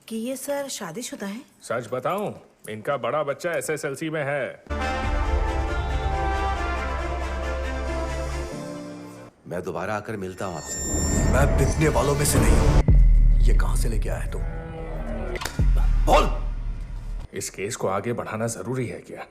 कि ये सर शादीशुदा है? सच बताऊं, इनका बड़ा बच्चा एसएसएलसी में है। मैं दोबारा आकर मिलता हूँ आपसे। मैं बिकने वालों में से नहीं हूँ। ये कहां से लेके आया है तू? बोल। इस केस को आगे बढ़ाना जरूरी है क्या?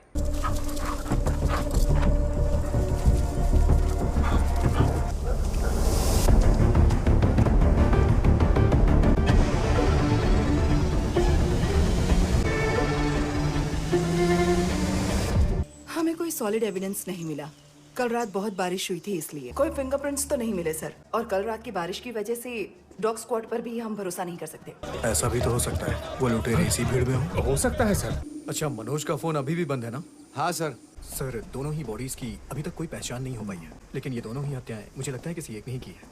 हमें कोई सॉलिड एविडेंस नहीं मिला। कल रात बहुत बारिश हुई थी, इसलिए कोई फिंगरप्रिंट्स तो नहीं मिले सर। और कल रात की बारिश की वजह से डॉग स्क्वाड पर भी हम भरोसा नहीं कर सकते। ऐसा भी तो हो सकता है वो लुटेरे इसी भीड़ में हो सकता है सर। अच्छा, मनोज का फोन अभी भी बंद है ना? हाँ सर। सर, दोनों ही बॉडीज की अभी तक कोई पहचान नहीं हो पाई है, लेकिन ये दोनों ही हत्याएं मुझे लगता है किसी एक ने ही की है।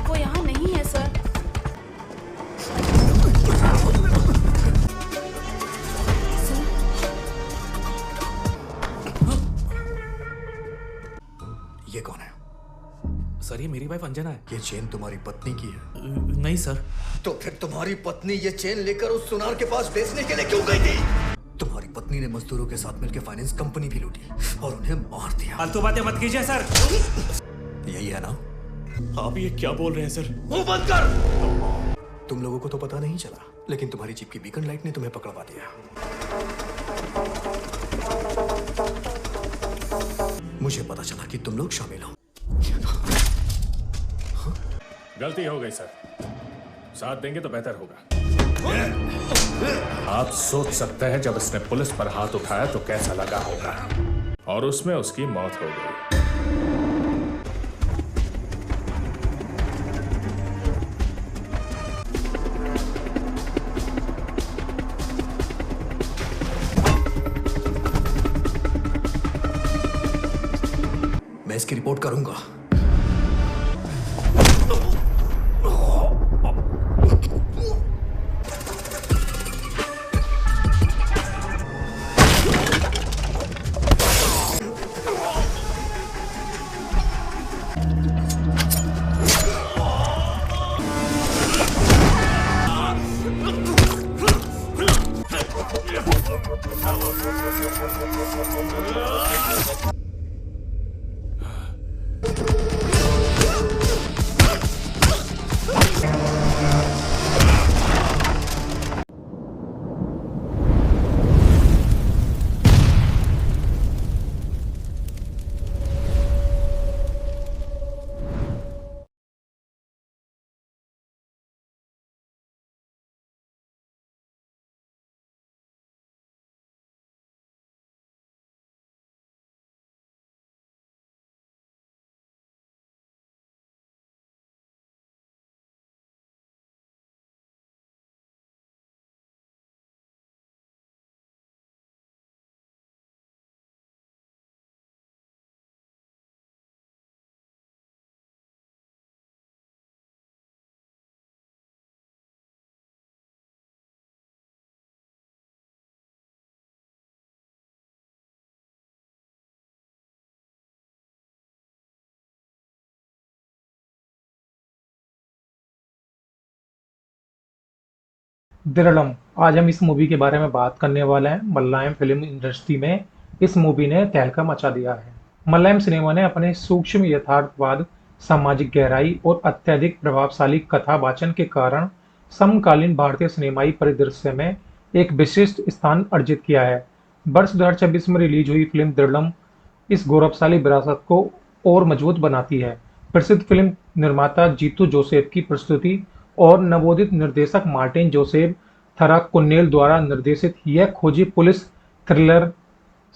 वो यहाँ नहीं है सर। ये कौन है? सर, ये मेरी वाइफ अंजना है। ये चेन तुम्हारी पत्नी की है? नहीं सर। तो फिर तुम्हारी पत्नी ये चेन लेकर उस सुनार के पास बेचने के लिए क्यों गई थी? तुम्हारी पत्नी ने मजदूरों के साथ मिलकर फाइनेंस कंपनी भी लूटी और उन्हें मार दिया। फालतू बातें मत कीजिए सर। यही है ना? आप ये क्या बोल रहे हैं सर? मुंह बंद कर। तुम लोगों को तो पता नहीं चला, लेकिन तुम्हारी जीप की बीकन लाइट ने तुम्हें पकड़वा दिया। मुझे पता चला कि तुम लोग शामिल हो। गलती हो गई सर, साथ देंगे तो बेहतर होगा। आप सोच सकते हैं जब इसने पुलिस पर हाथ उठाया तो कैसा लगा होगा, और उसमें उसकी मौत हो गई। मैं इसकी रिपोर्ट करूंगा। दिरलम। आज हम इस मूवी के बारे में बात करने वाले हैं। मलयालम फिल्म इंडस्ट्री में इस मूवी ने तहलका मचा दिया है। मलयालम सिनेमा ने अपने सूक्ष्म यथार्थवाद, सामाजिक गहराई और अत्यधिक प्रभावशाली कथा वाचन के कारण समकालीन भारतीय सिनेमाई परिदृश्य में एक विशिष्ट स्थान अर्जित किया है। वर्ष 2026 में रिलीज हुई फिल्म दिरलम इस गौरवशाली विरासत को और मजबूत बनाती है। प्रसिद्ध फिल्म निर्माता जीतू जोसेफ की प्रस्तुति और नवोदित निर्देशक मार्टिन जोसेफ थराकुन्नेल द्वारा निर्देशित यह खोजी पुलिस थ्रिलर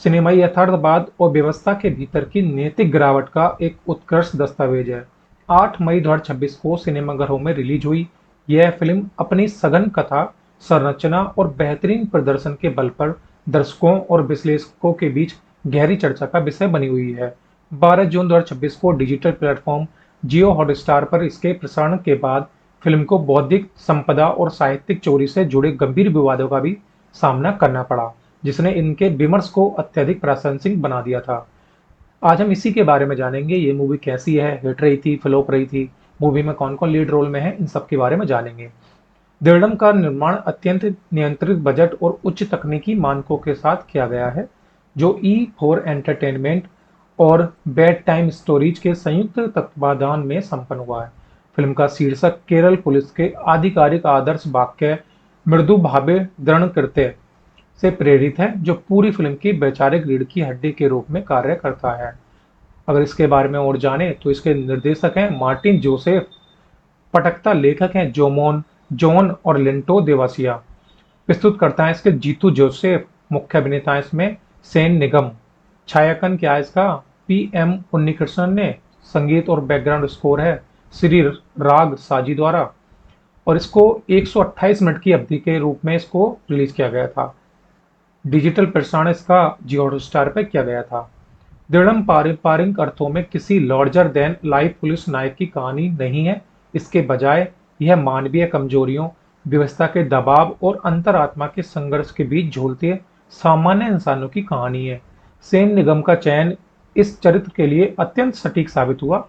सिनेमाई यथार्थवाद और व्यवस्था के भीतर की नैतिक गिरावट का एक उत्कृष्ट दस्तावेज है। 8 मई 2026 को सिनेमाघरों में रिलीज हुई यह फिल्म अपनी सघन कथा, संरचना और बेहतरीन प्रदर्शन के बल पर दर्शकों और विश्लेषकों के बीच गहरी चर्चा का विषय बनी हुई है। 12 जून 2026 को डिजिटल प्लेटफॉर्म जियो हॉटस्टार पर इसके प्रसारण के बाद फिल्म को बौद्धिक संपदा और साहित्यिक चोरी से जुड़े गंभीर विवादों का भी सामना करना पड़ा, जिसने इनके विमर्श को अत्यधिक प्रासंगिक बना दिया था। आज हम इसी के बारे में जानेंगे। ये मूवी कैसी है, हिट रही थी, फ्लॉप रही थी, मूवी में कौन कौन लीड रोल में है, इन सब के बारे में जानेंगे। दृढ़म का निर्माण अत्यंत नियंत्रित बजट और उच्च तकनीकी मानकों के साथ किया गया है, जो E4 एंटरटेनमेंट और बेड टाइम स्टोरीज के संयुक्त तत्वाधान में संपन्न हुआ है। फिल्म का शीर्षक केरल पुलिस के आधिकारिक आदर्श वाक्य मृदु भावे दृढ़ कृत्य से प्रेरित है, जो पूरी फिल्म की वैचारिक रीढ़ की हड्डी के रूप में कार्य करता है। अगर इसके बारे में और जाने तो इसके निर्देशक हैं मार्टिन जोसेफ, पटकथा लेखक हैं जॉन और लिंटो देवासिया, प्रस्तुतकर्ता है इसके जीतू जोसेफ, मुख्य अभिनेता है इसमें सेन निगम। छायांकन क्या है इसका, PM उन्नीकृष्णन ने। संगीत और बैकग्राउंड स्कोर है श्री राग साजी द्वारा, और इसको 128 मिनट की अवधि के रूप में इसको रिलीज किया गया था। डिजिटल प्रसारण इसका जियो हॉटस्टार पर किया गया था। दृढ़म पारंपरिक अर्थों में किसी लार्जर देन लाइफ पुलिस नायक की कहानी नहीं है। इसके बजाय यह मानवीय कमजोरियों, व्यवस्था के दबाव और अंतरात्मा के संघर्ष के बीच झूलते सामान्य इंसानों की कहानी है। सेन निगम का चयन इस चरित्र के लिए अत्यंत सटीक साबित हुआ।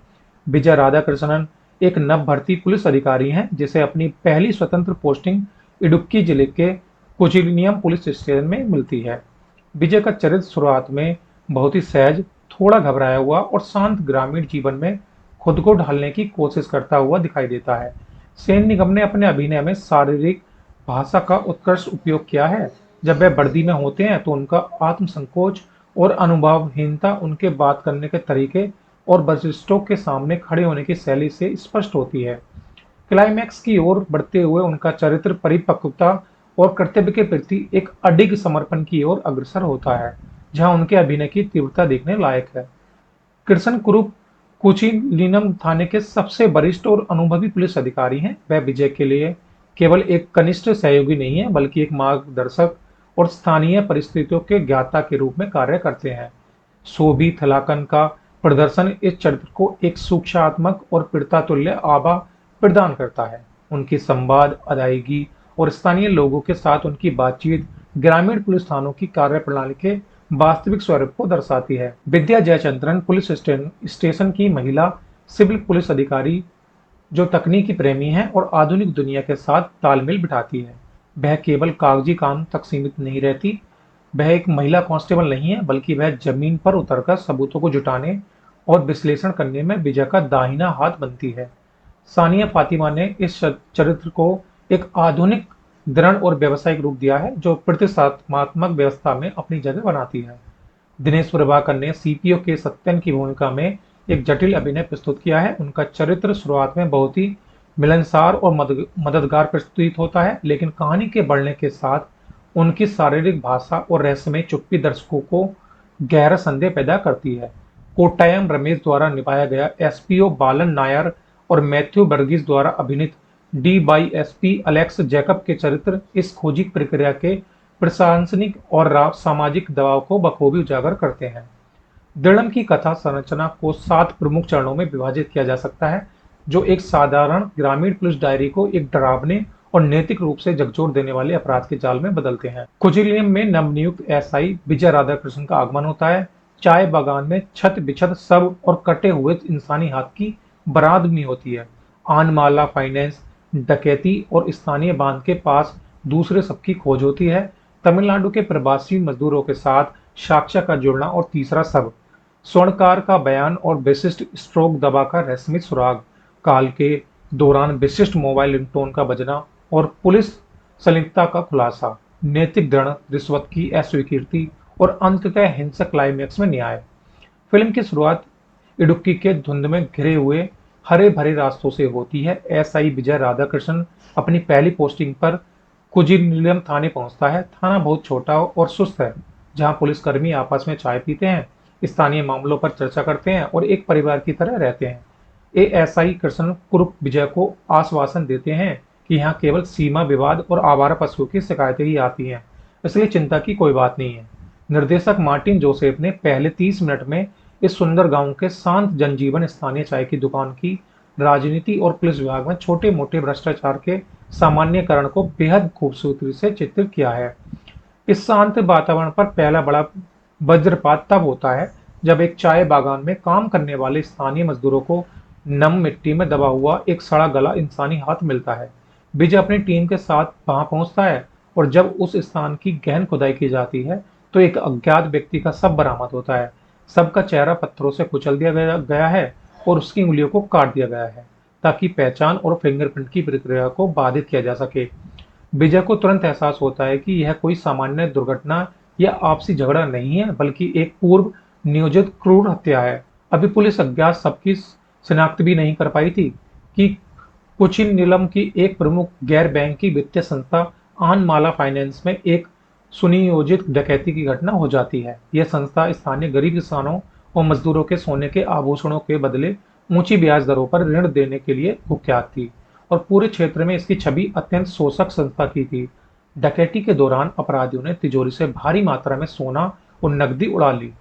विजय राधाकृष्णन एक नव भर्ती पुलिस अधिकारी हैं, जिसे अपनी पहली स्वतंत्र पोस्टिंग इडुक्की जिले के कोचिलियम पुलिस स्टेशन में मिलती है। विजय का चरित्र शुरुआत में बहुत ही सहज, थोड़ा घबराया हुआ और शांत ग्रामीण जीवन में खुद को ढालने की कोशिश करता हुआ दिखाई देता है। सेन निगम ने अपने अभिनय में शारीरिक भाषा का उत्कृष्ट उपयोग किया है। जब वे वर्दी में होते हैं तो उनका आत्मसंकोच और अनुभवहीनता उनके बात करने के तरीके और वरिष्ठों के सामने खड़े होने की शैली से स्पष्ट होती है। क्लाइमैक्स की ओर बढ़ते हुए उनका चरित्र परिपक्वता और कर्तव्य के प्रति एक अडिग समर्पण की ओर अग्रसर होता है, जहां उनके अभिनय की तीव्रता देखने लायक है। कृष्ण कुरूप कोचिलियम थाने के सबसे वरिष्ठ और अनुभवी पुलिस अधिकारी हैं। वह विजय के लिए केवल एक कनिष्ठ सहयोगी नहीं है, बल्कि एक मार्गदर्शक और स्थानीय परिस्थितियों के ज्ञाता के रूप में कार्य करते हैं। सोबी थलाकन का प्रदर्शन इस चरित्र को एक सूक्ष्मात्मक और पीड़िता तुल्य आभा प्रदान करता है। उनकी संवाद, अदायगी और स्थानीय लोगों के साथ उनकी बातचीत ग्रामीण पुलिस थानों की कार्यप्रणाली के वास्तविक स्वरूप को दर्शाती है। विद्या जयचंद्रन पुलिस स्टेशन की महिला सिविल पुलिस अधिकारी, जो तकनीकी प्रेमी है और आधुनिक दुनिया के साथ तालमेल बिठाती है। वह केवल कागजी काम तक सीमित नहीं रहती। वह एक महिला कांस्टेबल नहीं है, बल्कि वह जमीन पर उतरकर सबूतों को जुटाने और विश्लेषण करने में विजय का दाहिना हाथ बनती है। सानिया फातिमा ने इस चरित्र को एक आधुनिक, दृढ़ और व्यावसायिक रूप दिया है, जो प्रतिष्ठात्मक व्यवस्था में अपनी जगह बनाती है। दिनेश प्रभाकर ने CPO के सत्यन की भूमिका में एक जटिल अभिनय प्रस्तुत किया है। उनका चरित्र शुरुआत में बहुत ही मिलनसार और मददगार प्रस्तुत होता है, लेकिन कहानी के बढ़ने के साथ उनकी शारीरिक भाषा और रहस्यमय चुप्पी दर्शकों को गहरा संदेह पैदा करती है। कोट्टायम रमेश द्वारा निभाया गया SPO बालन नायर और मैथ्यू वर्गीस द्वारा अभिनीत DYSP अलेक्स जैकब के चरित्र इस खोजी प्रक्रिया के प्रशासनिक और सामाजिक दबाव को बखूबी उजागर करते हैं। दृढ़म की कथा संरचना को 7 प्रमुख चरणों में विभाजित किया जा सकता है, जो एक साधारण ग्रामीण पुलिस डायरी को एक डरावने और नैतिक रूप से झकझोर देने वाले अपराध के जाल में बदलते हैं। कोचिलियम में नवनियुक्त SI विजय राधाकृष्णन का आगमन होता है। चाय बागान में छत बिछत सब और कटे हुए इंसानी हाथ की बरादमी होती है। आनमाला फाइनेंस डकैती और स्थानीय बांध के पास दूसरे सबकी खोज होती है। तमिलनाडु के प्रवासी मजदूरों के साथ साक्ष्य का जुड़ना और तीसरा सब, स्वर्णकार का बयान और विशिष्ट स्ट्रोक दबा का रहस्यमय सुराग, काल के दौरान विशिष्ट मोबाइल रिंगटोन का बजना और पुलिस संलिप्तता का खुलासा, नैतिक दृढ़, रिश्वत की अस्वीकृति और अंततः हिंसक क्लाइमैक्स में न्याय। फिल्म की शुरुआत इडुक्की के धुंध में घिरे हुए हरे भरे रास्तों से होती है। SI विजय राधाकृष्णन अपनी पहली पोस्टिंग पर कोचिलियम थाने पहुंचता है। थाना बहुत छोटा और सुस्त है, जहां पुलिसकर्मी आपस में चाय पीते हैं, स्थानीय मामलों पर चर्चा करते हैं और एक परिवार की तरह रहते हैं। ASI कृष्ण कुरूप विजय को आश्वासन देते हैं कि यहाँ केवल सीमा विवाद और आवारा पशुओं की शिकायतें ही आती हैं, इसलिए चिंता की कोई बात नहीं है। निर्देशक मार्टिन जोसेफ ने पहले 30 मिनट में इस सुंदर गांव के शांत जनजीवन, स्थानीय चाय की दुकान की राजनीति और पुलिस विभाग में छोटे मोटे भ्रष्टाचार के सामान्यकरण को बेहद खूबसूरती से चित्रित किया है। इस शांत वातावरण पर पहला बड़ा वज्रपात तब होता है जब एक चाय बागान में काम करने वाले स्थानीय मजदूरों को नम मिट्टी में दबा हुआ एक सड़ा गला इंसानी हाथ मिलता है। विजय अपनी टीम के साथ वहां पहुंचता है और जब उस स्थान की गहन खुदाई की जाती है तो एक अज्ञात व्यक्ति का शव बरामद होता है। शव का चेहरा पत्थरों से कुचल दिया गया है और उसकी उंगलियों को काट दिया गया है ताकि पहचान और फिंगरप्रिंट की प्रक्रिया को बाधित किया जा सके। विजय को तुरंत एहसास होता है कि यह कोई सामान्य दुर्घटना या आपसी झगड़ा नहीं है, बल्कि एक पूर्व नियोजित क्रूर हत्या है। अभी पुलिस अज्ञात सबकी शिनाख्त भी नहीं कर पाई थी कि कोचिन नीलम की एक प्रमुख गैर बैंकिंग वित्तीय संस्था आनमाला फाइनेंस में एक सुनियोजित डकैती की घटना हो जाती है। यह संस्था स्थानीय गरीब किसानों और मजदूरों के सोने के आभूषणों के बदले ऊंची ब्याज दरों पर ऋण देने के लिए कुख्यात थी और पूरे क्षेत्र में इसकी छवि अत्यंत शोषक संस्था की थी। डकैती के दौरान अपराधियों ने तिजोरी से भारी मात्रा में सोना और नकदी उड़ा ली।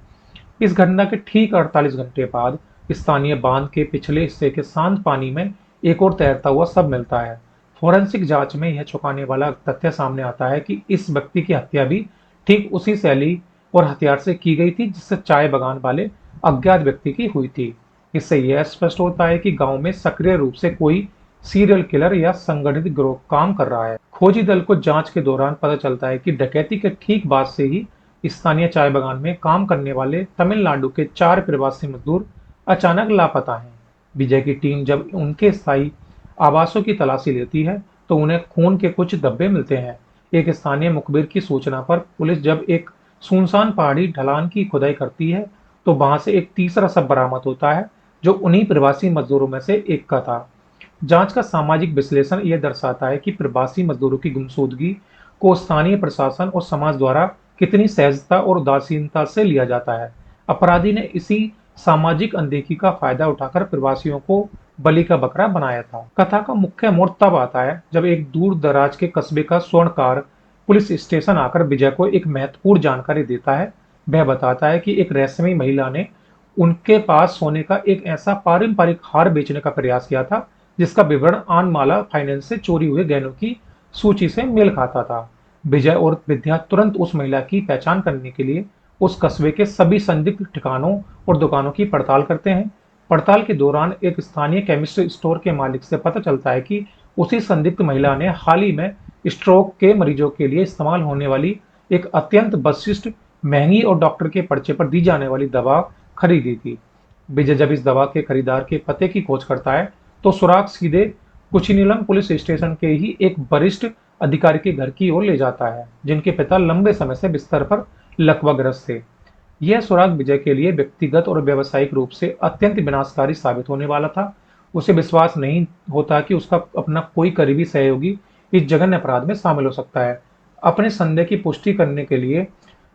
इस घटना के ठीक 48 घंटे बाद स्थानीय बांध के पिछले हिस्से के शांत पानी में एक और तैरता हुआ शव मिलता है। फोरेंसिक जांच में यह चौंकाने वाला तथ्य सामने आता है कि इस व्यक्ति की हत्या भी ठीक उसी शैली और हथियार से की गई थी जिससे चाय बागान वाले अज्ञात व्यक्ति की हुई थी। इससे यह स्पष्ट होता है कि गांव में सक्रिय रूप से कोई सीरियल किलर या संगठित गिरोह काम कर रहा है। खोजी दल को जांच के दौरान पता चलता है कि डकैती के ठीक बाद से ही स्थानीय चाय बागान में काम करने वाले तमिलनाडु के 4 प्रवासी मजदूर अचानक लापता हैं। विजय की टीम जब उनके स्थायी आवासों की तलाशी लेती है तो उन्हें खून के कुछ धब्बे मिलते हैं। एक स्थानीय मुखबिर की सूचना पर पुलिस जब एक सुनसान पहाड़ी ढलान की खुदाई करती है तो वहां से एक तीसरा शव बरामद होता है जो उन्हीं प्रवासी मजदूरों में से एक का था। जांच का सामाजिक विश्लेषण यह दर्शाता है कि प्रवासी मजदूरों की गुमशुदगी को स्थानीय प्रशासन और समाज द्वारा कितनी सहजता और उदासीनता से लिया जाता है। अपराधी ने इसी सामाजिक अनदेखी का फायदा उठाकर प्रवासियों को बलि का बकरा बनाया था। कथा का मुख्य मोड़ तब आता है जब एक दूर दराज के कस्बे का स्वर्णकार पुलिस स्टेशन आकर विजय को एक महत्वपूर्ण जानकारी देता है। वह बताता है कि एक रहस्यमयी महिला ने उनके पास सोने का एक ऐसा पारंपरिक हार बेचने का प्रयास किया था जिसका विवरण आनमाला फाइनेंस से चोरी हुए गहनों की सूची से मेल खाता था। विजय और विद्या तुरंत उस महिला की पहचान करने के लिए उस कस्बे के सभी संदिग्ध ठिकानों और दुकानों की पड़ताल करते हैं। पड़ताल के दौरान एक स्थानीय केमिस्ट स्टोर के मालिक से पता चलता है कि उसी संदिग्ध महिला ने हाल ही में स्ट्रोक के मरीजों के लिए इस्तेमाल होने वाली एक अत्यंत विशिष्ट, महंगी और डॉक्टर के पर्चे पर दी जाने वाली दवा खरीदी थी। विजय जब इस दवा के खरीदार के पते की खोज करता है तो सुराग सीधे कुचिनीलम पुलिस स्टेशन के ही एक वरिष्ठ अधिकारी के घर की ओर ले जाता है जिनके पिता लंबे समय से बिस्तर पर लकवाग्रस्त थे। यह सुराग विजय के लिए व्यक्तिगत और व्यावसायिक रूप से अत्यंत विनाशकारी साबित होने वाला था। उसे विश्वास नहीं होता कि उसका अपना कोई करीबी सहयोगी इस जघन्य अपराध में शामिल हो सकता है। अपने संदेह की पुष्टि करने के लिए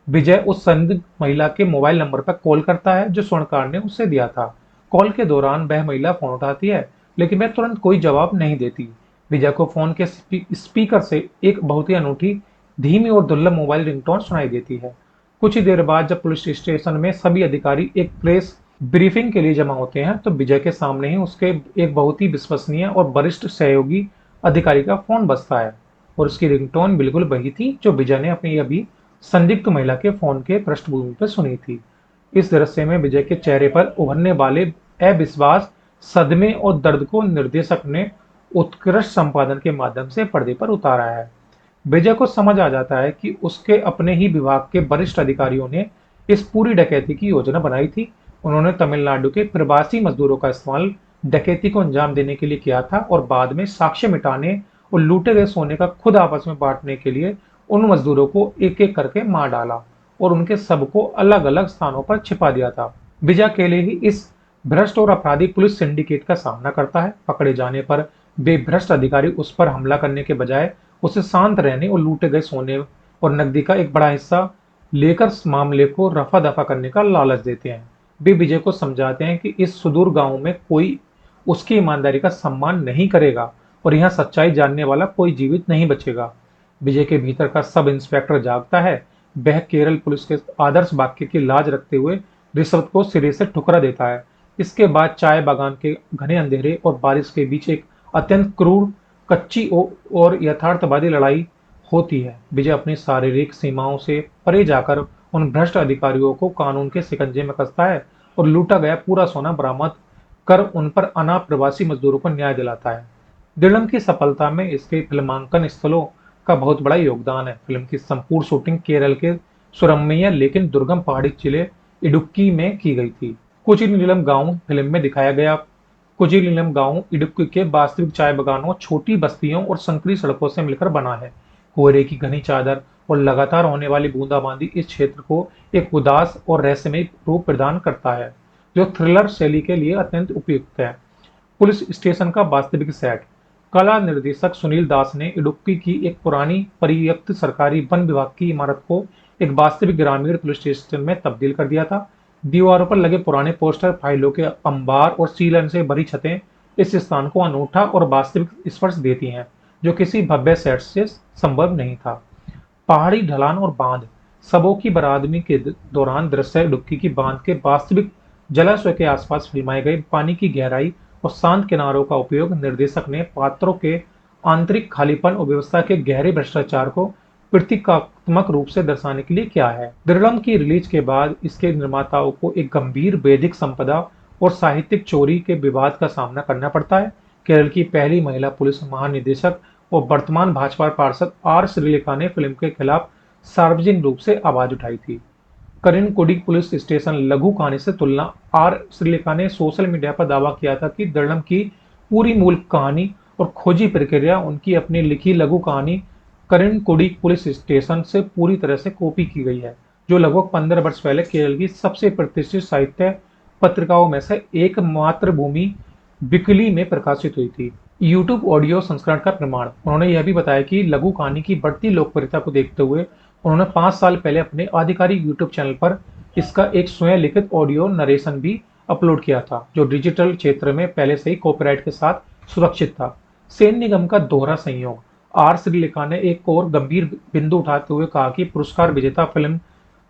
विजय उस संदिग्ध महिला के मोबाइल नंबर पर कॉल करता है जो स्वर्णकार ने उसे दिया था। कॉल के दौरान वह महिला फोन उठाती है लेकिन वह तुरंत कोई जवाब नहीं देती। विजय को फोन के स्पीकर से एक बहुत ही अनूठी, धीमी और दुर्लभ मोबाइल रिंगटोन सुनाई देती है। कुछ ही देर बाद जब पुलिस स्टेशन में सभी अधिकारी एक प्रेस ब्रीफिंग के लिए जमा होते हैं तो विजय के सामने ही उसके एक बहुत ही विश्वसनीय और वरिष्ठ सहयोगी अधिकारी का फोन बजता है और उसकी रिंगटोन बिल्कुल वही थी जो विजय ने अपनी अभी संदिग्ध महिला के फोन के पृष्ठभूमि पर सुनी थी। इस दृश्य में विजय के चेहरे पर उभरने वाले अविश्वास, सदमे और दर्द को निर्देशक ने उत्कृष्ट संपादन के माध्यम से पर्दे पर उतारा है। विजय को समझ आ जाता है कि उसके अपने ही विभाग के वरिष्ठ अधिकारियों ने इस पूरी डकैती की योजना बनाई थी। उन्होंने तमिलनाडु के प्रवासी मजदूरों का इस्तेमाल डकैती को अंजाम देने के लिए किया था और बाद में साक्ष्य मिटाने और लूटे गए सोने का खुद आपस में बांटने के लिए उन मजदूरों को एक एक करके मार डाला और उनके सबको अलग अलग स्थानों पर छिपा दिया था। विजय अकेले ही इस भ्रष्ट और आपराधिक पुलिस सिंडिकेट का सामना करता है। पकड़े जाने पर वे भ्रष्ट अधिकारी उस पर हमला करने के बजाय उसे शांत रहने और लूटे गए सोने और नकदी का एक बड़ा हिस्सा लेकर मामले को रफा दफा करने का लालच देते हैं। वे विजय को समझाते हैं कि इस सुदूर गांव में कोई उसकी ईमानदारी का सम्मान नहीं करेगा और यहाँ सच्चाई जानने वाला कोई जीवित नहीं बचेगा। विजय के भीतर का सब इंस्पेक्टर जागता है। वह केरल पुलिस के आदर्श वाक्य की लाज रखते हुए रिश्वत को सिरे से ठुकरा देता है। इसके बाद चाय बागान के घने अंधेरे और बारिश के बीच एक अत्यंत क्रूर, कच्ची और यथार्थवादी लड़ाई होती है। विजय अपनी शारीरिक सीमाओं से परे जाकर उन भ्रष्ट अधिकारियों को कानून के शिकंजे में कसता है और लूटा गया पूरा सोना बरामद कर उन पर अनाथ प्रवासी मजदूरों को न्याय दिलाता है। दिलम की सफलता में इसके फिल्मांकन स्थलों का बहुत बड़ा योगदान है। फिल्म की संपूर्ण शूटिंग केरल के सुरम्य लेकिन दुर्गम पहाड़ी जिले इडुक्की में की गई थी। कुचिनीलम गांव फिल्म में दिखाया गया कुचिनीलम गांव इडुक्की के वास्तविक चाय बागानों, छोटी बस्तियों और संकरी सड़कों से मिलकर बना है। कोहरे की घनी चादर और लगातार होने वाली बूंदाबांदी इस क्षेत्र को एक उदास और रहस्यमय रूप प्रदान करता है, जो थ्रिलर शैली के लिए अत्यंत उपयुक्त है। पुलिस स्टेशन का वास्तविक सेट। कला निर्देशक सुनील दास ने इडुक्की की एक पुरानी परित्यक्त सरकारी वन विभाग की इमारत को एक वास्तविक ग्रामीण पुलिस स्टेशन में तब्दील कर दिया था। दीवारों पर लगे पुराने पोस्टर, फाइलों के अंबार और सीलन से भरी छतें इस स्थान को अनूठा और वास्तविक स्पर्श देती हैं, जो किसी भव्य सेट से संभव नहीं था। पहाड़ी ढलान और बांध। सबों की बरादरी के दौरान दृश्य इडुक्की की बांध के वास्तविक जलाशय के आसपास फिल्माए गए पानी की गहराई और शांत किनारों का उपयोग निर्देशक ने पात्रों के आंतरिक खालीपन और व्यवस्था के गहरे भ्रष्टाचार को प्रतीकात्मक रूप से दर्शाने के लिए किया है। दिलम की रिलीज के बाद इसके निर्माताओं को एक गंभीर बौद्धिक संपदा और साहित्यिक चोरी के विवाद का सामना करना पड़ता है। केरल की पहली महिला पुलिस महानिदेशक और वर्तमान भाजपा पार्षद आर श्रीलेखा ने फिल्म के खिलाफ सार्वजनिक रूप से आवाज उठाई थी। करिनकुडी पुलिस स्टेशन लघु कहानी से तुलना। आर श्रीलेखा ने सोशल मीडिया पर दावा किया था कि दिलम की पूरी मूल कहानी और खोजी प्रक्रिया उनकी अपनी लिखी लघु कहानी करिनकुडी पुलिस स्टेशन से पूरी तरह से कॉपी की गई है, जो लगभग 15 वर्ष पहले केरल की सबसे प्रतिष्ठित साहित्य पत्रिकाओं में से एक मातृभूमि बिकली में प्रकाशित हुई थी। यूट्यूब ऑडियो संस्करण का प्रमाण। उन्होंने यह भी बताया कि लघु कहानी की बढ़ती लोकप्रियता को देखते हुए उन्होंने 5 साल पहले अपने आधिकारिक यूट्यूब चैनल पर इसका एक स्वयं लिखित ऑडियो नरेशन भी अपलोड किया था, जो डिजिटल क्षेत्र में पहले से ही कॉपीराइट के साथ सुरक्षित था। सेन निगम का दोहरा संयोग। आर श्रीलेखा ने एक और गंभीर बिंदु उठाते हुए कहा कि पुरस्कार विजेता फिल्म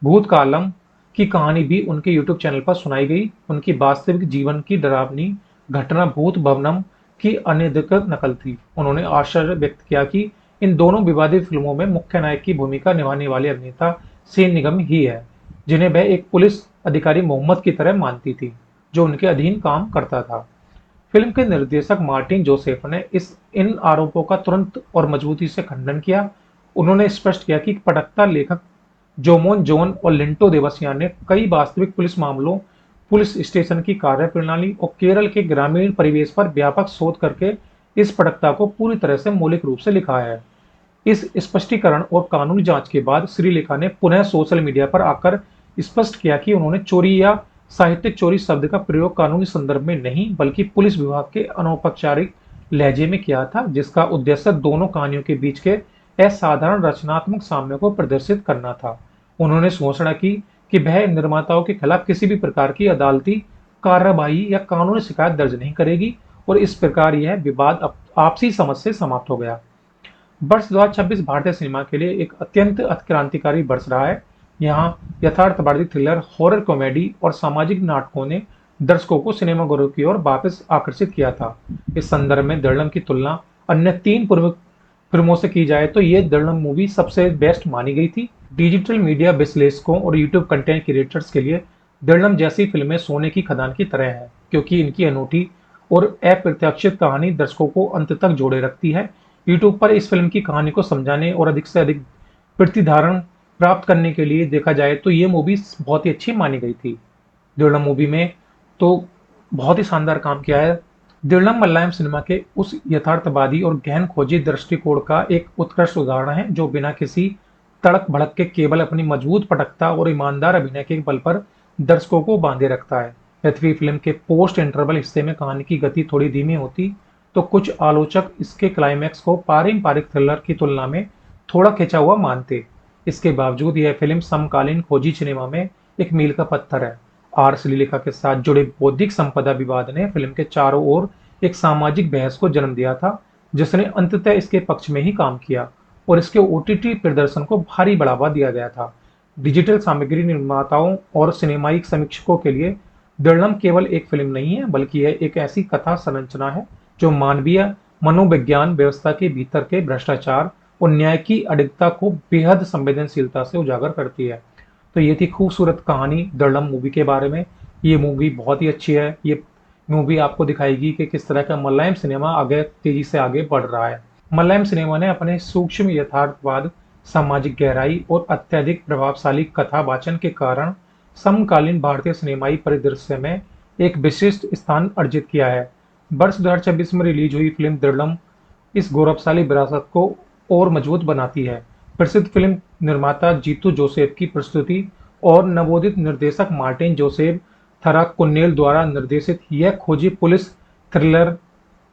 भूतकालम की कहानी भी उनके यूट्यूब चैनल पर सुनाई गई। उनकी वास्तविक जीवन की डरावनी घटना भूत भवनम की अनधिकृत नकल थी। उन्होंने आश्चर्य व्यक्त किया कि इन दोनों विवादित फिल्मों में मुख्य नायक की भूमिका निभाने वाले अभिनेता सेन निगम ही है, जिन्हें वह एक पुलिस अधिकारी मोहम्मद की तरह मानती थी, जो उनके अधीन काम करता था। फिल्म के निर्देशक मार्टिन जोसेफ ने इन आरोपों का तुरंत और मजबूती से खंडन किया। उन्होंने स्पष्ट किया कि पटकथा लेखक जोमोन जोन और लिंटो देवसियान ने कई वास्तविक पुलिस मामलों, पुलिस स्टेशन की कार्यप्रणाली और केरल के ग्रामीण परिवेश पर व्यापक शोध करके इस पटकथा को पूरी तरह से मौलिक रूप से लिखा है। इस स्पष्टीकरण और कानूनी जांच के बाद श्रीलेखा ने पुनः सोशल मीडिया पर आकर स्पष्ट किया कि उन्होंने चोरी या साहित्यिक चोरी शब्द का प्रयोग कानूनी संदर्भ में नहीं, बल्कि पुलिस विभाग के अनौपचारिक लहजे में किया था, जिसका उद्देश्य दोनों कहानियों के बीच के असाधारण रचनात्मक साम्य को प्रदर्शित करना था। उन्होंने घोषणा की कि वह निर्माताओं के खिलाफ किसी भी प्रकार की अदालती कार्रवाई या कानूनी शिकायत दर्ज नहीं करेगी, और इस प्रकार यह विवाद आपसी समझ से समाप्त हो गया। वर्ष 2026 भारतीय सिनेमा के लिए एक अत्यंत क्रांतिकारी वर्ष रहा है। यहाँ यथार्थवादी थ्रिलर, हॉरर कॉमेडी और सामाजिक नाटकों ने दर्शकों को सिनेमाघरों की ओर वापस आकर्षित किया था। इस संदर्भ में दिलम की तुलना अन्य 3 प्रमुख फिल्मों से की जाए तो ये दिलम मूवी सबसे बेस्ट मानी गई थी। डिजिटल मीडिया विश्लेषकों और यूट्यूब कंटेंट क्रिएटर्स के लिए दिलम जैसी फिल्में सोने की खदान की तरह है, क्योंकि इनकी अनूठी और अप्रत्याशित कहानी दर्शकों को अंत तक जोड़े रखती है। यूट्यूब पर इस फिल्म की कहानी को समझाने और अधिक से अधिक प्रतिधारण प्राप्त करने के लिए देखा जाए तो ये मूवी बहुत ही अच्छी मानी गई थी। दिलम मूवी में तो बहुत ही शानदार काम किया है। दिलम मलयालम सिनेमा के उस यथार्थवादी और गहन खोजी दृष्टिकोण का एक उत्कृष्ट उदाहरण है, जो बिना किसी तड़क भड़क के केवल अपनी मजबूत पटकथा और ईमानदार अभिनय के बल पर दर्शकों को बांधे रखता है। यद्यपि फिल्म के पोस्ट इंटरवल हिस्से में कहानी की गति थोड़ी धीमी होती तो कुछ आलोचक इसके क्लाइमैक्स को पारंपरिक थ्रिलर की तुलना में थोड़ा खिंचा हुआ मानते। इसके बावजूद यह फिल्म समकालीन खोजी सिनेमा में एक मील का पत्थर है। आर श्रीलेखा के साथ जुड़े बौद्धिक संपदा विवाद ने फिल्म के चारों ओर एक सामाजिक बहस को जन्म दिया था, जिसने अंततः इसके पक्ष में ही काम किया और इसके ओटीटी प्रदर्शन को भारी बढ़ावा दिया गया था। डिजिटल सामग्री निर्माताओं और सिनेमाई समीक्षकों के लिए दिलम केवल एक फिल्म नहीं है, बल्कि यह एक ऐसी कथा संरचना है जो मानवीय मनोविज्ञान, व्यवस्था के भीतर के भ्रष्टाचार और न्याय की अडिगता को बेहद संवेदनशीलता से उजागर करती है। तो ये थी खूबसूरत कहानी दृढ़म मूवी के बारे में। ये मूवी बहुत ही अच्छी है। ये मूवी आपको दिखाएगी कि किस तरह का मलयालम सिनेमा आगे तेजी से आगे बढ़ रहा है। मलयालम सिनेमा ने अपने सूक्ष्म यथार्थवाद, सामाजिक गहराई और अत्यधिक प्रभावशाली कथा वाचन के कारण समकालीन भारतीय सिनेमाई परिदृश्य में एक विशिष्ट स्थान अर्जित किया है। वर्ष 2026 में रिलीज हुई फिल्म दृढ़म इस गौरवशाली विरासत को और मजबूत बनाती है। प्रसिद्ध फिल्म निर्माता जीतू जोसेफ की प्रस्तुति और नवोदित निर्देशक मार्टिन जोसेफ थराकुन्नेल द्वारा निर्देशित यह खोजी पुलिस थ्रिलर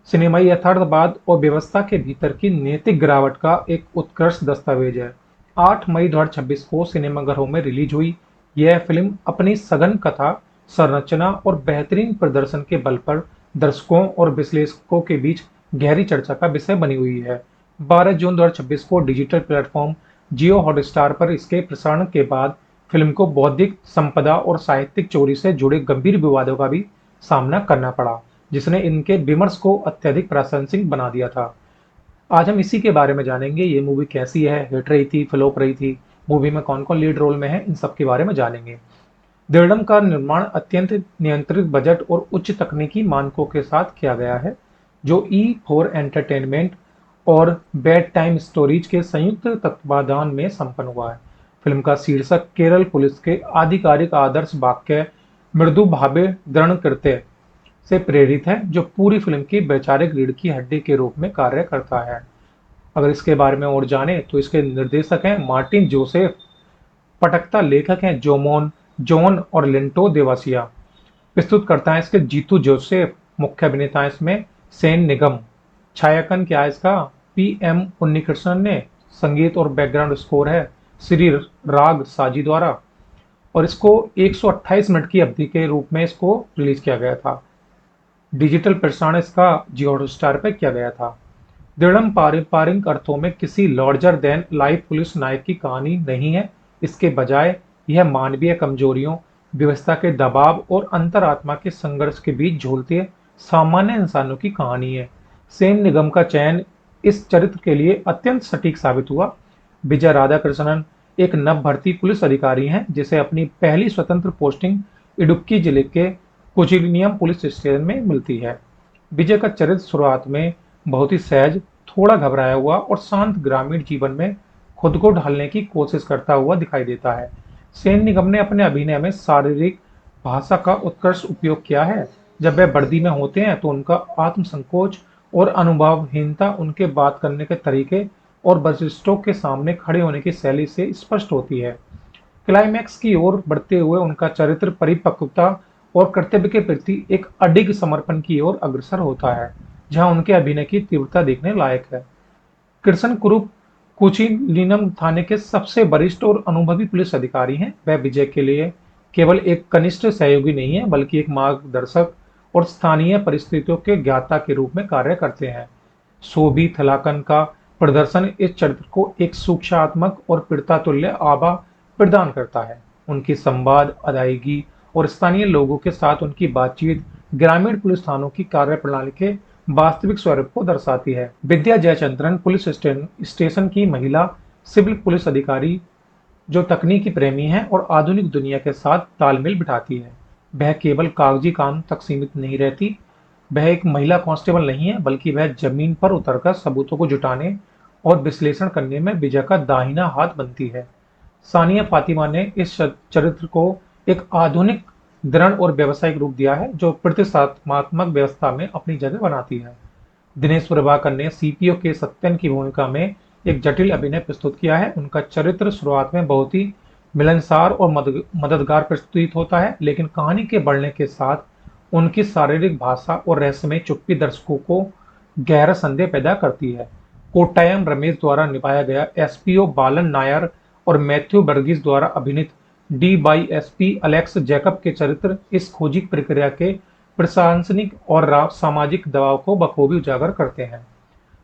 सिनेमाई यथार्थवाद और व्यवस्था के भीतर की नैतिक गिरावट का एक उत्कृष्ट दस्तावेज है। 8 मई 2026 को सिनेमाघरों में रिलीज हुई यह फिल्म अपनी सघन कथा, संरचना और बेहतरीन प्रदर्शन के बल पर दर्शकों और विश्लेषकों के बीच गहरी चर्चा का विषय बनी हुई है। 12 जून 2026 को डिजिटल प्लेटफॉर्म जियो हॉटस्टार पर इसके प्रसारण के बाद फिल्म को बौद्धिक संपदा और साहित्यिक चोरी से जुड़े गंभीर विवादों का भी सामना करना पड़ा, जिसने इनके विमर्श को अत्यधिक प्रासंगिक बना दिया था। आज हम इसी के बारे में जानेंगे। ये मूवी कैसी है, हिट रही थी, फ्लॉप रही थी, मूवी में कौन कौन लीड रोल में है, इन सब के बारे में जानेंगे। दृढ़म का निर्माण अत्यंत नियंत्रित बजट और उच्च तकनीकी मानकों के साथ किया गया है, जो E4 एंटरटेनमेंट और बेड टाइम स्टोरीज के संयुक्त तत्वाधान में संपन्न हुआ है। फिल्म का शीर्षक केरल पुलिस के आधिकारिक आदर्श वाक्य मृदु भावे दृढ़ कृत्य से प्रेरित है, जो पूरी फिल्म की वैचारिक रीढ़ की हड्डी के रूप में कार्य करता है। अगर इसके बारे में और जाने तो इसके निर्देशक हैं मार्टिन जोसेफ, पटकथा लेखक हैं जॉन और लिंटो देवासिया, प्रस्तुतकर्ता है इसके जीतू जोसेफ, मुख्य अभिनेता है इसमें सेन निगम, छायांकन क्या है इसका PM उन्नीकृष्णन ने, संगीत और बैकग्राउंड स्कोर है श्री राग साजी द्वारा, और इसको 128 मिनट की अवधि के रूप में इसको रिलीज किया गया था। डिजिटल प्रसारण इसका जियो हॉटस्टार पर किया गया था। दृढ़म पारंपरिक अर्थों में किसी लार्जर देन लाइफ पुलिस नायक की कहानी नहीं है। इसके बजाय यह मानवीय कमजोरियों, व्यवस्था के दबाव और अंतरात्मा के संघर्ष के बीच झूलते सामान्य इंसानों की कहानी है। सेन निगम का चयन इस चरित्र के लिए अत्यंत सटीक साबित हुआ। विजय राधाकृष्णन एक नव भर्ती पुलिस अधिकारी हैं, जिसे अपनी पहली स्वतंत्र पोस्टिंग इडुक्की जिले के कोचिलियम पुलिस स्टेशन में मिलती है। विजय का चरित्र शुरुआत में बहुत ही सहज, थोड़ा घबराया हुआ और शांत ग्रामीण जीवन में खुद को ढालने की कोशिश करता हुआ दिखाई देता है। सेन निगम ने अपने अभिनय में शारीरिक भाषा का उत्कृष्ट उपयोग किया है। जब वे वर्दी में होते हैं तो उनका आत्मसंकोच और अनुभवहीनता उनके बात करने के तरीके और वरिष्ठों के सामने खड़े होने की शैली से स्पष्ट होती है। क्लाइमैक्स की ओर बढ़ते हुए उनका चरित्र परिपक्वता और कर्तव्य के प्रति एक अडिग समर्पण की ओर अग्रसर होता है, जहां उनके अभिनय की तीव्रता देखने लायक है। कृष्ण कुरूप कोचिलियम थाने के सबसे वरिष्ठ और अनुभवी पुलिस अधिकारी हैं। वह विजय के लिए केवल एक कनिष्ठ सहयोगी नहीं है, बल्कि एक मार्गदर्शक और स्थानीय परिस्थितियों के ज्ञाता के रूप में कार्य करते हैं। सोबी थलाकन का प्रदर्शन इस चरित्र को एक सूक्ष्मात्मक और पीड़िता तुल्य आभा प्रदान करता है। उनकी संवाद, अदायगी और स्थानीय लोगों के साथ उनकी बातचीत ग्रामीण पुलिस थानों की कार्यप्रणाली के वास्तविक स्वरूप को दर्शाती है। विद्या जयचंद्रन पुलिस स्टेशन की महिला सिविल पुलिस अधिकारी, जो तकनीकी प्रेमी है और आधुनिक दुनिया के साथ तालमेल बिठाती है। वह केवल कागजी काम तक सीमित नहीं रहती। वह एक महिला कांस्टेबल नहीं है, बल्कि वह जमीन पर उतरकर सबूतों को जुटाने और विश्लेषण करने में विजय का दाहिना हाथ बनती है। सानिया फातिमा ने इस चरित्र को एक आधुनिक, दृढ़ और व्यावसायिक रूप दिया है, जो प्रतिष्ठात्मक व्यवस्था में अपनी जगह बनाती है। दिनेश प्रभाकर ने CPO के सत्यन की भूमिका में एक जटिल अभिनय प्रस्तुत किया है। उनका चरित्र शुरुआत में बहुत ही मिलनसार और मददगार प्रस्तुत होता है, लेकिन कहानी के बढ़ने के साथ उनकी शारीरिक भाषा और रहस्यमय चुप्पी दर्शकों को गहरा संदेह पैदा करती है। कोट्टायम रमेश द्वारा निभाया गया SPO बालन नायर और मैथ्यू वर्गीस द्वारा अभिनीत DYSP अलेक्स जैकब के चरित्र इस खोजी प्रक्रिया के प्रशासनिक और सामाजिक दबाव को बखूबी उजागर करते हैं।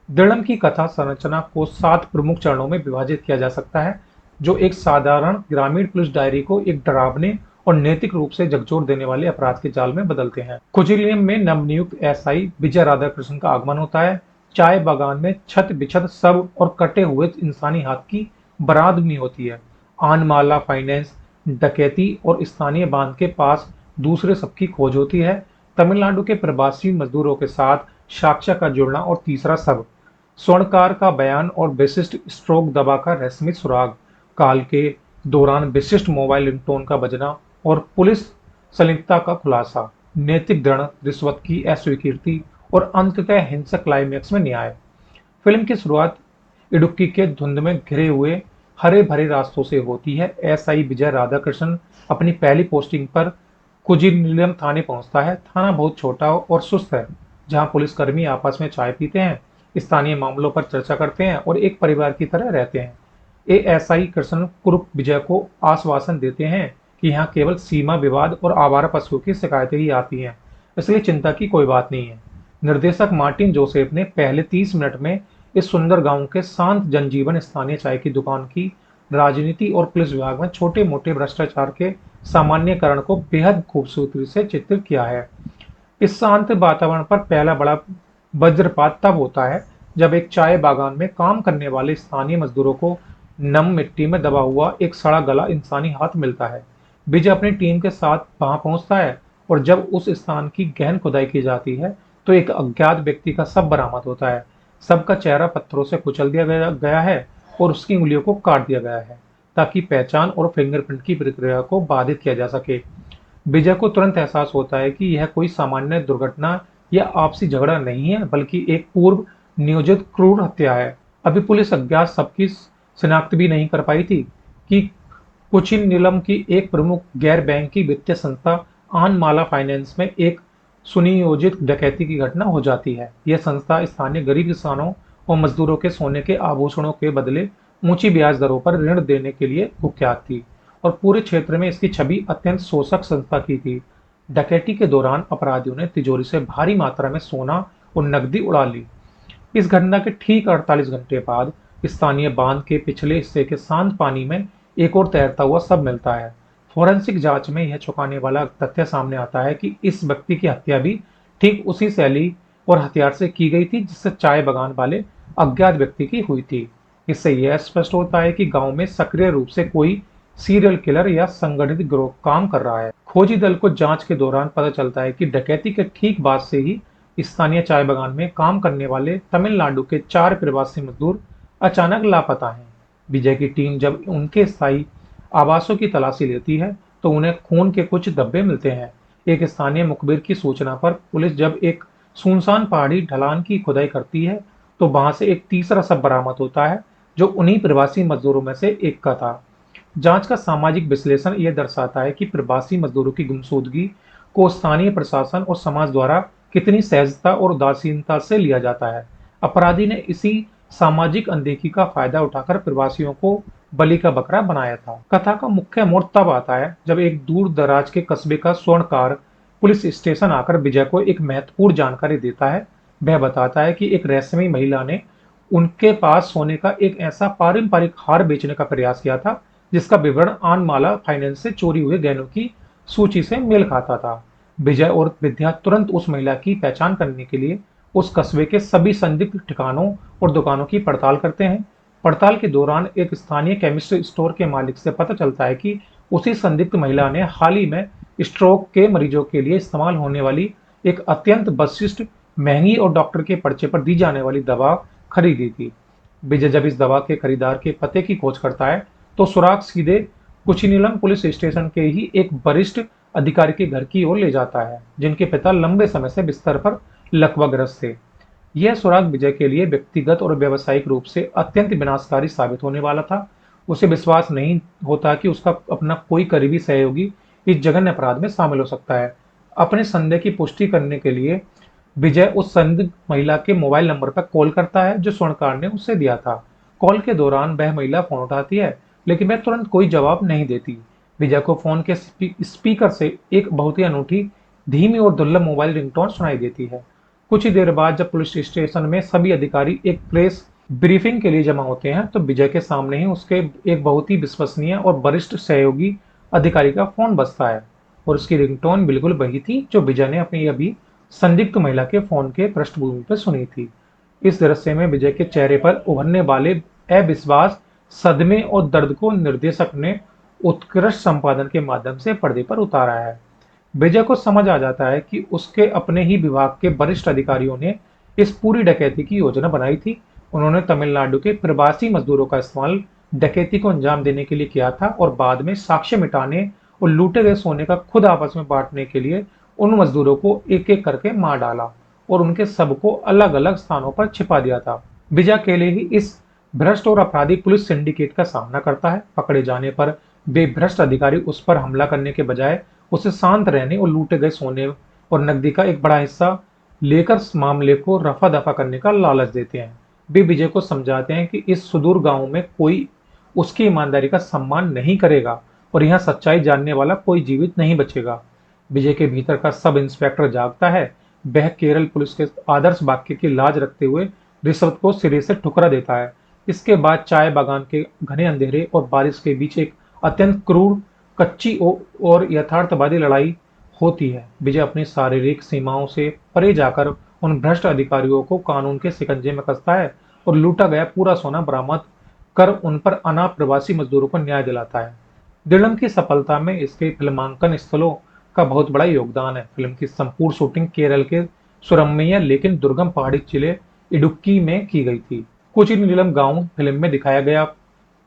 दृढ़म की कथा संरचना को 7 प्रमुख चरणों में विभाजित किया जा सकता है, जो एक साधारण ग्रामीण पुलिस डायरी को एक डरावने और नैतिक रूप से झकझोर देने वाले अपराध के जाल में बदलते हैं। कोचिलियम में नवनियुक्त SI विजय राधाकृष्णन का आगमन होता है। चाय बागान में छत बिछत सब और कटे हुए इंसानी हाथ की बरादमी होती है। आनमाला फाइनेंस डकैती और स्थानीय बांध के पास दूसरे शव की खोज होती है। तमिलनाडु के प्रवासी मजदूरों के साथ साक्ष्य का जुड़ना और तीसरा शव, स्वर्णकार का बयान और विशिष्ट स्ट्रोक दवा का रहस्यमय सुराग, काल के दौरान विशिष्ट मोबाइल रिंगटोन का बजना और पुलिस संलिप्तता का खुलासा, नैतिक दृढ़, रिश्वत की अस्वीकृति और अंततः हिंसक क्लाइमैक्स में न्याय। फिल्म की शुरुआत इडुक्की के धुंध में घिरे हुए हरे भरे रास्तों से होती है। एसआई विजय राधाकृष्णन अपनी पहली पोस्टिंग पर कुजिनिलम थाने पहुंचता है। थाना बहुत छोटा और सुस्त है, जहां पुलिसकर्मी आपस में चाय पीते हैं, स्थानीय मामलों पर चर्चा करते हैं और एक परिवार की तरह रहते हैं। एएसआई कृष्ण कुरुप विजय को आश्वासन देते हैं कि यहाँ केवल सीमा विवाद और आवारा पशुओं की शिकायतें ही आती हैं, इसलिए चिंता की कोई बात नहीं है। निर्देशक मार्टिन जोसेफ ने पहले 30 मिनट में इस सुंदर गांव के शांत जनजीवन, स्थानीय चाय की दुकान की राजनीति और पुलिस विभाग में छोटे मोटे भ्रष्टाचार के सामान्यकरण को बेहद खूबसूरती से चित्रित किया है। इस शांत वातावरण पर पहला बड़ा वज्रपात तब होता है जब एक चाय बागान में काम करने वाले स्थानीय मजदूरों को नम मिट्टी में दबा हुआ एक सड़ा गला इंसानी हाथ मिलता है। विजय अपनी टीम के साथ वहां पहुंचता है और जब उस स्थान की गहन खुदाई की जाती है तो एक अज्ञात व्यक्ति का शव बरामद होता है। सबका चेहरा पत्थरों से कुचल दिया गया है और उसकी उंगलियों को काट दिया गया है ताकि पहचान और फिंगरप्रिंट की प्रक्रिया को बाधित किया जा सके। विजय को तुरंत एहसास होता है कि यह कोई सामान्य दुर्घटना या आपसी झगड़ा नहीं है, बल्कि एक पूर्व नियोजित क्रूर हत्या है। अभी पुलिस अज्ञात सबकी शिनाख्त भी नहीं कर पाई थी कि कुचिनिलम की एक प्रमुख गैर बैंकी वित्तीय संस्था आनमाला फाइनेंस में एक सुनियोजित डकैती की घटना हो जाती है। यह संस्था स्थानीय गरीब किसानों और मजदूरों के सोने के आभूषणों के बदले ऊंची ब्याज दरों पर ऋण देने के लिए कुख्यात थी और पूरे क्षेत्र में इसकी छवि अत्यंत शोषक संस्था की थी। डकैती के दौरान अपराधियों ने तिजोरी से भारी मात्रा में सोना और नकदी उड़ा ली। इस घटना के ठीक 48 घंटे बाद स्थानीय बांध के पिछले हिस्से के शांत पानी में एक और तैरता हुआ शव मिलता है। फोरेंसिक जांच में यह चौंकाने वाला तथ्य सामने आता है कि इस व्यक्ति की हत्या भी ठीक उसी शैली और हथियार से की गई थी जिससे चाय बागान वाले अज्ञात व्यक्ति की हुई थी। इससे यह स्पष्ट होता है कि गांव में सक्रिय रूप से कोई सीरियल किलर या संगठित गिरोह काम कर रहा है। खोजी दल को जांच के दौरान पता चलता है कि डकैती के ठीक बाद से ही स्थानीय चाय बागान में काम करने वाले तमिलनाडु के 4 प्रवासी मजदूर अचानक लापता हैं। विजय की टीम जब उनके स्थायी आवासों की तलाशी लेती है तो उन्हें खून के कुछ धब्बे मिलते हैं। एक स्थानीय मुखबिर की सूचना पर पुलिस जब एक सुनसान पहाड़ी ढलान की खुदाई करती है तो वहां से एक तीसरा शव बरामद होता है जो उन्हीं प्रवासी मजदूरों में से एक का था। जांच का सामाजिक विश्लेषण यह दर्शाता है कि प्रवासी मजदूरों की गुमशुदगी को स्थानीय प्रशासन और समाज द्वारा कितनी सहजता और उदासीनता से लिया जाता है। अपराधी ने इसी सामाजिक अनदेखी का फायदा उठाकर प्रवासियों को बलि का बकरा बनाया था। कथा का मुख्य मोड़ तब आता है जब एक दूर दराज के कस्बे का स्वर्णकार पुलिस स्टेशन आकर विजय को एक महत्वपूर्ण जानकारी देता है। वह बताता है कि एक रहस्यमयी महिला ने उनके पास सोने का एक ऐसा पारंपरिक हार बेचने का प्रयास किया था जिसका विवरण आनमाला फाइनेंस से चोरी हुए गहनों की सूची से मेल खाता था। विजय और विद्या तुरंत उस महिला की पहचान करने के लिए उस कस्बे के सभी संदिग्ध ठिकानों और दुकानों की पड़ताल करते हैं। पड़ताल के दौरान एक स्थानीय केमिस्ट्री स्टोर के मालिक से पता चलता है कि उसी संदिग्ध महिला ने हाल ही में स्ट्रोक के मरीजों के लिए इस्तेमाल होने वाली एक अत्यंत विशिष्ट, महंगी और डॉक्टर के पर्चे पर दी जाने वाली दवा खरीदी थी। विजय जब इस दवा के खरीदार के पते की खोज करता है तो सुराग सीधे कुचिनिलम पुलिस स्टेशन के ही एक वरिष्ठ अधिकारी के घर की ओर ले जाता है, जिनके पिता लंबे समय से बिस्तर पर लकवाग्रस्त थे। यह सुराग विजय के लिए व्यक्तिगत और व्यावसायिक रूप से अत्यंत विनाशकारी साबित होने वाला था। उसे विश्वास नहीं होता कि उसका अपना कोई करीबी सहयोगी इस जघन्य अपराध में शामिल हो सकता है। अपने संदेह की पुष्टि करने के लिए विजय उस संदिग्ध महिला के मोबाइल नंबर पर कॉल करता है जो स्वर्णकार ने उसे दिया था। कॉल के दौरान वह महिला फोन उठाती है लेकिन वह तुरंत कोई जवाब नहीं देती। विजय को फोन के स्पीकर से एक बहुत ही अनूठी, धीमी और दुर्लभ मोबाइल रिंगटोन सुनाई देती है। कुछ ही देर बाद जब पुलिस स्टेशन में सभी अधिकारी एक प्रेस ब्रीफिंग के लिए जमा होते हैं तो विजय के सामने ही उसके एक बहुत ही विश्वसनीय और वरिष्ठ सहयोगी अधिकारी का फोन बजता है और उसकी रिंगटोन बिल्कुल वही थी जो विजय ने अपनी अभी संदिग्ध महिला के फोन के पृष्ठभूमि पर सुनी थी। इस दृश्य में विजय के चेहरे पर उभरने वाले अविश्वास, सदमे और दर्द को निर्देशक ने उत्कृष्ट संपादन के माध्यम से पर्दे पर उतारा है। विजय को समझ आ जाता है कि उसके अपने ही विभाग के वरिष्ठ अधिकारियों ने इस पूरी डकैती की योजना बनाई थी। उन्होंने तमिलनाडु के प्रवासी मजदूरों का इस्तेमाल डकैती को अंजाम देने के लिए किया था और बाद में साक्ष्य मिटाने और लूटे गए सोने का खुद आपस में बांटने के लिए उन मजदूरों को एक एक करके मार डाला और उनके सबको अलग अलग स्थानों पर छिपा दिया था। विजय अकेले ही इस भ्रष्ट और अपराधी पुलिस सिंडिकेट का सामना करता है। पकड़े जाने पर वे भ्रष्ट अधिकारी उस पर हमला करने के बजाय उसे शांत रहने और लूटे गए सोने और नकदी का एक बड़ा हिस्सा लेकर मामले को रफा दफा करने का लालच देते हैं। वे विजय को समझाते हैं कि इस सुदूर गांव में कोई उसकी ईमानदारी का सम्मान नहीं करेगा और यहाँ सच्चाई जानने वाला कोई जीवित नहीं बचेगा। विजय के भीतर का सब इंस्पेक्टर जागता है। वह केरल पुलिस के आदर्श वाक्य की लाज रखते हुए रिश्वत को सिरे से ठुकरा देता है। इसके बाद चाय बागान के घने अंधेरे और बारिश के बीच एक अत्यंत क्रूर, कच्ची और यथार्थवादी लड़ाई होती है। विजय अपनी शारीरिक सीमाओं से परे जाकर उन भ्रष्ट अधिकारियों को कानून के शिकंजे में कसता है और लूटा गया पूरा सोना बरामद कर उन पर अनाथ प्रवासी मजदूरों को न्याय दिलाता है। दिलम की सफलता में इसके फिल्मांकन स्थलों का बहुत बड़ा योगदान है। फिल्म की संपूर्ण शूटिंग केरल के सुरम्य लेकिन दुर्गम पहाड़ी जिले इडुक्की में की गई थी। कुचिनीलम गांव फिल्म में दिखाया गया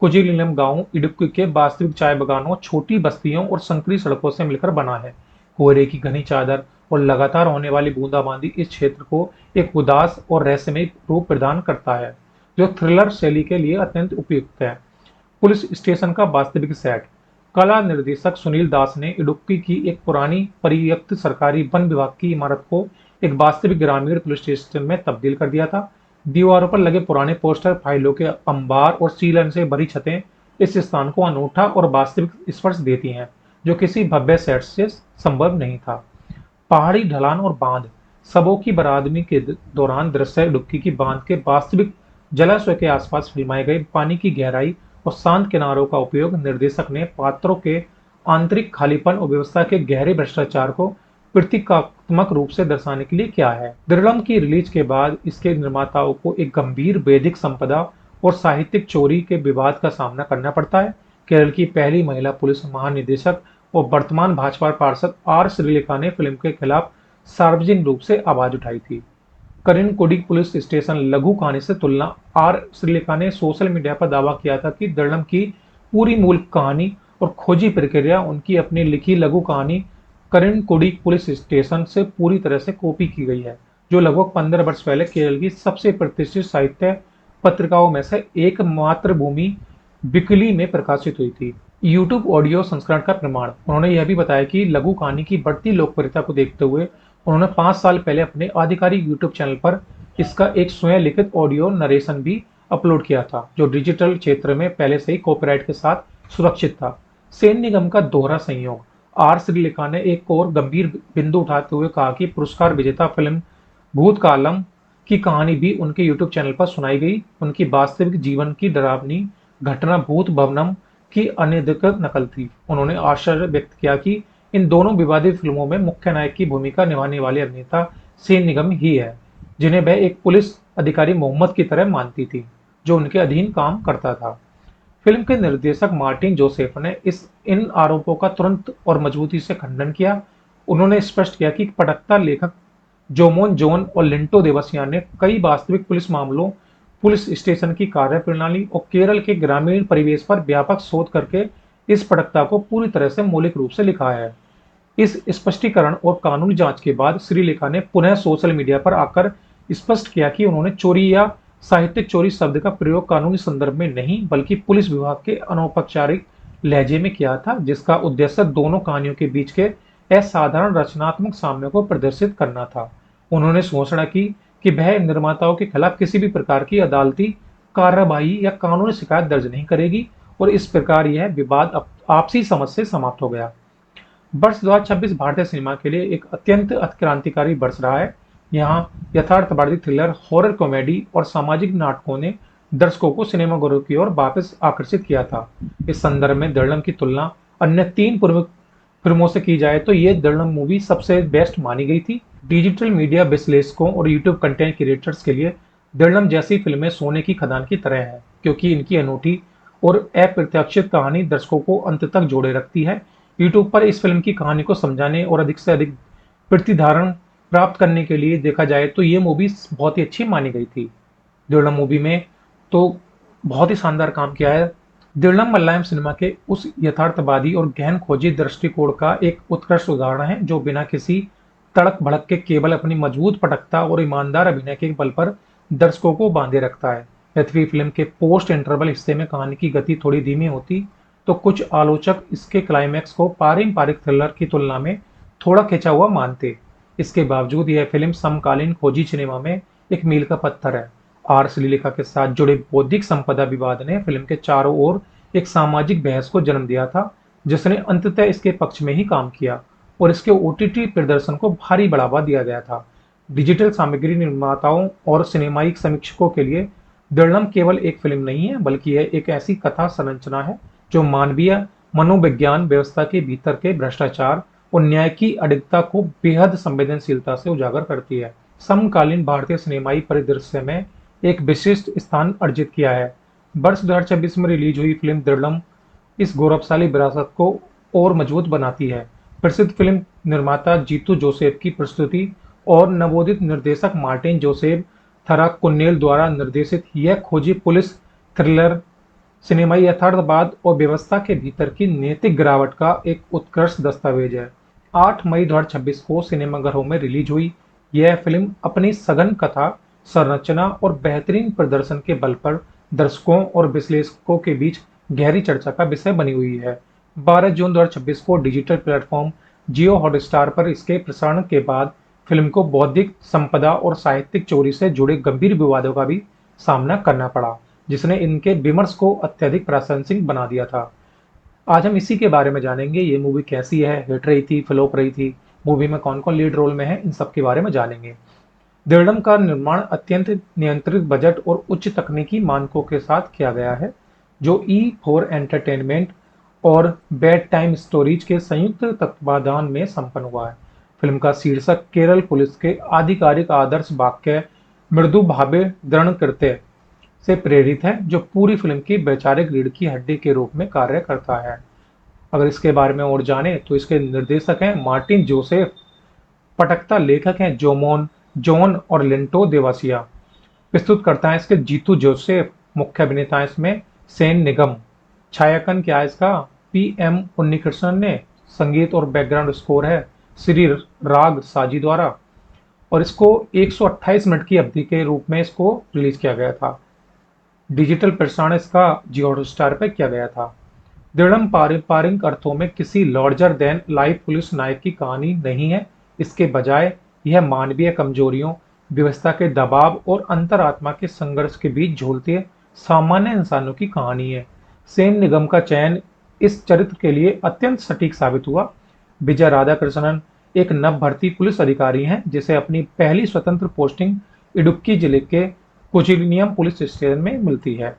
कुचिनीलम गांव इडुक्की के वास्तविक चाय बागानों, छोटी बस्तियों और संकरी सड़कों से मिलकर बना है। कोहरे की घनी चादर और लगातार होने वाली बूंदाबांदी इस क्षेत्र को एक उदास और रहस्यमय रूप प्रदान करता है, जो थ्रिलर शैली के लिए अत्यंत उपयुक्त है। पुलिस स्टेशन का वास्तविक सेट। कला निर्देशक सुनील दास ने इडुक्की की एक पुरानी परित्यक्त सरकारी वन विभाग की इमारत को एक वास्तविक ग्रामीण पुलिस स्टेशन में तब्दील कर दिया था। दीवारों पर लगे पुराने पोस्टर, फाइलों के अंबार और सीलन से भरी छतें इस स्थान को अनूठा और वास्तविक स्पर्श देती हैं, जो किसी भव्य सेट से संभव नहीं था। पहाड़ी ढलान और बांध। सबों की बरादमी के दौरान दृश्य इडुक्की की बांध के वास्तविक जलाशय के आसपास फिल्माए गए पानी की गहराई और शांत किनारों का उपयोग निर्देशक ने पात्रों के आंतरिक खालीपन और व्यवस्था के गहरे भ्रष्टाचार को प्रतीकात्मक रूप से दर्शाने के लिए किया है। दिलम की रिलीज के बाद इसके निर्माताओं को एक गंभीर वैदिक संपदा और साहित्यिक चोरी के विवाद का सामना करना पड़ता है। केरल की पहली महिला पुलिस महानिदेशक और वर्तमान भाजपा पार्षद आर श्रीलेखा ने फिल्म के खिलाफ सार्वजनिक रूप से आवाज उठाई थी। करिनकोडी पुलिस स्टेशन लघु कहानी से तुलना। आर श्रीलेखा ने सोशल मीडिया पर दावा किया था कि दिलम की पूरी मूल कहानी और खोजी प्रक्रिया उनकी अपनी लिखी लघु कहानी करिनकोडी पुलिस स्टेशन से पूरी तरह से कॉपी की गई है, जो लगभग 15 वर्ष पहले केरल की सबसे प्रतिष्ठित साहित्य पत्रिकाओं में से एक मातृभूमि बिकली में प्रकाशित हुई थी। यूट्यूब ऑडियो संस्करण का प्रमाण। उन्होंने यह भी बताया कि लघु कहानी की बढ़ती लोकप्रियता को देखते हुए उन्होंने 5 साल पहले अपने आधिकारिक यूट्यूब चैनल पर इसका एक स्वयं लिखित ऑडियो नरेशन भी अपलोड किया था, जो डिजिटल क्षेत्र में पहले से ही कॉपीराइट के साथ सुरक्षित था। सेन निगम का दोहरा संयोग। आर श्रीलेखा ने एक और गंभीर बिंदु उठाते हुए कहा कि पुरस्कार विजेता फिल्म भूतकालम की कहानी भी उनके यूट्यूब चैनल पर सुनाई गई। उनकी वास्तविक जीवन की डरावनी घटना भूत भवनम की अनधिकृत नकल थी। उन्होंने आश्चर्य व्यक्त किया कि इन दोनों विवादित फिल्मों में मुख्य नायक की भूमिका निभाने वाले अभिनेता सेन निगम ही है, जिन्हें वह एक पुलिस अधिकारी मोहम्मद की तरह मानती थी, जो उनके अधीन काम करता था। फिल्म के निर्देशक मार्टिन जोसेफ ने इन आरोपों का तुरंत और मजबूती से खंडन किया। उन्होंने स्पष्ट किया कि पटकथा लेखक जोमोन जोन और लिंटो देवसियान ने कई वास्तविक पुलिस मामलों, पुलिस स्टेशन की कार्यप्रणाली और केरल के ग्रामीण परिवेश पर व्यापक शोध करके इस पटकथा को पूरी तरह से मौलिक रूप से लिखा है। इस स्पष्टीकरण और कानूनी जांच के बाद श्रीलेखा ने पुनः सोशल मीडिया पर आकर स्पष्ट किया कि उन्होंने चोरी या साहित्यिक चोरी शब्द का प्रयोग कानूनी संदर्भ में नहीं, बल्कि पुलिस विभाग के अनौपचारिक लहजे में किया था, जिसका उद्देश्य दोनों कहानियों के बीच के असाधारण रचनात्मक साम्य को प्रदर्शित करना था। उन्होंने घोषणा की कि वह निर्माताओं के खिलाफ किसी भी प्रकार की अदालती कार्रवाई या कानूनी शिकायत दर्ज नहीं करेगी और इस प्रकार यह विवाद आपसी समझ से समाप्त हो गया। वर्ष 2026 भारतीय सिनेमा के लिए एक अत्यंत क्रांतिकारी वर्ष रहा है। यहाँ यथार्थवादी थ्रिलर, हॉरर कॉमेडी और सामाजिक नाटकों ने दर्शकों को सिनेमाघरों की ओर वापस आकर्षित किया था। इस संदर्भ में दर्लम की तुलना अन्य 3 प्रमुख फिल्मों से की जाए तो ये दर्लम मूवी सबसे बेस्ट मानी गई थी। डिजिटल मीडिया विश्लेषकों और यूट्यूब कंटेंट क्रिएटर्स के लिए दर्लम जैसी फिल्में सोने की खदान की तरह है, क्योंकि इनकी अनूठी और अप्रत्याशित कहानी दर्शकों को अंत तक जोड़े रखती है। यूट्यूब पर इस फिल्म की कहानी को समझाने और अधिक से अधिक प्रतिधारण प्राप्त करने के लिए देखा जाए तो ये मूवी बहुत ही अच्छी मानी गई थी। दिव्लम मूवी में तो बहुत ही शानदार काम किया है। दिव्लम मलयालम सिनेमा के उस यथार्थवादी और गहन खोजी दृष्टिकोण का एक उत्कृष्ट उदाहरण है जो बिना किसी तड़क भड़क के केवल अपनी मजबूत पटकता और ईमानदार अभिनय के बल पर दर्शकों को बांधे रखता है। यद्यपि फिल्म के पोस्ट इंटरवल हिस्से में कहानी की गति थोड़ी धीमी होती तो कुछ आलोचक इसके क्लाइमैक्स को पारंपरिक थ्रिलर की तुलना में थोड़ा खिंचा हुआ मानते। इसके बावजूद यह फिल्म समकालीन खोजी सिनेमा में एक मील का पत्थर है। आर श्रीलेखा के साथ जुड़े बौद्धिक संपदा विवाद ने फिल्म के चारों ओर एक सामाजिक बहस को जन्म दिया था, जिसने अंततः इसके पक्ष में ही काम किया और इसके ओटीटी प्रदर्शन को भारी बढ़ावा दिया गया था। डिजिटल सामग्री निर्माताओं और सिनेमाई समीक्षकों के लिए दिव्लम केवल एक फिल्म नहीं है, बल्कि यह एक ऐसी कथा संरचना है जो मानवीय मनोविज्ञान, व्यवस्था के भीतर के भ्रष्टाचार और न्याय की अडिगता को बेहद संवेदनशीलता से उजागर करती है। समकालीन भारतीय सिनेमाई परिदृश्य में एक विशिष्ट स्थान अर्जित किया है। वर्ष 2026 में रिलीज हुई फिल्म दिव्लम इस गौरवशाली विरासत को और मजबूत बनाती है। प्रसिद्ध फिल्म निर्माता जीतू जोसेफ की प्रस्तुति और नवोदित निर्देशक मार्टिन जोसेफ थराकुन्नेल द्वारा निर्देशित यह खोजी पुलिस थ्रिलर सिनेमाई यथार्थवाद और व्यवस्था के भीतर की नैतिक गिरावट का एक उत्कृष्ट दस्तावेज है। 8 मई 2026 को सिनेमाघरों में रिलीज हुई यह फिल्म अपनी सघन कथा संरचना और बेहतरीन प्रदर्शन के बल पर दर्शकों और विश्लेषकों के बीच गहरी चर्चा का विषय बनी हुई है। 12 जून 2026 को डिजिटल प्लेटफॉर्म जियो हॉटस्टार पर इसके प्रसारण के बाद फिल्म को बौद्धिक संपदा और साहित्यिक चोरी से जुड़े गंभीर विवादों का भी सामना करना पड़ा, जिसने इनके विमर्श को अत्यधिक प्रासंगिक बना दिया था। आज हम इसी के बारे में जानेंगे। ये मूवी कैसी है, हिट रही थी, फ्लॉप रही थी, मूवी में कौन कौन लीड रोल में है, इन सब के बारे में जानेंगे। दिव्लम का निर्माण अत्यंत नियंत्रित बजट और उच्च तकनीकी मानकों के साथ किया गया है, जो E4 एंटरटेनमेंट और बेड टाइम स्टोरीज के संयुक्त तत्वाधान में संपन्न हुआ है। फिल्म का शीर्षक केरल पुलिस के आधिकारिक आदर्श वाक्य मृदु भावे दृढ़ कृत्य से प्रेरित है, जो पूरी फिल्म की वैचारिक रीढ़ की हड्डी के रूप में कार्य करता है। अगर इसके बारे में और जाने तो इसके निर्देशक हैं मार्टिन जोसेफ, पटकथा लेखक हैं जॉन और लिंटो देवासिया, प्रस्तुतकर्ता है इसके जीतू जोसेफ, मुख्य अभिनेता इसमें सेन निगम, छायांकन क्या है इसका PM उन्नीकृष्णन ने, संगीत और बैकग्राउंड स्कोर है श्री राग साजी द्वारा, और इसको 128 मिनट की अवधि के रूप में इसको रिलीज किया गया था। डिजिटल प्रसारण इसका जियो हॉटस्टार पर किया गया था। दिव्लम पारंपरिक अर्थों में किसी लार्जर देन लाइफ पुलिस नायक की कहानी नहीं है। इसके बजाय यह मानवीय कमजोरियों, व्यवस्था के दबाव और अंतरात्मा के संघर्ष के बीच झूलते सामान्य इंसानों की कहानी है। सेन निगम का चयन इस चरित्र के लिए अत्यंत सटीक साबित हुआ। विजय राधाकृष्णन एक नव भर्ती पुलिस अधिकारी हैं, जिसे अपनी पहली स्वतंत्र पोस्टिंग इडुक्की जिले के कोचिलियम पुलिस स्टेशन में मिलती है।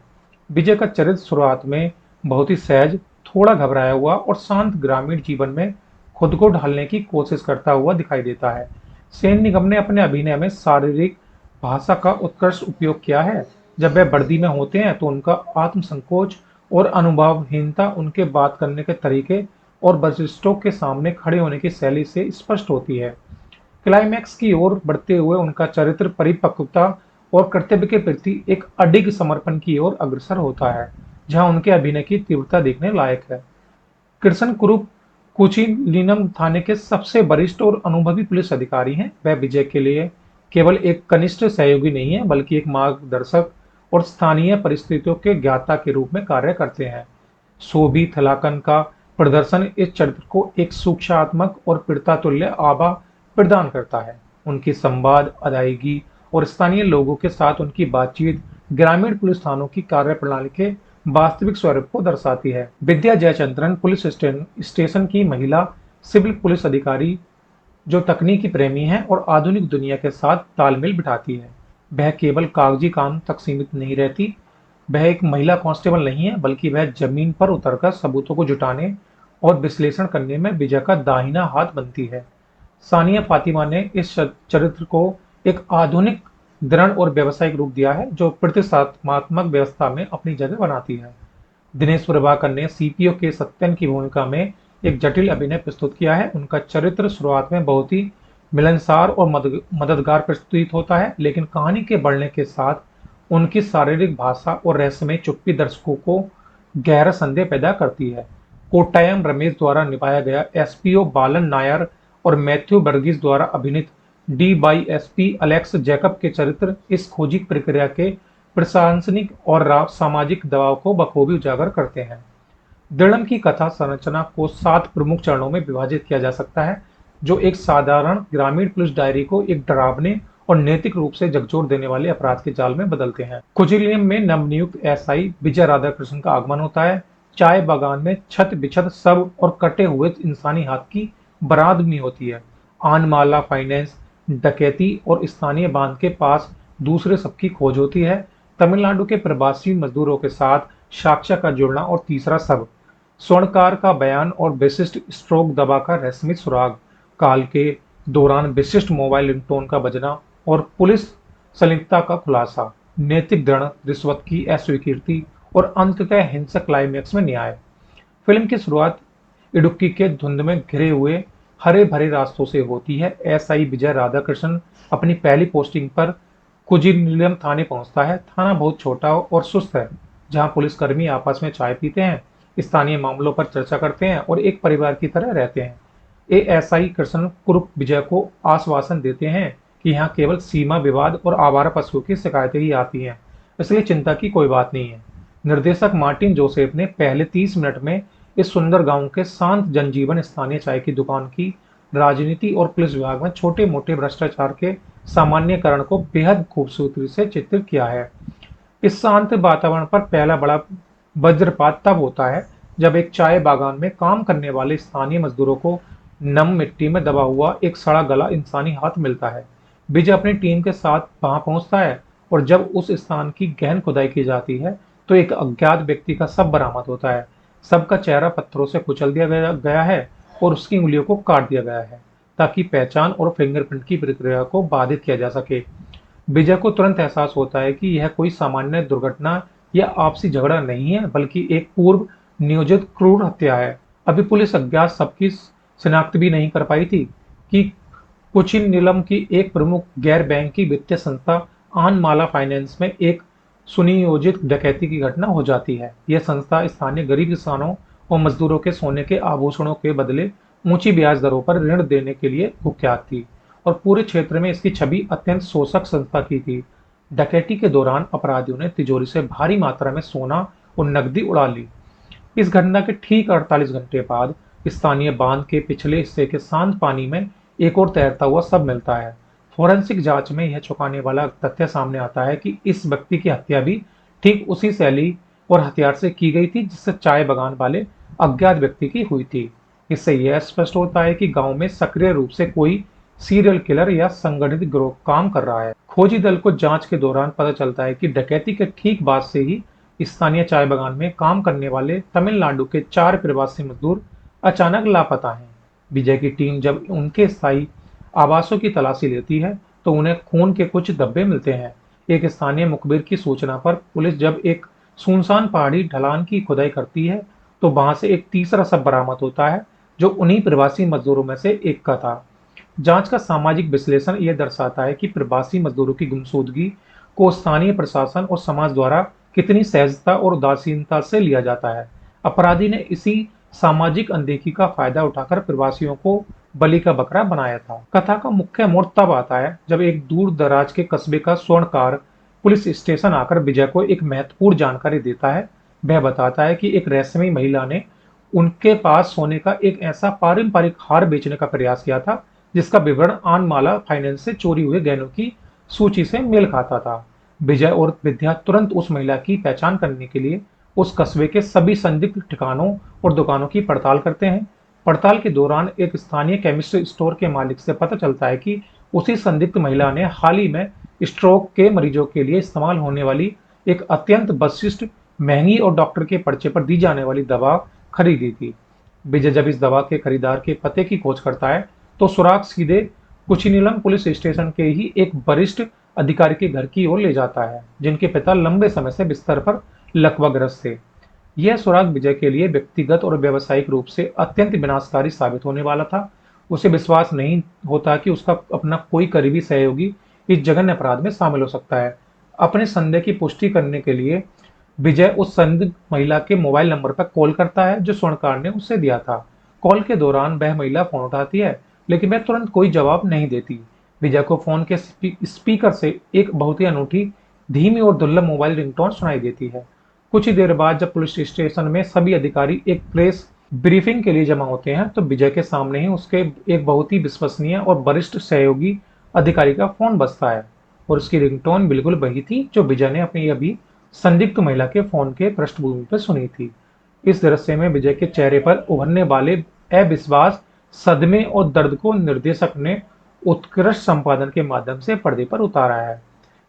विजय का चरित्र शुरुआत में बहुत ही सहज, थोड़ा घबराया हुआ और शांत ग्रामीण जीवन में खुद को ढालने की कोशिश करता हुआ दिखाई देता है। सेन निगम ने अपने अभिनय में शारीरिक भाषा का उत्कृष्ट उपयोग किया है। जब वे वर्दी में होते हैं तो उनका आत्मसंकोच और अनुभवहीनता उनके बात करने के तरीके और वरिष्ठों के सामने खड़े होने की शैली से स्पष्ट होती है। क्लाइमैक्स की ओर बढ़ते हुए उनका चरित्र परिपक्वता और कर्तव्य के प्रति एक अडिग समर्पण की ओर अग्रसर होता है, जहां उनके अभिनय की तीव्रता देखने लायक है। कृष्ण कुरूप कोचिलियम थाने के सबसे वरिष्ठ और अनुभवी पुलिस अधिकारी हैं। वह विजय के लिए केवल एक कनिष्ठ सहयोगी नहीं है, बल्कि एक मार्गदर्शक और स्थानीय परिस्थितियों के ज्ञाता के रूप में कार्य करते हैं। सोबी थलाकन का प्रदर्शन इस चरित्र को एक सूक्ष्मात्मक और पीड़ितातुल्य आभा प्रदान करता है। उनकी संवाद, अदायगी और स्थानीय लोगों के साथ उनकी बातचीत ग्रामीण पुलिस थानों की कार्यप्रणाली के वास्तविक स्वरूप को दर्शाती है। विद्या जयचंद्रन पुलिस स्टेशन की महिला सिविल पुलिस अधिकारी जो तकनीकी प्रेमी है और आधुनिक दुनिया के साथ तालमेल बिठाती है। वह केवल कागजी काम तक सीमित नहीं रहती। वह एक महिला कांस्टेबल नहीं है, बल्कि वह जमीन पर उतरकर सबूतों को जुटाने और विश्लेषण करने में विजय का दाहिना हाथ बनती है। सानिया फातिमा ने इस चरित्र को एक आधुनिक, दृढ़ और व्यावसायिक रूप दिया है, जो प्रतिष्ठात्मक व्यवस्था में अपनी जगह बनाती है। दिनेश प्रभाकर ने सीपीओ के सत्यन की भूमिका में एक जटिल अभिनय प्रस्तुत किया है। उनका चरित्र शुरुआत में बहुत ही मिलनसार और मददगार प्रस्तुत होता है, लेकिन कहानी के बढ़ने के साथ उनकी शारीरिक भाषा और रहस्यमय चुप्पी दर्शकों को गहरा संदेह पैदा करती है। कोट्टायम रमेश द्वारा निभाया गया एसपीओ बालन नायर और मैथ्यू बर्गीस द्वारा अभिनीत डीवाईएसपी अलेक्स जैकब के चरित्र इस खोजी प्रक्रिया के प्रशासनिक और सामाजिक दबाव को बखूबी उजागर करते हैं। दृढ़म की कथा संरचना को 7 प्रमुख चरणों में विभाजित किया जा सकता है, जो एक साधारण ग्रामीण पुलिस डायरी को एक डरावने और नैतिक रूप से झकझोर देने वाले अपराध के जाल में बदलते हैं। कुचिलियम में नवनियुक्त एसआई विजय राधाकृष्ण का आगमन होता है। चाय बागान में छत बिछत सब और कटे हुए इंसानी हाथ की बरादमी होती है। आनमाला फाइनेंस डकैती और स्थानीय बांध के पास दूसरे सबकी खोज होती है। तमिलनाडु के प्रवासी मजदूरों के साथ साक्ष्य का जुड़ना और तीसरा सब, स्वर्णकार का बयान और विशिष्ट स्ट्रोक दबा का रहस्यमय सुराग, काल के दौरान विशिष्ट मोबाइल रिंगटोन का बजना और पुलिस संलिप्तता का खुलासा, नैतिक दृढ़, रिश्वत की अस्वीकृति और अंततः हिंसक क्लाइमैक्स में न्याय। फिल्म की शुरुआत इडुक्की के धुंध में घिरे हुए हरे भरे रास्तों से होती है। एसआई विजय राधाकृष्ण अपनी पहली पोस्टिंग पर कुजिलियम थाने पहुंचता है। थाना बहुत छोटा और सुस्त है, जहां पुलिसकर्मी आपस में चाय पीते हैं, स्थानीय मामलों पर चर्चा करते हैं और एक परिवार की तरह रहते हैं। एएसआई कृष्ण कुरुप विजय को आश्वासन देते हैं कि यहाँ केवल सीमा विवाद और आवारा पशुओं की शिकायतें ही आती हैं, इसलिए चिंता की कोई बात नहीं है। निर्देशक मार्टिन जोसेफ ने पहले 30 मिनट में इस सुंदर गांव के शांत जनजीवन, स्थानीय चाय की दुकान की राजनीति और पुलिस विभाग में छोटे मोटे भ्रष्टाचार के सामान्यकरण को बेहद खूबसूरती से चित्रित किया है। इस शांत वातावरण पर पहला बड़ा वज्रपात तब होता है जब एक चाय बागान में काम करने वाले स्थानीय मजदूरों को नम मिट्टी में दबा हुआ एक सड़ा गला इंसानी हाथ मिलता है। विजय अपनी टीम के साथ वहां पहुंचता है और जब उस स्थान की गहन खुदाई की जाती है तो एक अज्ञात व्यक्ति का शव बरामद होता है। सबका चेहरा पत्थरों से कुचल दिया गया है और उसकी उंगलियों को काट दिया गया है ताकि पहचान और फिंगरप्रिंट की प्रक्रिया को बाधित किया जा सके। विजय को तुरंत एहसास होता है कि यह कोई सामान्य दुर्घटना या आपसी झगड़ा नहीं है, बल्कि एक पूर्व नियोजित क्रूर हत्या है। अभी पुलिस अज्ञात सबकी शिनाख्त भी नहीं कर पाई थी कि कुचिलियम की एक प्रमुख गैर बैंकिंग वित्तीय संस्था आनमाला फाइनेंस में एक सुनियोजित डकैती की घटना हो जाती है। यह संस्था स्थानीय गरीब किसानों और मजदूरों के सोने के आभूषणों के बदले ऊंची ब्याज दरों पर ऋण देने के लिए कुख्यात थी और पूरे क्षेत्र में इसकी छवि अत्यंत शोषक संस्था की थी। डकैती के दौरान अपराधियों ने तिजोरी से भारी मात्रा में सोना और नकदी उड़ा ली। इस घटना के ठीक 48 घंटे बाद स्थानीय बांध के पिछले हिस्से के शांत पानी में एक और तैरता हुआ शव मिलता है। फोरेंसिक जांच में यह चौंकाने वाला तथ्य सामने आता है कि इस व्यक्ति की हत्या भी ठीक उसी शैली और हथियार से की गई थी जिससे चाय बागान वाले अज्ञात व्यक्ति की हुई थी। इससे यह स्पष्ट होता है कि गांव में सक्रिय रूप से कोई सीरियल किलर या संगठित गिरोह काम कर रहा है। खोजी दल को जांच के दौरान पता चलता है कि डकैती के ठीक बाद से ही स्थानीय चाय बागान में काम करने वाले तमिलनाडु के 4 प्रवासी मजदूर अचानक लापता हैं। विजय की टीम जब उनके स्थायी आवासों की तलाशी लेती है तो उन्हें खून के कुछ धब्बे मिलते हैं। एक स्थानीय मुखबिर की सूचना पर पुलिस जब एक सुनसान पहाड़ी ढलान की खुदाई करती है तो वहां से एक तीसरा शव बरामद होता है जो उन्हीं प्रवासी मजदूरों में से एक का था। जांच का सामाजिक विश्लेषण यह दर्शाता है कि प्रवासी मजदूरों की गुमशुदगी को स्थानीय प्रशासन और समाज द्वारा कितनी सहजता और उदासीनता से लिया जाता है। अपराधी ने इसी सामाजिक अनदेखी का फायदा उठाकर प्रवासियों को बलि का बकरा बनाया था। कथा का मुख्य मोड़ तब आता है जब एक दूर दराज के कस्बे का स्वर्णकार पुलिस स्टेशन आकर विजय को एक महत्वपूर्ण जानकारी देता है। वह बताता है कि एक रहस्यमयी महिला ने उनके पास सोने का एक ऐसा पारंपरिक हार बेचने का प्रयास किया था जिसका विवरण आनमाला फाइनेंस से चोरी हुए गहनों की सूची से मेल खाता था। विजय और विद्या तुरंत उस महिला की पहचान करने के लिए उस कस्बे के सभी संदिग्ध ठिकानों और दुकानों की पड़ताल करते हैं। पड़ताल के दौरान एक स्थानीय केमिस्ट्री स्टोर के मालिक से पता चलता है कि उसी संदिग्ध महिला ने हाल ही में स्ट्रोक के मरीजों के लिए इस्तेमाल होने वाली एक अत्यंत विशिष्ट, महंगी और डॉक्टर के पर्चे पर दी जाने वाली दवा खरीदी थी। विजय जब इस दवा के खरीदार के पते की खोज करता है तो सुराग सीधे कुचिलियम पुलिस स्टेशन के ही एक वरिष्ठ अधिकारी के घर की ओर ले जाता है जिनके पिता लंबे समय से बिस्तर पर लकवाग्रस्त थे। यह सुराग विजय के लिए व्यक्तिगत और व्यावसायिक रूप से अत्यंत विनाशकारी साबित होने वाला था। उसे विश्वास नहीं होता कि उसका अपना कोई करीबी सहयोगी इस जघन्य अपराध में शामिल हो सकता है। अपने संदेह की पुष्टि करने के लिए विजय उस संदिग्ध महिला के मोबाइल नंबर पर कॉल करता है जो स्वर्णकार ने उसे दिया था। कॉल के दौरान वह महिला फोन उठाती है, लेकिन वह तुरंत कोई जवाब नहीं देती। विजय को फोन के स्पीकर से एक बहुत ही अनूठी, धीमी और दुर्लभ मोबाइल रिंगटोन सुनाई देती है। कुछ ही देर बाद जब पुलिस स्टेशन में सभी अधिकारी एक प्रेस ब्रीफिंग के लिए जमा होते हैं, तो विजय के सामने ही उसके एक बहुत ही विश्वसनीय और वरिष्ठ सहयोगी अधिकारी का फोन बजता है और उसकी रिंगटोन बिल्कुल वही थी जो विजय ने अपनी अभी संदिग्ध महिला के फोन के पृष्ठभूमि पर सुनी थी। इस दृश्य में विजय के चेहरे पर उभरने वाले अविश्वास, सदमे और दर्द को निर्देशक ने उत्कृष्ट संपादन के माध्यम से पर्दे पर उतारा है।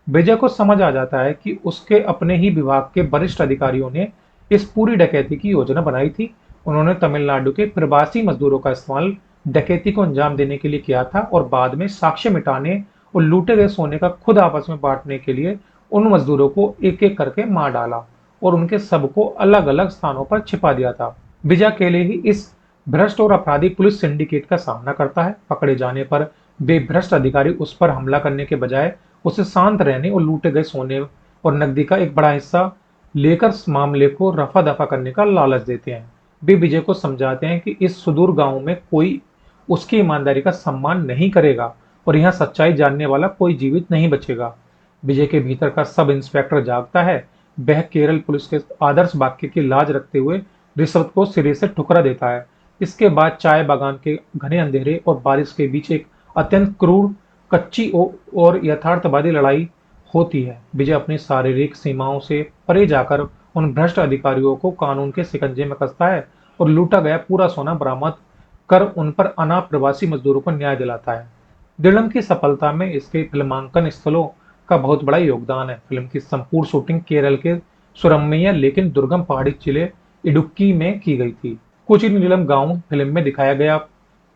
विजय को समझ आ जाता है कि उसके अपने ही विभाग के वरिष्ठ अधिकारियों ने इस पूरी डकैती की योजना बनाई थी। उन्होंने तमिलनाडु के प्रवासी मजदूरों का इस्तेमाल डकैती को अंजाम देने के लिए किया था और बाद में साक्ष्य मिटाने और लूटे गए सोने का खुद आपस में बांटने के लिए उन मजदूरों को एक एक करके मार डाला और उनके सबको अलग अलग स्थानों पर छिपा दिया था। विजय अकेले ही इस भ्रष्ट और अपराधी पुलिस सिंडिकेट का सामना करता है। पकड़े जाने पर वे भ्रष्ट अधिकारी उस पर हमला करने के बजाय उसे शांत रहने और लूटे गए सोने और नकदी का एक बड़ा हिस्सा लेकर मामले को रफा दफा करने का लालच देते हैं। वे विजय को समझाते हैं कि इस सुदूर गांव में कोई उसकी ईमानदारी का सम्मान नहीं करेगा और यहाँ सच्चाई जानने वाला कोई जीवित नहीं बचेगा। विजय के भीतर का सब इंस्पेक्टर जागता है। वह केरल पुलिस के आदर्श वाक्य की लाज रखते हुए रिश्वत को सिरे से ठुकरा देता है। इसके बाद चाय बागान के घने अंधेरे और बारिश के बीच एक अत्यंत क्रूर, कच्ची और यथार्थवादी लड़ाई होती है। विजय अपनी शारीरिक सीमाओं से परे जाकर उन भ्रष्ट अधिकारियों को कानून के शिकंजे में कसता है और लूटा गया पूरा सोना बरामद कर उन पर अनाथ प्रवासी मजदूरों को न्याय दिलाता है। दिलम की सफलता में इसके फिल्मांकन स्थलों का बहुत बड़ा योगदान है। फिल्म की संपूर्ण शूटिंग केरल के सुरम्य लेकिन दुर्गम पहाड़ी जिले इडुक्की में की गई थी। कुचिनीलम गांव फिल्म में दिखाया गया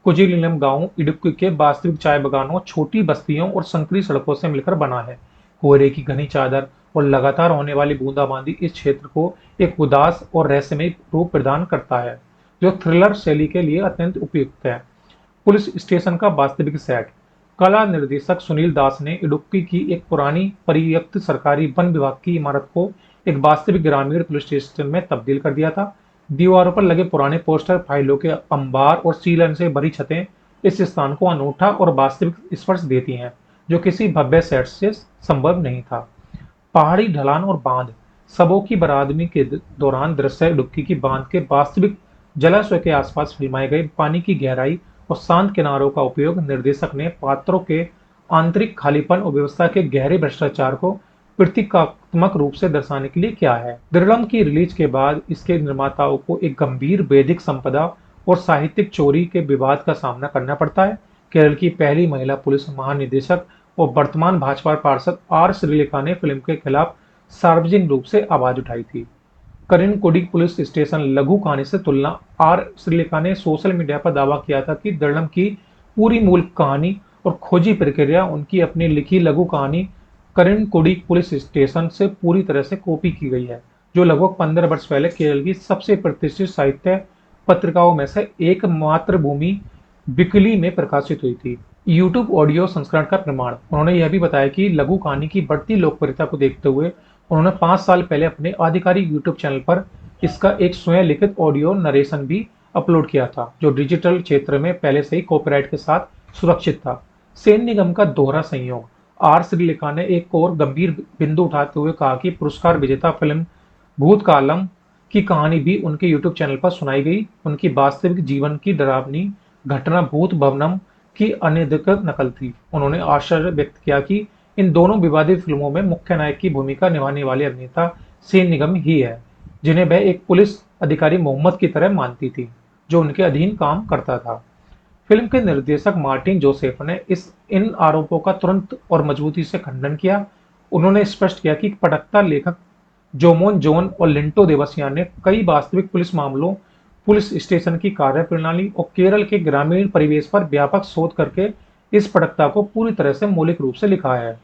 कुचिनीलम गांव इडुक्की के वास्तविक चाय बागानों, छोटी बस्तियों और संकरी सड़कों से मिलकर बना है। कोहरे की घनी चादर और लगातार होने वाली बूंदाबांदी इस क्षेत्र को एक उदास और रहस्यमय रूप प्रदान करता है, जो थ्रिलर शैली के लिए अत्यंत उपयुक्त है। पुलिस स्टेशन का वास्तविक सेट। कला निर्देशक सुनील दास ने इडुक्की की एक पुरानी परित्यक्त सरकारी वन विभाग की इमारत को एक वास्तविक ग्रामीण पुलिस स्टेशन में तब्दील कर दिया था। दीवारों पर लगे पुराने पोस्टर, फाइलों के अंबार और सीलन से भरी छतें इस स्थान को अनूठा और वास्तविक स्पर्श देती हैं, जो किसी भव्य सेट से संभव नहीं था। पहाड़ी ढलान और बांध। सबों की बरादमी के दौरान दृश्य इडुक्की की बांध के वास्तविक जलाशय के आसपास फिल्माए गए पानी की गहराई और शांत किनारों का उपयोग निर्देशक ने पात्रों के आंतरिक खालीपन और व्यवस्था के गहरे भ्रष्टाचार को प्रतीकात्मक रूप से दर्शाने के लिए किया है। दिलम की रिलीज के बाद इसके निर्माताओं को एक गंभीर वैदिक संपदा और साहित्यिक चोरी के विवाद का सामना करना पड़ता है। केरल की पहली महिला पुलिस महानिदेशक और वर्तमान भाजपा पार्षद आर श्रीलेखा ने फिल्म के खिलाफ सार्वजनिक रूप से आवाज उठाई थी। करिनकुडी पुलिस स्टेशन लघु कहानी से तुलना। आर श्रीलेखा ने सोशल मीडिया पर दावा किया था कि दिलम की पूरी मूल कहानी और खोजी प्रक्रिया उनकी अपनी लिखी लघु कहानी करिनकुडी पुलिस स्टेशन से पूरी तरह से कॉपी की गई है, जो लगभग 15 वर्ष पहले केरल की सबसे प्रतिष्ठित साहित्य पत्रिकाओं में से एक मातृभूमि बिकली में प्रकाशित हुई थी। यूट्यूब ऑडियो संस्करण का प्रमाण। उन्होंने यह भी बताया कि लघु कहानी की बढ़ती लोकप्रियता को देखते हुए उन्होंने 5 साल पहले अपने आधिकारिक यूट्यूब चैनल पर इसका एक स्वयं लिखित ऑडियो नरेशन भी अपलोड किया था, जो डिजिटल क्षेत्र में पहले से ही कॉपीराइट के साथ सुरक्षित था। सेन निगम का दोहरा संयोग। आर श्रीलेखा ने एक और गंभीर बिंदु उठाते हुए कहा कि पुरस्कार विजेता फिल्म भूतकालम की कहानी भी उनके यूट्यूब चैनल पर सुनाई गई। उनकी वास्तविक जीवन की डरावनी घटना भूत भवनम की अनधिकृत नकल थी। उन्होंने आश्चर्य व्यक्त किया कि इन दोनों विवादित फिल्मों में मुख्य नायक की भूमिका निभाने वाले अभिनेता सेन निगम ही है, जिन्हें वह एक पुलिस अधिकारी मोहम्मद की तरह मानती थी, जो उनके अधीन काम करता था। फिल्म के निर्देशक मार्टिन जोसेफ ने इन आरोपों का तुरंत और मजबूती से खंडन किया। उन्होंने स्पष्ट किया कि पटकथा लेखक जोमोन जोन और लिंटो देवसियान ने कई वास्तविक पुलिस मामलों, पुलिस स्टेशन की कार्यप्रणाली और केरल के ग्रामीण परिवेश पर व्यापक शोध करके इस पटकथा को पूरी तरह से मौलिक रूप से लिखा है।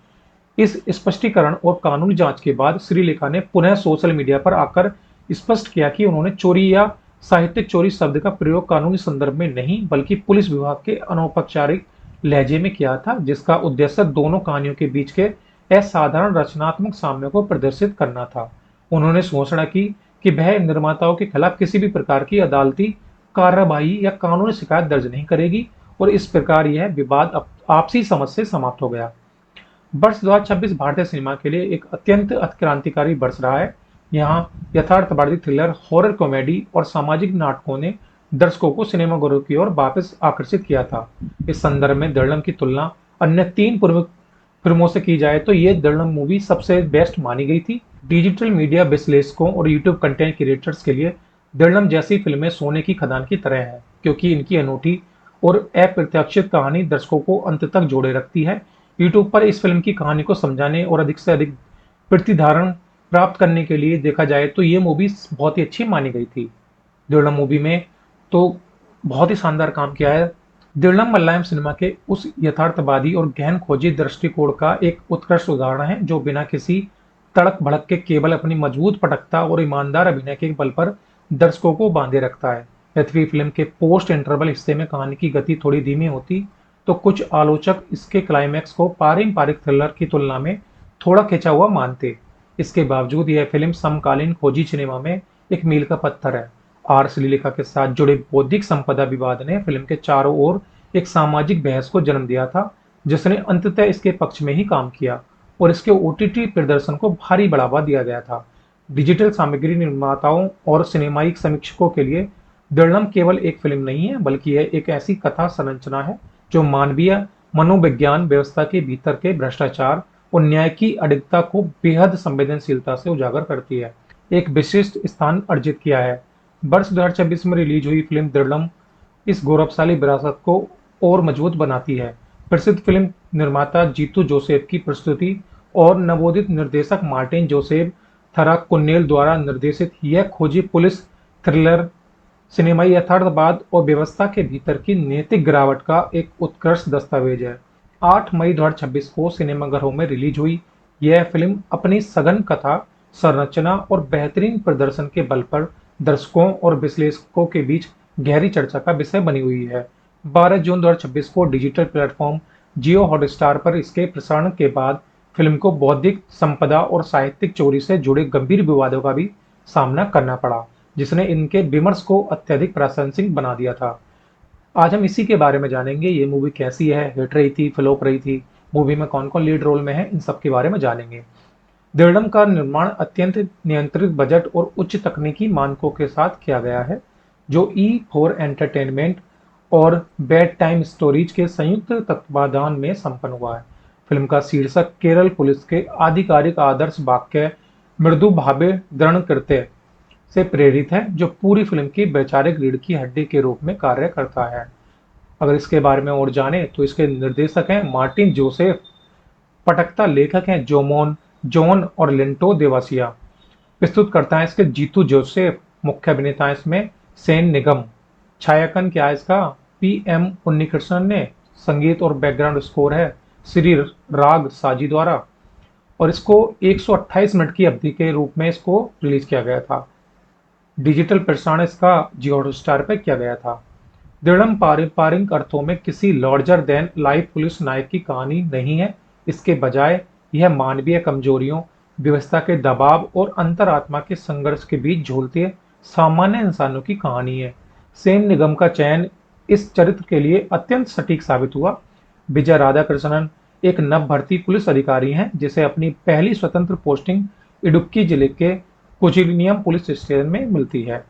इस स्पष्टीकरण और कानूनी जांच के बाद श्रीलेखा ने पुनः सोशल मीडिया पर आकर स्पष्ट किया कि उन्होंने चोरी या साहित्यिक चोरी शब्द का प्रयोग कानूनी संदर्भ में नहीं बल्कि पुलिस विभाग के अनौपचारिक लहजे में किया था, जिसका उद्देश्य दोनों कहानियों के बीच के असाधारण रचनात्मक साम्य को प्रदर्शित करना था। उन्होंने घोषणा की कि वह निर्माताओं के खिलाफ किसी भी प्रकार की अदालती कार्रवाई या कानूनी शिकायत दर्ज नहीं करेगी और इस प्रकार यह विवाद आपसी समझ से समाप्त हो गया। वर्ष 2026 भारतीय सिनेमा के लिए एक अत्यंत क्रांतिकारी वर्ष रहा है। यहाँ यथार्थवादी थ्रिलर, हॉरर कॉमेडी और सामाजिक नाटकों ने दर्शकों को सिनेमाघरों की ओर वापस आकर्षित किया था। इस संदर्भ में दृढ़म की तुलना अन्य 3 प्रमुख फिल्मों से की जाए तो ये दृढ़म मूवी सबसे बेस्ट मानी गई थी। डिजिटल मीडिया विश्लेषकों और यूट्यूब कंटेंट क्रिएटर्स के लिए दृढ़म जैसी फिल्में सोने की खदान की तरह है, क्योंकि इनकी अनूठी और अप्रत्याशित कहानी दर्शकों को अंत तक जोड़े रखती है। यूट्यूब पर इस फिल्म की कहानी को समझाने और अधिक से अधिक प्रतिधारण प्राप्त करने के लिए देखा जाए तो ये मूवी बहुत ही अच्छी मानी गई थी। दृढ़म मूवी में तो बहुत ही शानदार काम किया है। दृढ़म मलयालम सिनेमा के उस यथार्थवादी और गहन खोजी दृष्टिकोण का एक उत्कृष्ट उदाहरण है जो बिना किसी तड़क भड़क के केवल अपनी मजबूत पटकता और ईमानदार अभिनय के बल पर दर्शकों को बांधे रखता है। यद्यपि फिल्म के पोस्ट इंटरवल हिस्से में कहानी की गति थोड़ी धीमी होती तो कुछ आलोचक इसके क्लाइमैक्स को पारंपरिक थ्रिलर की तुलना में थोड़ा खिंचा हुआ मानते। इसके बावजूद यह फिल्म समकालीन खोजी सिनेमा में एक मील का पत्थर है। आर श्रीलेखा के साथ जुड़े बौद्धिक संपदा विवाद ने फिल्म के चारों ओर एक सामाजिक बहस को जन्म दिया था, जिसने अंततः इसके पक्ष में ही काम किया और इसके ओटीटी प्रदर्शन को भारी बढ़ावा दिया गया था। डिजिटल सामग्री निर्माताओं और सिनेमाई समीक्षकों के लिए दृढ़म केवल एक फिल्म नहीं है, बल्कि यह एक ऐसी कथा संरचना है जो मानवीय मनोविज्ञान, व्यवस्था के भीतर के भ्रष्टाचार और न्याय की अडिगता को बेहद संवेदनशीलता से उजागर करती है, एक विशिष्ट स्थान अर्जित किया है। वर्ष 2026 में रिलीज हुई फिल्म दृढ़म इस गौरवशाली विरासत को और मजबूत बनाती है। प्रसिद्ध फिल्म निर्माता जीतू जोसेफ की प्रस्तुति और नवोदित निर्देशक मार्टिन जोसेफ थराकुन्नेल द्वारा निर्देशित यह खोजी पुलिस थ्रिलर सिनेमाई यथार्थवाद और व्यवस्था के भीतर की नैतिक गिरावट का एक उत्कृष्ट दस्तावेज है। 8 मई 2026 को सिनेमाघरों में रिलीज हुई यह फिल्म अपनी सघन कथा संरचना और बेहतरीन प्रदर्शन के बल पर दर्शकों और विश्लेषकों के बीच गहरी चर्चा का विषय बनी हुई है। 12 जून 2026 को डिजिटल प्लेटफॉर्म जियो हॉटस्टार पर इसके प्रसारण के बाद फिल्म को बौद्धिक संपदा और साहित्यिक चोरी से जुड़े गंभीर विवादों का भी सामना करना पड़ा, जिसने इनके विमर्श को अत्यधिक प्रासंगिक बना दिया था। आज हम इसी के बारे में जानेंगे, ये मूवी कैसी है, हिट रही थी, फ्लॉप रही थी, मूवी में कौन कौन लीड रोल में है, इन सब के बारे में जानेंगे। दृढ़म का निर्माण अत्यंत नियंत्रित बजट और उच्च तकनीकी मानकों के साथ किया गया है, जो E4 एंटरटेनमेंट और बेड टाइम स्टोरीज के संयुक्त तत्वाधान में संपन्न हुआ है। फिल्म का शीर्षक केरल पुलिस के आधिकारिक आदर्श वाक्य मृदु भावे दृढ़ कृत्य से प्रेरित है, जो पूरी फिल्म की वैचारिक रीढ़ की हड्डी के रूप में कार्य करता है। अगर इसके बारे में और जाने तो इसके निर्देशक हैं मार्टिन जोसेफ, पटकथा लेखक हैं जॉन और लिंटो देवासिया, प्रस्तुतकर्ता है इसके जीतू जोसेफ, मुख्य अभिनेता है इसमें सेन निगम, छायांकन क्या है इसका PM उन्नीकृष्णन ने, संगीत और बैकग्राउंड स्कोर है श्री राग साजी द्वारा और इसको 128 मिनट की अवधि के रूप में इसको रिलीज किया गया था। डिजिटल प्रसारण इसका जियो हॉटस्टार पर किया गया था। दृढ़म पारंपरिक अर्थों में किसी लार्जर देन लाइफ पुलिस नायक की कहानी नहीं है, इसके बजाय यह मानवीय कमजोरियों, व्यवस्था के दबाव और अंतरात्मा के संघर्ष के बीच झूलते सामान्य इंसानों की कहानी है। सेन निगम का चयन इस चरित्र के लिए अत्यंत सटीक साबित हुआ। विजय राधाकृष्णन एक नव भर्ती पुलिस अधिकारी हैं, जिसे अपनी पहली स्वतंत्र पोस्टिंग इडुक्की जिले के कोचिलियम पुलिस स्टेशन में मिलती है।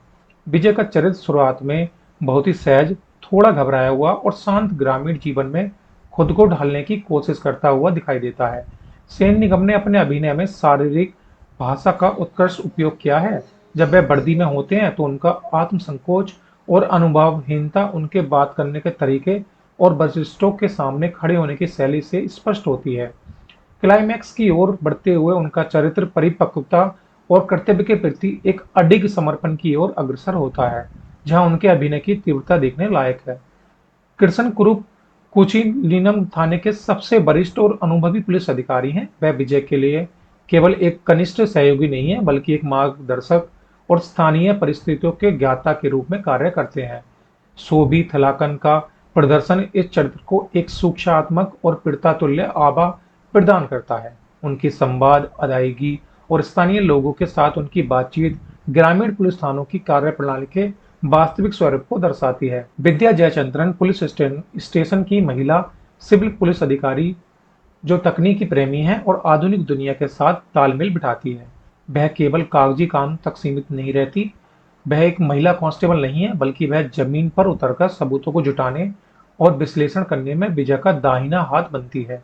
विजय का चरित्र शुरुआत में बहुत ही सहज, थोड़ा घबराया हुआ और शांत ग्रामीण जीवन में खुद को ढालने की कोशिश करता हुआ दिखाई देता है। सेन निगम ने अपने अभिनय में शारीरिक भाषा का उत्कृष्ट उपयोग किया है। जब वे वर्दी में होते हैं तो उनका आत्मसंकोच और अनुभवहीनता उनके बात करने के तरीके और वरिष्ठों के सामने खड़े होने की शैली से स्पष्ट होती है। क्लाइमैक्स की ओर बढ़ते हुए उनका चरित्र परिपक्वता और कर्तव्य के प्रति एक अडिग समर्पण की ओर अग्रसर होता है, जहां उनके अभिनय की तीव्रता देखने लायक है। कृष्ण कुरूप कोचिलियम थाने के सबसे वरिष्ठ और अनुभवी पुलिस अधिकारी हैं। वह विजय के लिए केवल एक कनिष्ठ सहयोगी नहीं है, बल्कि एक मार्गदर्शक और स्थानीय परिस्थितियों के ज्ञाता के रूप में कार्य करते हैं। सोबी थलाकन का प्रदर्शन इस चरित्र को एक सूक्ष्मात्मक और पीड़िता तुल्य आभा प्रदान करता है। उनकी संवाद, अदायगी और स्थानीय लोगों के साथ उनकी बातचीत ग्रामीण पुलिस थानों की कार्यप्रणाली के वास्तविक स्वरूप को दर्शाती है। विद्या जयचंद्रन पुलिस स्टेशन की महिला सिविल पुलिस अधिकारी जो तकनीकी प्रेमी है और आधुनिक दुनिया के साथ तालमेल बिठाती है। वह केवल कागजी काम तक सीमित नहीं रहती। वह एक महिला कांस्टेबल नहीं है, बल्कि वह जमीन पर उतरकर सबूतों को जुटाने और विश्लेषण करने में विजय का दाहिना हाथ बनती है।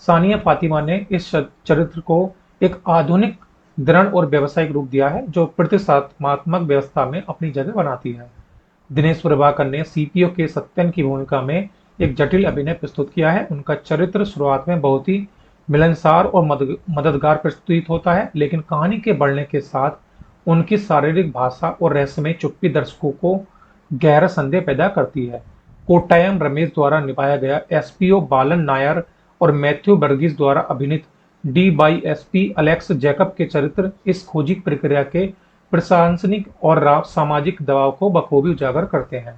सानिया फातिमा ने इस चरित्र को एक आधुनिक, दृढ़ और व्यावसायिक रूप दिया है जो प्रतिष्ठात्मक व्यवस्था में अपनी जगह बनाती है। दिनेश प्रभाकर ने सीपीओ के सत्यन की भूमिका में एक जटिल अभिनय प्रस्तुत किया है। उनका चरित्र शुरुआत में बहुत ही मिलनसार और मददगार प्रस्तुत होता है, लेकिन कहानी के बढ़ने के साथ उनकी शारीरिक भाषा और रहस्यमय चुप्पी दर्शकों को गहरा संदेह पैदा करती है। कोट्टायम रमेश द्वारा निभाया गया एसपीओ बालन नायर और मैथ्यू वर्गीस द्वारा अभिनीत डीवाईएसपी अलेक्स जैकब के चरित्र इस खोजी प्रक्रिया के प्रशासनिक और सामाजिक दबाव को बखूबी उजागर करते हैं।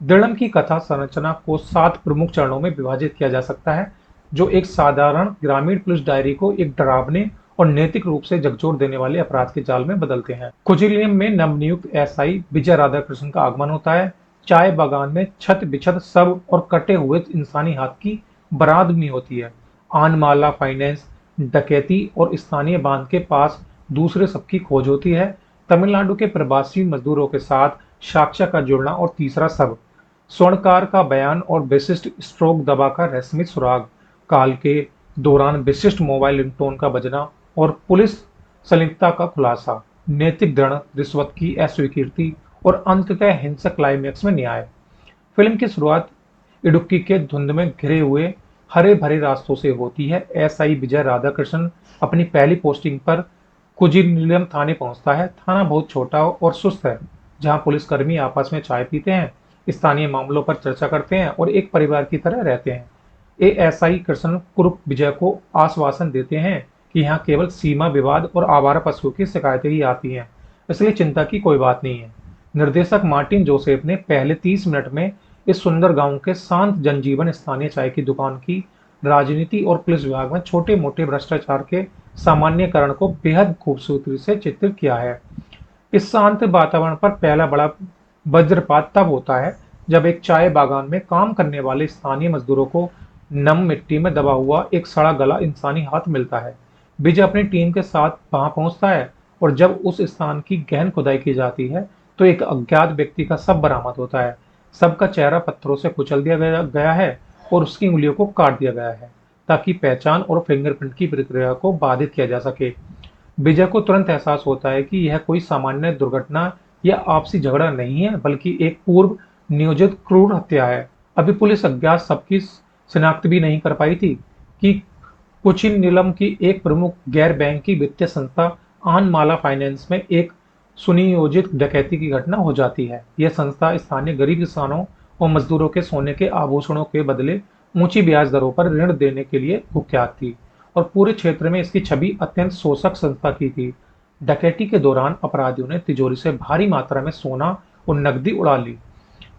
दृढ़म की कथा संरचना को 7 प्रमुख चरणों में विभाजित किया जा सकता है, जो एक साधारण ग्रामीण पुलिस डायरी को एक डरावने और नैतिक रूप से झकझोर देने वाले अपराध के जाल में बदलते हैं। कुचिलियम में नवनियुक्त एसआई विजय राधाकृष्ण का आगमन होता है। चाय बागान में छत बिछत सब और कटे हुए इंसानी हाथ की बरादमी होती है। आनमाला फाइनेंस डकैती और स्थानीय बांध के पास दूसरे सबकी खोज होती है। तमिलनाडु के प्रवासी मजदूरों के साथ साक्ष्य का जुड़ना और तीसरा सब, स्वर्णकार का बयान और विशिष्ट स्ट्रोक दबा का रहस्यमय सुराग, काल के दौरान विशिष्ट मोबाइल रिंगटोन का बजना और पुलिस संलिप्तता का खुलासा, नैतिक दृढ़, रिश्वत की अस्वीकृति और अंततः हिंसक क्लाइमैक्स में न्याय। फिल्म की शुरुआत इडुक्की के धुंध में घिरे हुए हरे भरे रास्तों से होती है। एसआई विजय राधाकृष्ण अपनी पहली पोस्टिंग पर कुजिलियम थाने पहुंचता है। थाना बहुत छोटा और सुस्त है, जहां पुलिसकर्मी आपस में चाय पीते हैं, स्थानीय मामलों पर चर्चा करते हैं और एक परिवार की तरह रहते हैं। एएसआई कृष्ण कुरुप विजय को आश्वासन देते हैं कि यहाँ केवल सीमा विवाद और आवारा पशुओं की शिकायतें ही आती हैं, इसलिए चिंता की कोई बात नहीं है। निर्देशक मार्टिन जोसेफ ने पहले 30 मिनट में इस सुंदर गांव के शांत जनजीवन, स्थानीय चाय की दुकान की राजनीति और पुलिस विभाग में छोटे मोटे भ्रष्टाचार के सामान्यकरण को बेहद खूबसूरती से चित्रित किया है। इस शांत वातावरण पर पहला बड़ा वज्रपात तब होता है जब एक चाय बागान में काम करने वाले स्थानीय मजदूरों को नम मिट्टी में दबा हुआ एक सड़ा गला इंसानी हाथ मिलता है। विजय अपनी टीम के साथ वहां पहुंचता है और जब उस स्थान की गहन खुदाई की जाती है तो एक अज्ञात व्यक्ति का शव बरामद होता है। सबका चेहरा पत्थरों से कुचल दिया गया है और उसकी उंगलियों को काट दिया गया है ताकि पहचान और फिंगरप्रिंट की प्रक्रिया को बाधित किया जा सके। विजय को तुरंत एहसास होता है कि यह कोई सामान्य दुर्घटना या आपसी झगड़ा नहीं है, बल्कि एक पूर्व नियोजित क्रूर हत्या है। अभी पुलिस अज्ञात सबकी शिनाख्त भी नहीं कर पाई थी कि कुचिनिलम की एक प्रमुख गैर बैंकिंग वित्तीय संस्था आनमाला फाइनेंस में एक सुनियोजित डकैती की घटना हो जाती है। यह संस्था स्थानीय गरीब किसानों और मजदूरों के सोने के आभूषणों के बदले ऊंची ब्याज दरों पर ऋण देने के लिए कुख्यात थी और पूरे क्षेत्र में इसकी छवि अत्यंत शोषक संस्था की थी। डकैती के दौरान अपराधियों ने तिजोरी से भारी मात्रा में सोना और नकदी उड़ा ली।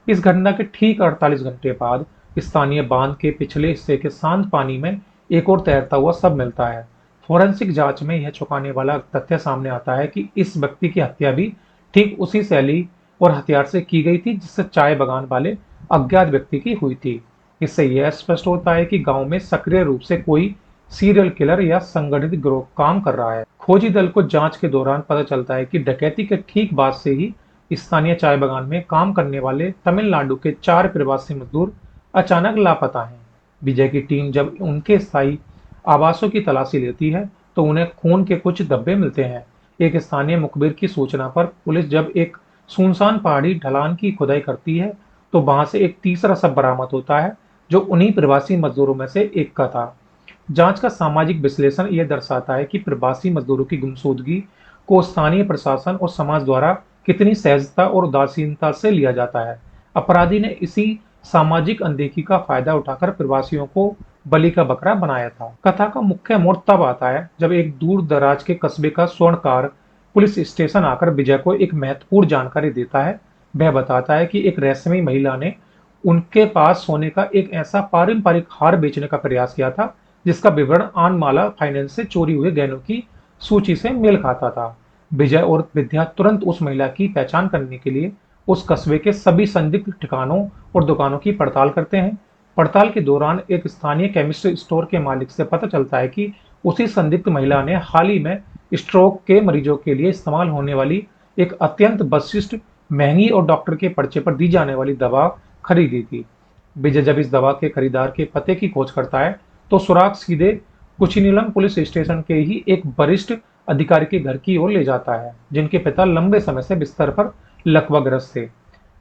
इस घटना के ठीक 48 घंटे बाद स्थानीय बांध के पिछले हिस्से के शांत पानी में एक और तैरता हुआ शव मिलता है। फोरेंसिक जांच में यह चौंकाने वाला तथ्य सामने आता है कि इस व्यक्ति की हत्या भी ठीक उसी शैली और हथियार से की गई थी जिससे चाय बागान वाले अज्ञात व्यक्ति की हुई थी। इससे यह स्पष्ट होता है कि गांव में सक्रिय रूप से कोई सीरियल किलर या संगठित गिरोह काम कर रहा है। खोजी दल को जांच के दौरान पता चलता है कि डकैती के ठीक बाद से ही स्थानीय चाय बागान में काम करने वाले तमिलनाडु के 4 प्रवासी मजदूर अचानक लापता हैं। विजय की टीम जब उनके स्थायी आवासों की तलाशी लेती है तो उन्हें खून के कुछ धब्बे मिलते हैं। एक स्थानीय मुखबिर की सूचना पर पुलिस जब एक सुनसान पहाड़ी ढलान की खुदाई करती है तो वहां से एक तीसरा शव बरामद होता है जो उन्हीं प्रवासी मजदूरों में से एक का था। जांच का सामाजिक विश्लेषण यह दर्शाता है कि प्रवासी मजदूरों की गुमशुदगी को स्थानीय प्रशासन और समाज द्वारा कितनी सहजता और उदासीनता से लिया जाता है। अपराधी ने इसी सामाजिक अनदेखी का फायदा उठाकर प्रवासियों को बलि का बकरा बनाया था। कथा का मुख्य मोड़ तब आता है जब एक दूर दराज के कस्बे का स्वर्णकार पुलिस स्टेशन आकर विजय को एक महत्वपूर्ण जानकारी देता है। वह बताता है कि एक रहस्यमयी महिला ने उनके पास सोने का एक ऐसा पारंपरिक हार बेचने का प्रयास किया था जिसका विवरण आनमाला फाइनेंस से चोरी हुए गहनों की सूची से मेल खाता था। विजय और विद्या तुरंत उस महिला की पहचान करने के लिए उस कस्बे के सभी संदिग्ध ठिकानों और दुकानों की पड़ताल करते हैं। पड़ताल के दौरान एक स्थानीय केमिस्ट स्टोर के मालिक से पता चलता है कि उसी संदिग्ध महिला ने हाल ही में स्ट्रोक के मरीजों के लिए इस्तेमाल होने वाली एक अत्यंत विशिष्ट, महंगी और डॉक्टर के पर्चे पर दी जाने वाली दवा खरीदी थी। विजय जब इस दवा के खरीदार के पते की खोज करता है तो सुराग सीधे कुचिनीलम पुलिस स्टेशन के ही एक वरिष्ठ अधिकारी के घर की ओर ले जाता है, जिनके पिता लंबे समय से बिस्तर पर लकवाग्रस्त थे।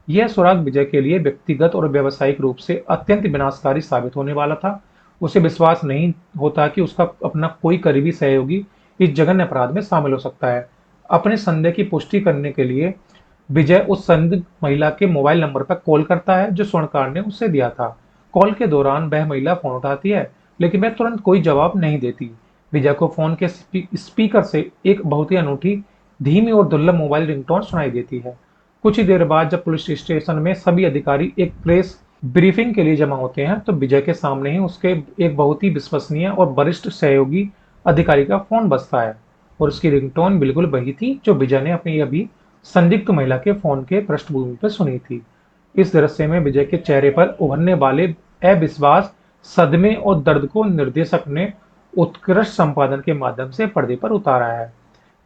यह सुराग विजय के लिए व्यक्तिगत और व्यावसायिक रूप से अत्यंत विनाशकारी साबित होने वाला था। उसे विश्वास नहीं होता कि उसका अपना कोई करीबी सहयोगी इस जघन्य अपराध में शामिल हो सकता है। अपने संदेह की पुष्टि करने के लिए विजय उस संदिग्ध महिला के मोबाइल नंबर पर कॉल करता है जो स्वर्णकार ने उसे दिया था। कॉल के दौरान वह महिला फोन उठाती है, लेकिन वह तुरंत कोई जवाब नहीं देती। विजय को फोन के स्पीकर से एक बहुत ही अनूठी, धीमी और दुर्लभ मोबाइल रिंगटोन सुनाई देती है। कुछ ही देर बाद जब पुलिस स्टेशन में सभी अधिकारी एक प्रेस ब्रीफिंग के लिए जमा होते हैं तो विजय के सामने ही उसके एक बहुत ही विश्वसनीय और वरिष्ठ सहयोगी अधिकारी का फोन बजता है और उसकी रिंगटोन बिल्कुल वही थी जो विजय ने अपनी अभी संदिग्ध महिला के फोन के पृष्ठभूमि पर सुनी थी। इस दृश्य में विजय के चेहरे पर उभरने वाले अविश्वास, सदमे और दर्द को निर्देशक ने उत्कृष्ट संपादन के माध्यम से पर्दे पर उतारा है।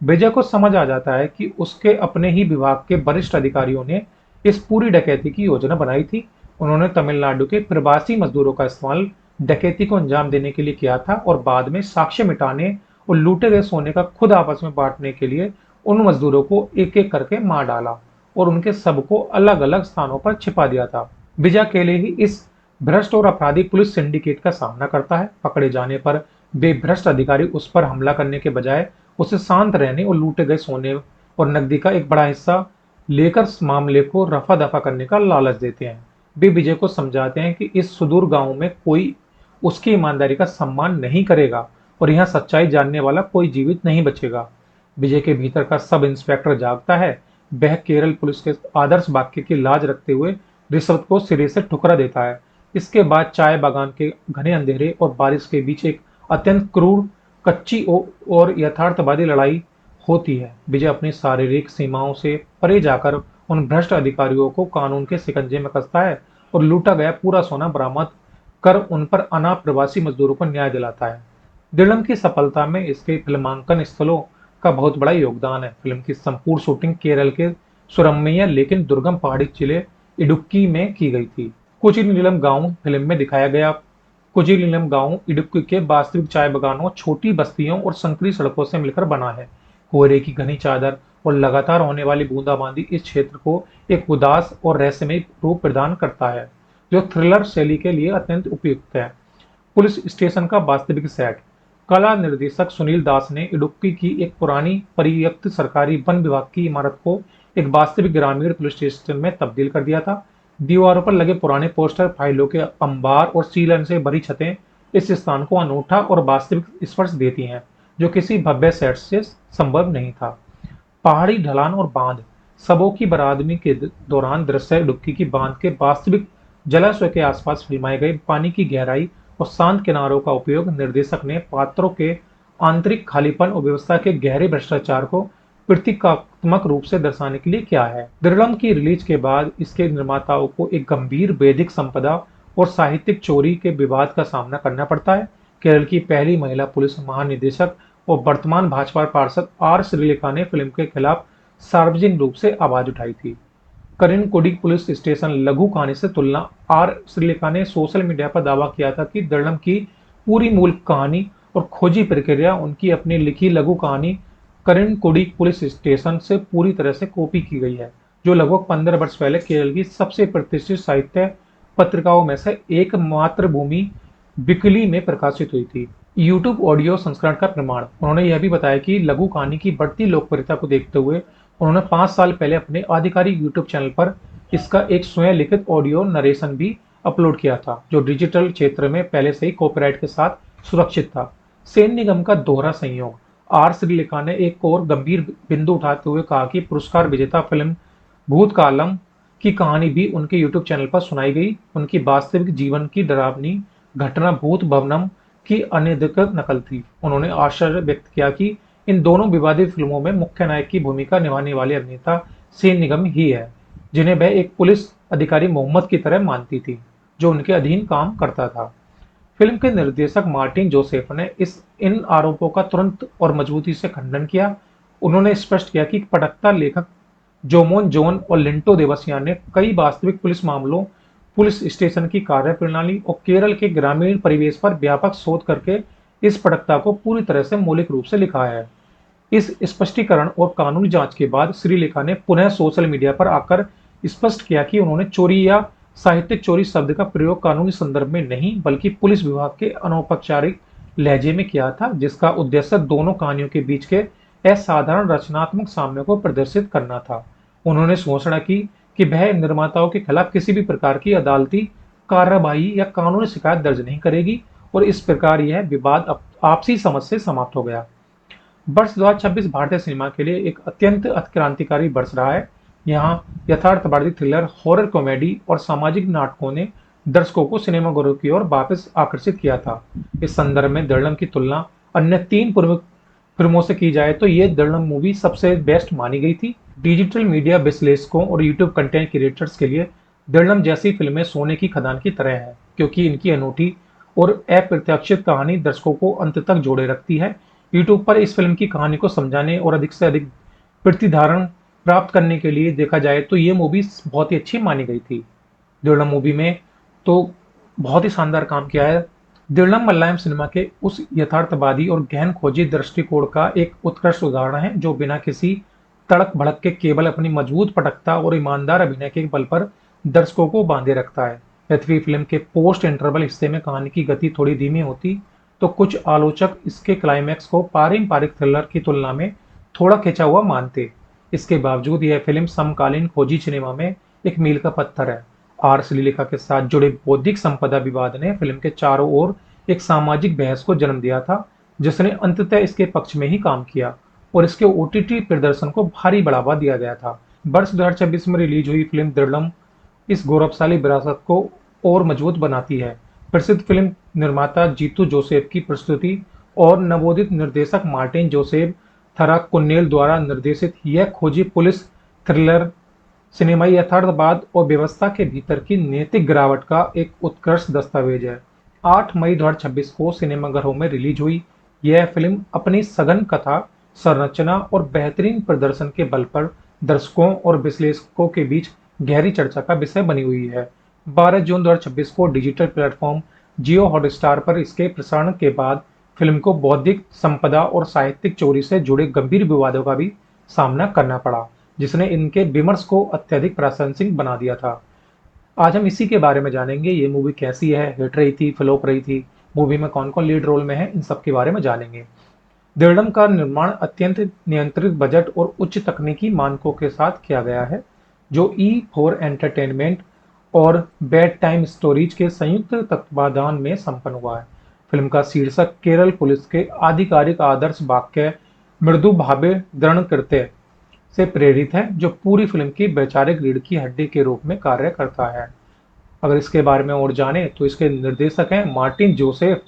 विजय को समझ आ जाता है कि उसके अपने ही विभाग के वरिष्ठ अधिकारियों ने इस पूरी डकैती की योजना बनाई थी। उन्होंने तमिलनाडु के प्रवासी मजदूरों का इस्तेमाल डकैती को अंजाम देने के लिए किया था और बाद में साक्ष्य मिटाने और लूटे गए सोने का खुद आपस में बांटने के लिए उन मजदूरों को एक एक करके मार डाला और उनके सबको अलग अलग स्थानों पर छिपा दिया था। विजय अकेले ही इस भ्रष्ट और आपराधिक पुलिस सिंडिकेट का सामना करता है। पकड़े जाने पर वे भ्रष्ट अधिकारी उस पर हमला करने के बजाय उसे शांत रहने और लूटे गए सोने और नकदी का एक बड़ा हिस्सा लेकर मामले को रफा दफा करने का लालच देते हैं। वे विजय को समझाते हैं कि इस सुदूर गांव में कोई उसकी ईमानदारी का सम्मान नहीं करेगा और यहाँ सच्चाई जानने वाला कोई जीवित नहीं बचेगा। विजय के भीतर का सब इंस्पेक्टर जागता है। वह केरल पुलिस के आदर्श वाक्य की लाज रखते हुए रिश्वत को सिरे से ठुकरा देता है। इसके बाद चाय बागान के घने अंधेरे और बारिश के बीच एक अत्यंत क्रूर, कच्ची और यथार्थवादी लड़ाई होती है। विजय अपनी शारीरिक सीमाओं से परे जाकर उन भ्रष्ट अधिकारियों को कानून के शिकंजे में कसता है और लूटा गया पूरा सोना बरामद कर उन पर अनाथ प्रवासी मजदूरों को न्याय दिलाता है। दिलम की सफलता में इसके फिल्मांकन स्थलों का बहुत बड़ा योगदान है। फिल्म की संपूर्ण शूटिंग केरल के सुरम्य लेकिन दुर्गम पहाड़ी जिले इडुक्की में की गई थी। कुचिनीलम गांव फिल्म में दिखाया गया कुचिनीलम गांव इडुक्की के वास्तविक चाय बागानों, छोटी बस्तियों और संकरी सड़कों से मिलकर बना है। कोहरे की घनी चादर और लगातार होने वाली बूंदाबांदी इस क्षेत्र को एक उदास और रहस्यमय रूप प्रदान करता है जो थ्रिलर शैली के लिए अत्यंत उपयुक्त है। पुलिस स्टेशन का वास्तविक सेट। कला निर्देशक सुनील दास ने इडुक्की की एक पुरानी परित्यक्त सरकारी वन विभाग की इमारत को एक वास्तविक ग्रामीण पुलिस स्टेशन में तब्दील कर दिया था। दीवारों पर लगे पुराने पोस्टर, फाइलों के अंबार और सीलन से भरी छतें इस स्थान को अनूठा और वास्तविक स्पर्श देती हैं जो किसी भव्य सेट से संभव नहीं था। पहाड़ी ढलान और बांध। सबों की बरादरी के दौरान दृश्य इडुक्की की बांध के वास्तविक जलाशय के आसपास फिल्माए गए पानी की गहराई और शांत किनारों का उपयोग निर्देशक ने पात्रों के आंतरिक खालीपन और व्यवस्था के गहरे भ्रष्टाचार को प्रतीकात्मक रूप से दर्शाने के लिए किया है। दिलम की रिलीज के बाद इसके निर्माताओं को एक गंभीर वैदिक संपदा और साहित्यिक चोरी के विवाद का सामना करना पड़ता है। केरल की पहली महिला पुलिस महानिदेशक और वर्तमान भाजपा पार्षद आर श्रीलेखा ने फिल्म के खिलाफ सार्वजनिक रूप से आवाज उठाई थी। करिनकुडी पुलिस स्टेशन लघु कहानी से तुलना। आर श्रीलेखा ने सोशल मीडिया पर दावा किया था कि दिलम की पूरी मूल कहानी और खोजी प्रक्रिया उनकी अपनी लिखी लघु कहानी करिनकुडी पुलिस स्टेशन से पूरी तरह से कॉपी की गई है, जो लगभग 15 वर्ष पहले केरल की सबसे प्रतिष्ठित साहित्य पत्रिकाओं में से एक मातृभूमि बिकली में प्रकाशित हुई थी। यूट्यूब ऑडियो संस्करण का प्रमाण। उन्होंने यह भी बताया कि लघु कहानी की बढ़ती लोकप्रियता को देखते हुए उन्होंने 5 साल पहले अपने आधिकारिक यूट्यूब चैनल पर इसका एक स्वयं लिखित ऑडियो नरेशन भी अपलोड किया था, जो डिजिटल क्षेत्र में पहले से ही कॉपीराइट के साथ सुरक्षित था। सेन निगम का दोहरा संयोग। आर श्रीलेखा ने एक और गंभीर बिंदु उठाते हुए कहा कि पुरस्कार विजेता फिल्म भूतकालम की कहानी भी उनके यूट्यूब चैनल पर सुनाई गई। उनकी वास्तविक जीवन की डरावनी घटना भूत भवनम की अनधिकृत नकल थी। उन्होंने आश्चर्य व्यक्त किया कि इन दोनों विवादित फिल्मों में मुख्य नायक की भूमिका निभाने वाले अभिनेता सेन निगम ही है, जिन्हें वह एक पुलिस अधिकारी मोहम्मद की तरह मानती थी, जो उनके अधीन काम करता था। फिल्म के निर्देशक मार्टिन जोसेफ ने इन आरोपों का तुरंत और मजबूती से खंडन किया। उन्होंने स्पष्ट किया कि पटकथा लेखक जोमोन जोन और लिंटो देवसिया ने कई वास्तविक पुलिस मामलों, पुलिस स्टेशन की कार्यप्रणाली और केरल के ग्रामीण परिवेश पर व्यापक शोध करके इस पटकथा को पूरी तरह से मौलिक रूप से लिखा है। इस स्पष्टीकरण और कानूनी जांच के बाद श्रीलेखा ने पुनः सोशल मीडिया पर आकर स्पष्ट किया कि उन्होंने चोरी या साहित्यिक चोरी शब्द का प्रयोग कानूनी संदर्भ में नहीं, बल्कि पुलिस विभाग के अनौपचारिक लहजे में किया था, जिसका उद्देश्य दोनों कहानियों के बीच के असाधारण रचनात्मक साम्य को प्रदर्शित करना था। उन्होंने घोषणा की कि वह निर्माताओं के खिलाफ किसी भी प्रकार की अदालती कार्रवाई या कानूनी शिकायत दर्ज नहीं करेगी, और इस प्रकार यह विवाद आपसी समझ से समाप्त हो गया। वर्ष 2026 भारतीय सिनेमा के लिए एक अत्यंत क्रांतिकारी वर्ष रहा है। यहाँ यथार्थवादी थ्रिलर, हॉरर कॉमेडी और सामाजिक नाटकों ने दर्शकों को सिनेमाघरों की ओर वापस आकर्षित किया था। इस संदर्भ में दृढ़म की तुलना अन्य 3 प्रमुख फिल्मों से की जाए तो ये दृढ़म मूवी सबसे बेस्ट मानी गई थी। डिजिटल मीडिया विश्लेषकों और यूट्यूब कंटेंट क्रिएटर्स के लिए दृढ़म जैसी फिल्में सोने की खदान की तरह है, क्योंकि इनकी अनूठी और अप्रत्याशित कहानी दर्शकों को अंत तक जोड़े रखती है। यूट्यूब पर इस फिल्म की कहानी को समझाने और अधिक से अधिक प्रतिधारण प्राप्त करने के लिए देखा जाए तो ये मूवी बहुत ही अच्छी मानी गई थी। दृढ़म मूवी में तो बहुत ही शानदार काम किया है। दृढ़म मलयालम सिनेमा के उस यथार्थवादी और गहन खोजी दृष्टिकोण का एक उत्कृष्ट उदाहरण है, जो बिना किसी तड़क भड़क के केवल अपनी मजबूत पटकथा और ईमानदार अभिनय के बल पर दर्शकों को बांधे रखता है। यद्यपि फिल्म के पोस्ट इंटरवल हिस्से में कहानी की गति थोड़ी धीमी होती तो कुछ आलोचक इसके क्लाइमैक्स को पारंपरिक थ्रिलर की तुलना में थोड़ा खिंचा हुआ मानते। इसके बावजूद यह फिल्म समकालीन खोजी सिनेमा में एक मील का पत्थर है। आर श्रीलेखा के साथ जुड़े बौद्धिक संपदा विवाद ने फिल्म के चारों ओर एक सामाजिक बहस को जन्म दिया था, जिसने अंततः इसके पक्ष में ही काम किया और इसके ओटीटी प्रदर्शन को भारी बढ़ावा दिया गया था। वर्ष 2026 में रिलीज हुई फिल्म दृढ़म इस गौरवशाली विरासत को और मजबूत बनाती है। प्रसिद्ध फिल्म निर्माता जीतू जोसेफ की प्रस्तुति और नवोदित निर्देशक मार्टिन जोसेफ थराकुन्नेल द्वारा निर्देशित यह खोजी पुलिस थ्रिलर सिनेमाई यथार्थवाद और व्यवस्था के भीतर की नैतिक गिरावट का एक उत्कृष्ट दस्तावेज है। 8 मई 2026 को सिनेमाघरों में रिलीज हुई यह फिल्म अपनी सघन कथा, संरचना और बेहतरीन प्रदर्शन के बल पर दर्शकों और विश्लेषकों के बीच गहरी चर्चा का विषय बनी हुई है। 12 जून 2026 को डिजिटल प्लेटफॉर्म जियो हॉटस्टार पर इसके प्रसारण के बाद फिल्म को बौद्धिक संपदा और साहित्यिक चोरी से जुड़े गंभीर विवादों का भी सामना करना पड़ा, जिसने इनके विमर्श को अत्यधिक प्रासंगिक बना दिया था। आज हम इसी के बारे में जानेंगे। ये मूवी कैसी है, हिट रही थी, फ्लॉप रही थी, मूवी में कौन कौन लीड रोल में है, इन सब के बारे में जानेंगे। दृढ़म का निर्माण अत्यंत नियंत्रित बजट और उच्च तकनीकी मानकों के साथ किया गया है, जो E4 एंटरटेनमेंट और बेड टाइम स्टोरीज के संयुक्त तत्वाधान में संपन्न हुआ है। फिल्म का शीर्षक केरल पुलिस के आधिकारिक आदर्श वाक्य मृदु भावे दृढ़ कृत्य से प्रेरित है, जो पूरी फिल्म की वैचारिक रीढ़ की हड्डी के रूप में कार्य करता है। अगर इसके बारे में और जाने तो इसके निर्देशक हैं मार्टिन जोसेफ,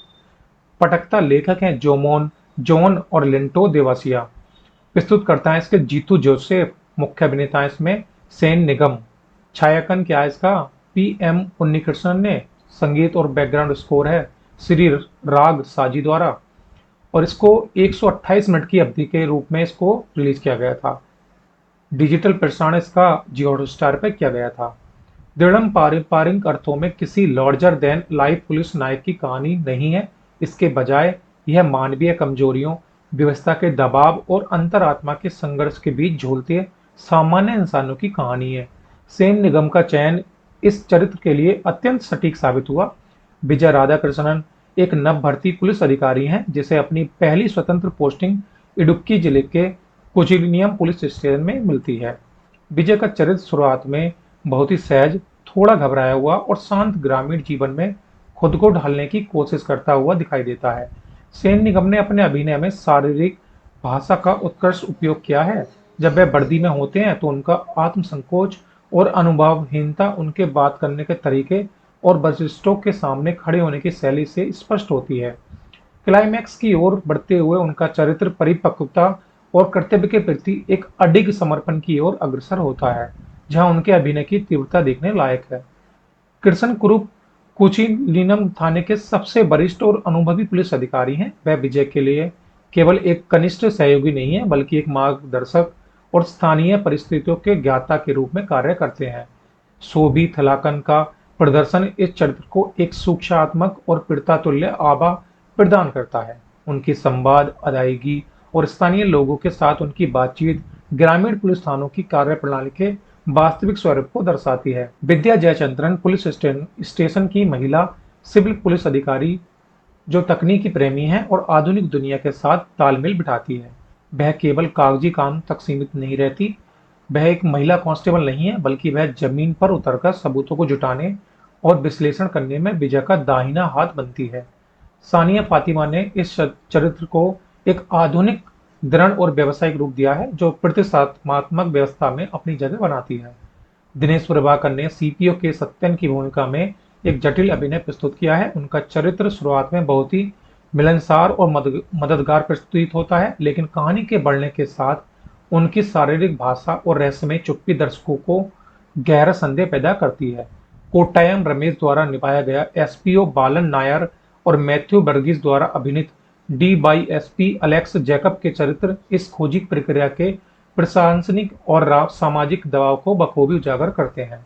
पटकथा लेखक हैं जोमोन जॉन और लिंटो देवासिया, प्रस्तुतकर्ता है इसके जीतू जोसेफ, मुख्य अभिनेता इसमें सेन निगम, छायांकन क्या है इसका PM उन्नीकृष्णन ने, संगीत और बैकग्राउंड स्कोर है श्री राग साजी द्वारा, और इसको 128 मिनट की अवधि के रूप में इसको रिलीज किया गया था। डिजिटल प्रसारण इसका जियो हॉटस्टार पर किया गया था। दृढ़म पारंपरिक अर्थों में किसी लार्जर देन लाइफ पुलिस नायक की कहानी नहीं है। इसके बजाय यह मानवीय कमजोरियों, व्यवस्था के दबाव और अंतरात्मा के संघर्ष के बीच झूलते सामान्य इंसानों की कहानी है। सेन निगम का चयन इस चरित्र के लिए अत्यंत सटीक साबित हुआ। विजय राधाकृष्णन एक नव भर्ती पुलिस अधिकारी हैं, जिसे अपनी पहली स्वतंत्र पोस्टिंग इडुक्की जिले के कोचिलियम पुलिस स्टेशन में मिलती है। विजय का चरित्र शुरुआत में बहुत ही सहज, थोड़ा घबराया हुआ और शांत ग्रामीण जीवन में खुद को ढालने की कोशिश करता हुआ दिखाई देता है। सेन निगम ने अपने अभिनय में शारीरिक भाषा का उत्कृष्ट उपयोग किया है। जब वे वर्दी में होते हैं तो उनका आत्मसंकोच और अनुभवहीनता उनके बात करने के तरीके और वरिष्ठों के सामने खड़े होने की शैली से स्पष्ट होती है। क्लाइमैक्स की ओर बढ़ते हुए उनका चरित्र परिपक्वता और कर्तव्य के प्रति एक अडिग समर्पण की ओर अग्रसर होता है, जहां उनके अभिनय की तीव्रता देखने लायक है। कृष्ण कुरूप कुचिलिनम थाने के सबसे वरिष्ठ और अनुभवी पुलिस अधिकारी हैं। वह विजय के लिए केवल एक कनिष्ठ सहयोगी नहीं है, बल्कि एक मार्गदर्शक और स्थानीय परिस्थितियों के ज्ञाता के रूप में कार्य करते हैं। सोबी थलाकन का प्रदर्शन इस चरित्र को एक सूक्ष्मात्मक और पीड़िता तुल्य आभा प्रदान करता है। उनकी संवाद अदायगी और स्थानीय लोगों के साथ उनकी बातचीत ग्रामीण पुलिस थानों की कार्यप्रणाली के वास्तविक स्वरूप को दर्शाती है। विद्या जयचंद्रन पुलिस स्टेशन की महिला सिविल पुलिस अधिकारी जो तकनीकी प्रेमी है और आधुनिक दुनिया के साथ तालमेल बिठाती है। वह केवल कागजी काम तक सीमित नहीं रहती। वह एक महिला कांस्टेबल नहीं है, बल्कि वह जमीन पर उतरकर सबूतों को जुटाने और विश्लेषण करने में विजय का दाहिना हाथ बनती है। सानिया फातिमा ने इस चरित्र को एक आधुनिक, दृढ़ और व्यावसायिक रूप दिया है, जो प्रतिष्ठात्मक व्यवस्था में अपनी जगह बनाती है। दिनेश प्रभाकर ने सीपीओ के सत्यन की भूमिका में एक जटिल अभिनय प्रस्तुत किया है। उनका चरित्र शुरुआत में बहुत ही मिलनसार और मददगार प्रस्तुत होता है, लेकिन कहानी के बढ़ने के साथ उनकी शारीरिक भाषा और रहस्यमय चुप्पी दर्शकों को गहरा संदेह पैदा करती है। कोट्टायम रमेश द्वारा निभाया गया एसपीओ बालन नायर और मैथ्यू बर्गिस द्वारा अभिनीत डीवाईएसपी अलेक्स जैकब के चरित्र इस खोजी प्रक्रिया के प्रशासनिक और सामाजिक दबाव को बखूबी उजागर करते हैं।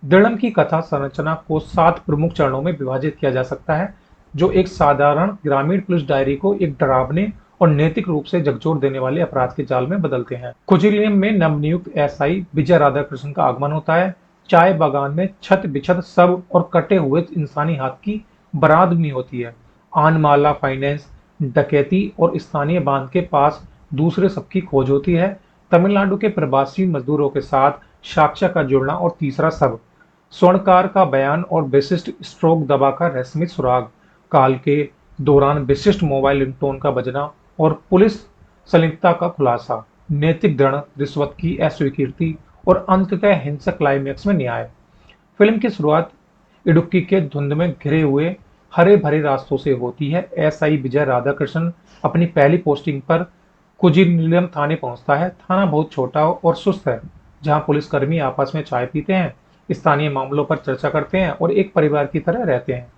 दृढ़म की कथा संरचना को 7 प्रमुख चरणों में विभाजित किया जा सकता है, जो एक साधारण ग्रामीण पुलिस डायरी को एक डरावने और नैतिक रूप से झकझोर देने वाले अपराध के जाल में बदलते हैं। कुचिलियम में नवनियुक्त एसआई विजय राधाकृष्ण का आगमन होता है। चाय बागान में छत बिछत सब और कटे हुए इंसानी हाथ की बरादमी होती है। आनमाला फाइनेंस डकैती और स्थानीय बांध के पास दूसरे सबकी खोज होती है। तमिलनाडु के प्रवासी मजदूरों के साथ साक्ष्य का जुड़ना और तीसरा सब, स्वर्णकार का बयान और विशिष्ट स्ट्रोक दबा का रहस्यमय सुराग, काल के दौरान विशिष्ट मोबाइल रिंगटोन का बजना और पुलिस संलिप्तता का खुलासा, नैतिक दृढ़, रिश्वत की अस्वीकृति और अंततः हिंसक क्लाइमैक्स में न्याय। फिल्म की शुरुआत इडुक्की के धुंध में घिरे हुए हरे भरे रास्तों से होती है। एसआई विजय राधाकृष्ण अपनी पहली पोस्टिंग पर कुजिलियम थाने पहुंचता है। थाना बहुत छोटा और सुस्त है, जहां पुलिसकर्मी आपस में चाय पीते हैं, स्थानीय मामलों पर चर्चा करते हैं और एक परिवार की तरह रहते हैं।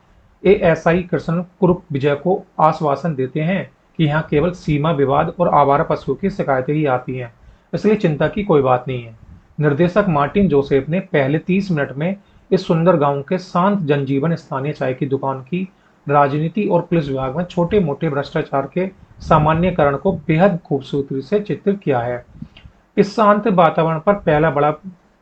एएसआई कृष्ण कुरूप विजय को आश्वासन देते हैं कि यहाँ केवल सीमा विवाद और आवारा पशुओं की शिकायतें ही आती हैं, इसलिए चिंता की कोई बात नहीं है। निर्देशक मार्टिन जोसेफ ने पहले 30 मिनट में इस सुंदर गांव के शांत जनजीवन, स्थानीय चाय की दुकान की राजनीति और पुलिस विभाग में छोटे मोटे भ्रष्टाचार के सामान्यकरण को बेहद खूबसूरती से चित्रित किया है। इस शांत वातावरण पर पहला बड़ा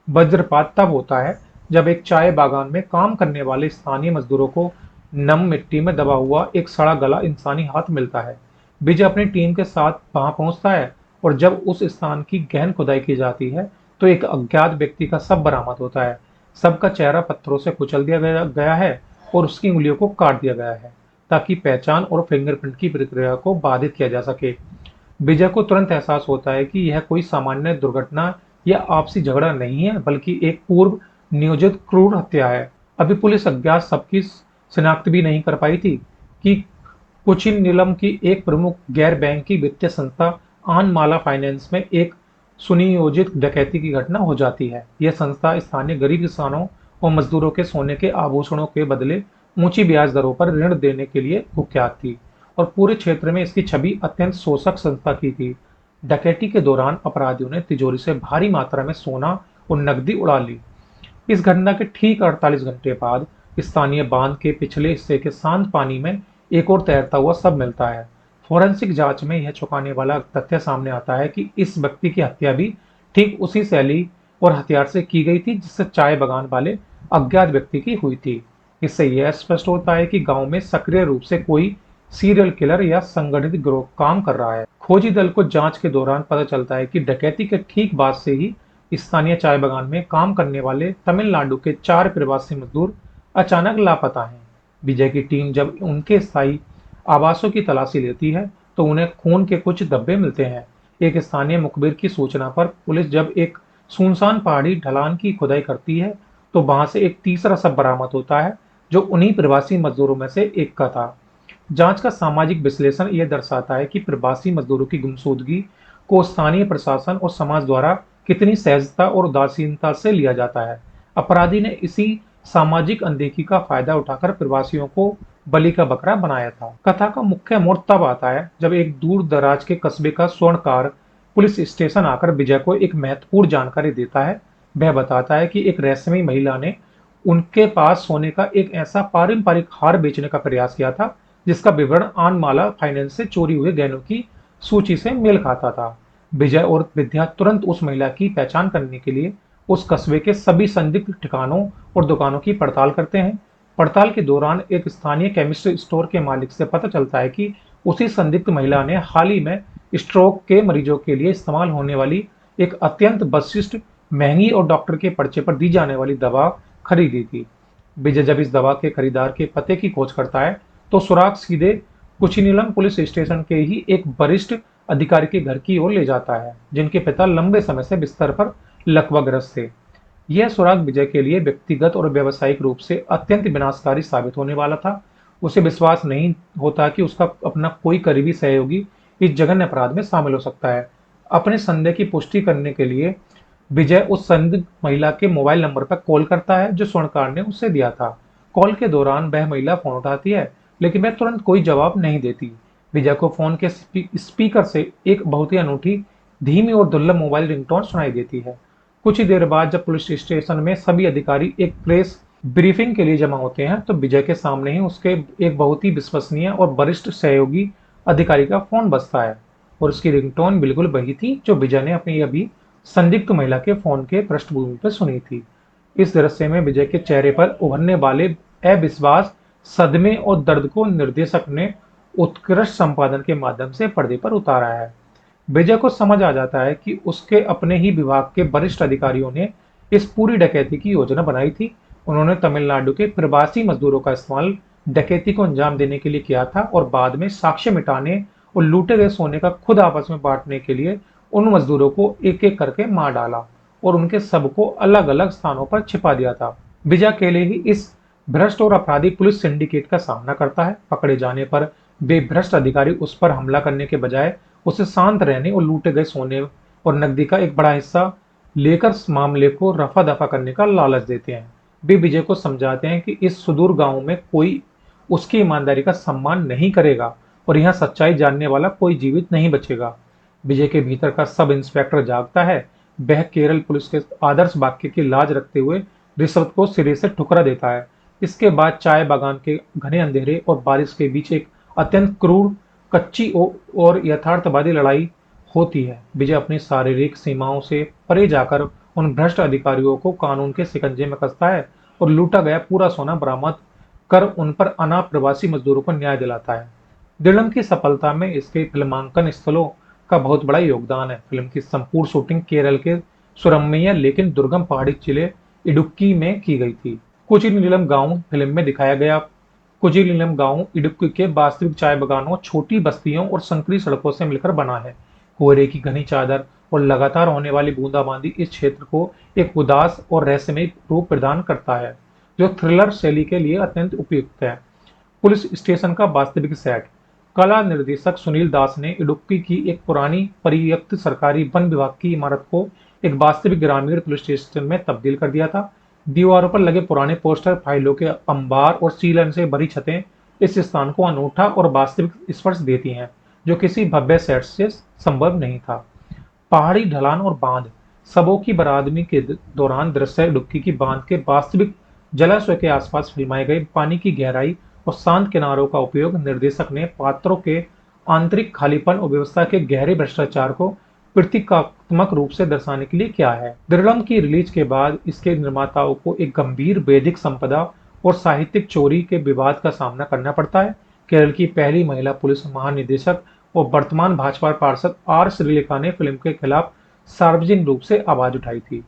वज्रपात तब होता है जब एक चाय बागान में काम करने वाले स्थानीय मजदूरों को नम मिट्टी में दबा हुआ एक सड़ा गला इंसानी हाथ मिलता है। विजय अपनी टीम के साथ वहां पहुंचता है और जब उस स्थान की गहन खुदाई की जाती है तो एक अज्ञात व्यक्ति का शव बरामद होता है। सबका चेहरा पत्थरों से कुचल दिया गया है और उसकी उंगलियों को काट दिया गया है ताकि पहचान और फिंगरप्रिंट की प्रक्रिया को बाधित किया जा सके। विजय को तुरंत एहसास होता है कि यह कोई सामान्य दुर्घटना या आपसी झगड़ा नहीं है, बल्कि एक पूर्व नियोजित क्रूर हत्या है। अभी पुलिस अज्ञात सबकी शिनाख्त भी नहीं कर पाई थी कि कुचिलियम की एक प्रमुख गैर बैंकिंग वित्तीय संस्था आनमाला फाइनेंस में एक सुनियोजित डकैती की घटना हो जाती है। यह संस्था स्थानीय गरीब किसानों और मजदूरों के सोने के आभूषणों के बदले ऊंची ब्याज दरों पर ऋण देने के लिए कुख्यात थी और पूरे क्षेत्र में इसकी छवि अत्यंत शोषक संस्था की थी। डकैती के दौरान अपराधियों ने तिजोरी से भारी मात्रा में सोना और नकदी उड़ा ली। इस घटना के ठीक 48 घंटे बाद स्थानीय बांध के पिछले हिस्से के शांत पानी में एक और तैरता हुआ शव मिलता है। फोरेंसिक जांच में यह चौंकाने वाला तथ्य सामने आता है कि इस व्यक्ति की हत्या भी ठीक उसी शैली और हथियार से की गई थी जिससे चाय बागान वाले अज्ञात व्यक्ति की हुई थी। इससे यह स्पष्ट होता है कि गांव में सक्रिय रूप से कोई सीरियल किलर या संगठित गिरोह काम कर रहा है। खोजी दल को जांच के दौरान पता चलता है कि डकैती के ठीक बाद से ही स्थानीय चाय बागान में काम करने वाले तमिलनाडु के 4 प्रवासी मजदूर अचानक लापता हैं। विजय की टीम जब उनके स्थायी आवासों की तलाशी लेती है तो उन्हें खून के कुछ धब्बे मिलते हैं। एक स्थानीय मुखबिर की सूचना पर पुलिस जब एक सुनसान पहाड़ी ढलान की खुदाई करती है तो वहां से एक तीसरा शव बरामद होता है जो उन्हीं प्रवासी मजदूरों में से एक का था। जांच का सामाजिक विश्लेषण यह दर्शाता है कि प्रवासी मजदूरों की गुमशुदगी को स्थानीय प्रशासन और समाज द्वारा कितनी सहजता और उदासीनता से लिया जाता है। अपराधी ने इसी सामाजिक अनदेखी का फायदा उठाकर प्रवासियों को बलि का बकरा बनाया था। कथा का मुख्य मोड़ तब आता है जब एक दूर दराज के कस्बे का स्वर्णकार पुलिस स्टेशन आकर विजय को एक महत्वपूर्ण जानकारी देता है। वह बताता है कि एक रहस्यमयी महिला ने उनके पास सोने का एक ऐसा पारंपरिक हार बेचने का प्रयास किया था जिसका विवरण आनमाला फाइनेंस से चोरी हुए गहनों की सूची से मेल खाता था। विजय और विद्या तुरंत उस महिला की पहचान करने के लिए उस कस्बे के सभी संदिग्ध ठिकानों और दुकानों की पड़ताल करते हैं। पड़ताल के दौरान एक स्थानीय केमिस्ट स्टोर के मालिक से पता चलता है कि उसी संदिग्ध महिला ने हाल ही में स्ट्रोक के मरीजों के लिए इस्तेमाल होने वाली एक अत्यंत विशिष्ट, महंगी और डॉक्टर के पर्चे पर दी जाने वाली दवा खरीदी थी। विजय जब इस दवा के खरीदार के पते की खोज करता है तो सुराग सीधे कुचिनीलम पुलिस स्टेशन के ही एक वरिष्ठ अधिकारी के घर की ओर ले जाता है जिनके पिता लंबे समय से बिस्तर पर लकवाग्रस्त थे। यह सुराग विजय के लिए व्यक्तिगत और व्यावसायिक रूप से अत्यंत विनाशकारी साबित होने वाला था। उसे विश्वास नहीं होता कि उसका अपना कोई करीबी सहयोगी इस जघन्य अपराध में शामिल हो सकता है। अपने संदेह की पुष्टि करने के लिए विजय उस संदिग्ध महिला के मोबाइल नंबर पर कॉल करता है जो स्वर्णकार ने उसे दिया था। कॉल के दौरान वह महिला फोन उठाती है लेकिन वह तुरंत कोई जवाब नहीं देती। विजय को फोन के स्पीकर से एक बहुत ही अनूठी, धीमी और दुर्लभ मोबाइल रिंगटोन सुनाई देती है। कुछ ही देर बाद जब पुलिस स्टेशन में सभी अधिकारी एक प्रेस ब्रीफिंग के लिए जमा होते हैं तो विजय के सामने ही उसके एक बहुत ही विश्वसनीय और वरिष्ठ सहयोगी अधिकारी का फोन बजता है और उसकी रिंगटोन बिल्कुल वही थी जो विजय ने अपनी अभी संदिग्ध महिला के फोन के पृष्ठभूमि पर सुनी थी। इस दृश्य में विजय के चेहरे पर उभरने वाले अविश्वास, सदमे और दर्द को निर्देशक ने उत्कृष्ट संपादन के माध्यम से पर्दे पर उतारा है। विजय को समझ आ जाता है कि उसके अपने ही विभाग के वरिष्ठ अधिकारियों ने इस पूरी डकैती की योजना बनाई थी। उन्होंने तमिलनाडु के प्रवासी मजदूरों का इस्तेमाल डकैती को अंजाम देने के लिए किया था और बाद में साक्ष्य मिटाने और लूटे गए सोने का खुद आपस में बांटने के लिए उन मजदूरों को एक एक करके मार डाला और उनके सबको अलग अलग स्थानों पर छिपा दिया था। विजय अकेले ही इस भ्रष्ट और अपराधी पुलिस सिंडिकेट का सामना करता है। पकड़े जाने पर वे भ्रष्ट अधिकारी उस पर हमला करने के बजाय उसे शांत रहने और लूटे गए सोने और नकदी का एक बड़ा हिस्सा लेकर मामले को रफा दफा करने का लालच देते हैं। वे विजय को समझाते हैं कि इस सुदूर गांव में कोई उसकी ईमानदारी का सम्मान नहीं करेगा और यहाँ सच्चाई जानने वाला कोई जीवित नहीं बचेगा। विजय के भीतर का सब इंस्पेक्टर जागता है। वह केरल पुलिस के आदर्श वाक्य की लाज रखते हुए रिश्वत को सिरे से ठुकरा देता है। इसके बाद चाय बागान के घने अंधेरे और बारिश के बीच एक अत्यंत क्रूर, कच्ची और यथार्थवादी लड़ाई होती है। विजय अपनी शारीरिक सीमाओं से परे जाकर उन भ्रष्ट अधिकारियों को कानून के शिकंजे में कसता है और लूटा गया पूरा सोना बरामद कर उन पर अनाथ प्रवासी मजदूरों को न्याय दिलाता है। दिलम की सफलता में इसके फिल्मांकन स्थलों का बहुत बड़ा योगदान है। फिल्म की संपूर्ण शूटिंग केरल के सुरम्य लेकिन दुर्गम पहाड़ी जिले इडुक्की में की गई थी। कुचिनीलम गांव फिल्म में दिखाया गया कुचिनीलम गांव इडुक्की के वास्तविक चाय बागानों, छोटी बस्तियों और संकरी सड़कों से मिलकर बना है। कोहरे की घनी चादर और लगातार होने वाली बूंदाबांदी इस क्षेत्र को एक उदास और रहस्यमय रूप प्रदान करता है जो थ्रिलर शैली के लिए अत्यंत उपयुक्त है। पुलिस स्टेशन का वास्तविक सेट। कला निर्देशक सुनील दास ने इडुक्की की एक पुरानी परित्यक्त सरकारी वन विभाग की इमारत को एक वास्तविक ग्रामीण पुलिस स्टेशन में तब्दील कर दिया था। दीवारों पर लगे पुराने पोस्टर, फाइलों के अंबार और सीलन से भरी छतें इस स्थान को अनूठा और वास्तविक स्पर्श देती हैं जो किसी भव्य सेट से संभव नहीं था। पहाड़ी ढलान और बांध। सबों की बरादमी के दौरान दृश्य इडुक्की की बांध के वास्तविक जलाशय के आसपास फिल्माए गए पानी की गहराई और शांत किनारों का उपयोग निर्देशक ने पात्रों के आंतरिक खालीपन और व्यवस्था के गहरे भ्रष्टाचार को प्रतीकात्मक रूप से दर्शाने के लिए किया है। दिलम की रिलीज के बाद इसके निर्माताओं को एक गंभीर वैदिक संपदा और साहित्यिक चोरी के विवाद का सामना करना पड़ता है। केरल की पहली महिला पुलिस महानिदेशक और वर्तमान भाजपा पार्षद आर श्रीलेखा ने फिल्म के खिलाफ सार्वजनिक रूप से आवाज उठाई थी।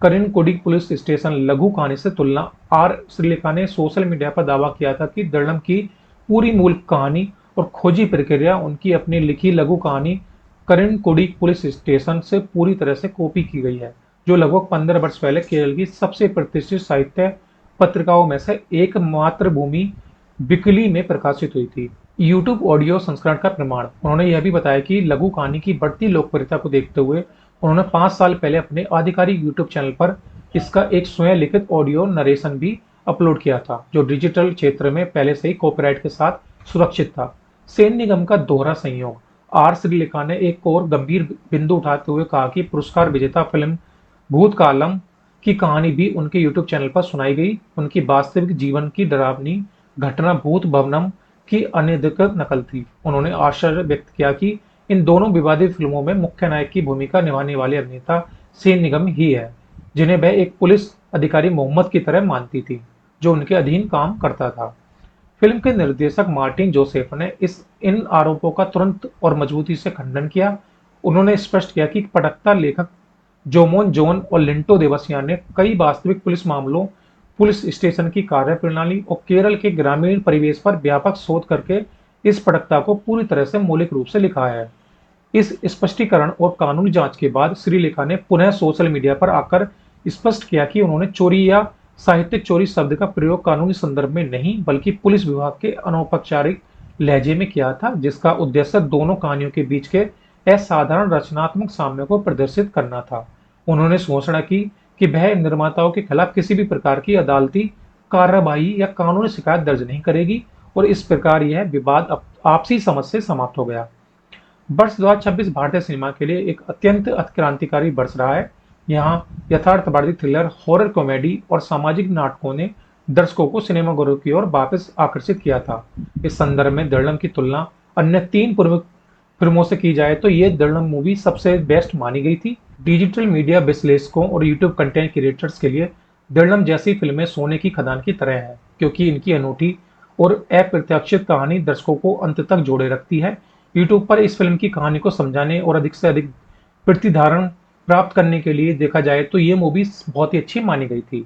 करिनकुडी पुलिस स्टेशन लघु कहानी से तुलना। आर श्रीलेखा ने सोशल मीडिया पर दावा किया था कि दिलम की पूरी मूल कहानी और खोजी प्रक्रिया उनकी अपनी लिखी लघु कहानी करिनकुडी पुलिस स्टेशन से पूरी तरह से कॉपी की गई है, जो लगभग 15 वर्ष पहले केरल की सबसे प्रतिष्ठित साहित्य पत्रिकाओं में से एक मातृभूमि बिकली में प्रकाशित हुई थी। यूट्यूब ऑडियो संस्करण का प्रमाण। उन्होंने यह भी बताया कि लघु कहानी की बढ़ती लोकप्रियता को देखते हुए उन्होंने 5 साल पहले अपने आधिकारिक यूट्यूब चैनल पर इसका एक स्वयं लिखित ऑडियो नरेशन भी अपलोड किया था, जो डिजिटल क्षेत्र में पहले से ही कॉपीराइट के साथ सुरक्षित था। सेन निगम का दोहरा संयोग। आर श्रीलेखा ने एक और गंभीर बिंदु उठाते हुए कहा कि पुरस्कार विजेता फिल्म भूतकालम की कहानी भी उनके यूट्यूब चैनल पर सुनाई गई। उनकी वास्तविक जीवन की डरावनी घटना भूत भवनम की अनधिकृत नकल थी। उन्होंने आश्चर्य व्यक्त किया कि इन दोनों विवादित फिल्मों में मुख्य नायक की भूमिका निभाने वाले अभिनेता सेन निगम ही है, जिन्हें वह एक पुलिस अधिकारी मोहम्मद की तरह मानती थी, जो उनके अधीन काम करता था। फिल्म के निर्देशक मार्टिन जोसेफ ने इन आरोपों का तुरंत और मजबूती से खंडन किया। उन्होंने स्पष्ट किया कि पटकथा लेखक जोमोन जोन और लिंटो देवसिया ने कई वास्तविक पुलिस मामलों, पुलिस स्टेशन की कार्यप्रणाली और केरल के ग्रामीण परिवेश पर व्यापक शोध करके इस पटकथा को पूरी तरह से मौलिक रूप से लिखा है। इस स्पष्टीकरण और कानूनी जांच के बाद श्रीलेखा ने पुनः सोशल मीडिया पर आकर स्पष्ट किया कि उन्होंने चोरी या साहित्यिक चोरी शब्द का प्रयोग कानूनी संदर्भ में नहीं, बल्कि पुलिस विभाग के अनौपचारिक लहजे में किया था, जिसका उद्देश्य दोनों कहानियों के बीच के असाधारण रचनात्मक साम्य को प्रदर्शित करना था। उन्होंने घोषणा की कि वह निर्माताओं के खिलाफ किसी भी प्रकार की अदालती कार्रवाई या कानूनी शिकायत दर्ज नहीं करेगी, और इस प्रकार यह विवाद आपसी समझ से समाप्त हो गया। वर्ष 2026 भारतीय सिनेमा के लिए एक अत्यंत क्रांतिकारी वर्ष रहा है। यहाँ यथार्थवादी थ्रिलर, हॉरर कॉमेडी और सामाजिक नाटकों ने दर्शकों को सिनेमाघरों की ओर वापस आकर्षित किया था। इस संदर्भ में दर्लम की तुलना अन्य 3 प्रमुख फिल्मों से की जाए तो ये दर्लम मूवी सबसे बेस्ट मानी गई थी। डिजिटल मीडिया विश्लेषकों और यूट्यूब कंटेंट क्रिएटर्स के लिए दर्लम जैसी फिल्में सोने की खदान की तरह है, क्योंकि इनकी अनूठी और अप्रत्याशित कहानी दर्शकों को अंत तक जोड़े रखती है। यूट्यूब पर इस फिल्म की कहानी को समझाने और अधिक से अधिक प्रतिधारण प्राप्त करने के लिए देखा जाए तो ये मूवी बहुत ही अच्छी मानी गई थी।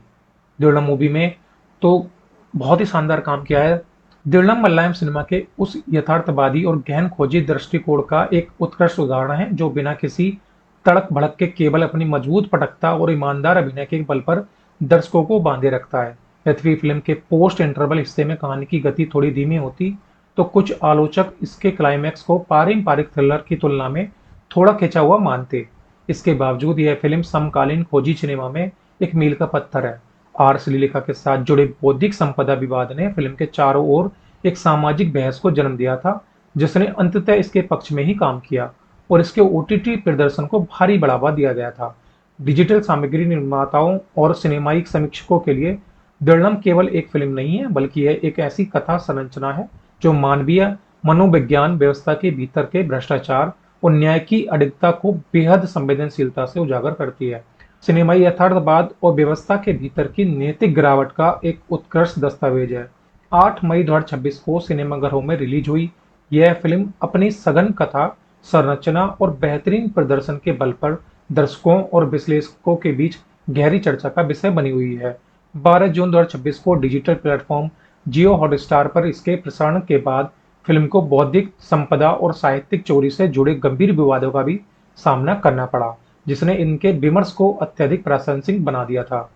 दर्लम मूवी में तो बहुत ही शानदार काम किया है। दर्लम मलयालम सिनेमा के उस यथार्थवादी और गहन खोजी दृष्टिकोण का एक उत्कृष्ट उदाहरण है, जो बिना किसी तड़क भड़क के केवल अपनी मजबूत पटकथा और ईमानदार अभिनय के बल पर दर्शकों को बांधे रखता है। यद्यपि फिल्म के पोस्ट इंटरवल हिस्से में कहानी की गति थोड़ी धीमी होती तो कुछ आलोचक इसके क्लाइमैक्स को पारंपरिक थ्रिलर की तुलना में थोड़ा खिंचा हुआ मानते। इसके बावजूद यह फिल्म समकालीन खोजी सिनेमा में एक मील का पत्थर है। आर श्रीलेखा के साथ जुड़े बौद्धिक संपदा विवाद ने फिल्म के चारों ओर एक सामाजिक बहस को जन्म दिया था, जिसने अंततः इसके पक्ष में ही काम किया और इसके ओटीटी प्रदर्शन को भारी बढ़ावा दिया गया था। डिजिटल सामग्री निर्माताओं और सिनेमाई समीक्षकों के लिए दर्लम केवल एक फिल्म नहीं है, बल्कि यह एक ऐसी कथा संरचना है जो मानवीय मनोविज्ञान, व्यवस्था के भीतर के भ्रष्टाचार और न्याय की अडिगता को बेहद संवेदनशीलता से उजागर करती है। सिनेमाई यथार्थवाद और व्यवस्था के भीतर की नैतिक गिरावट का एक उत्कृष्ट दस्तावेज है। 8 मई 2026 को सिनेमाघरों में रिलीज हुई यह फिल्म अपनी सघन कथा संरचना और बेहतरीन प्रदर्शन के बल पर दर्शकों और विश्लेषकों के बीच गहरी चर्चा का विषय बनी हुई है। 12 जून 2026 को डिजिटल प्लेटफॉर्म जियो हॉटस्टार पर इसके प्रसारण के बाद फिल्म को बौद्धिक संपदा और साहित्यिक चोरी से जुड़े गंभीर विवादों का भी सामना करना पड़ा, जिसने इनके विमर्श को अत्यधिक प्रासंगिक बना दिया था।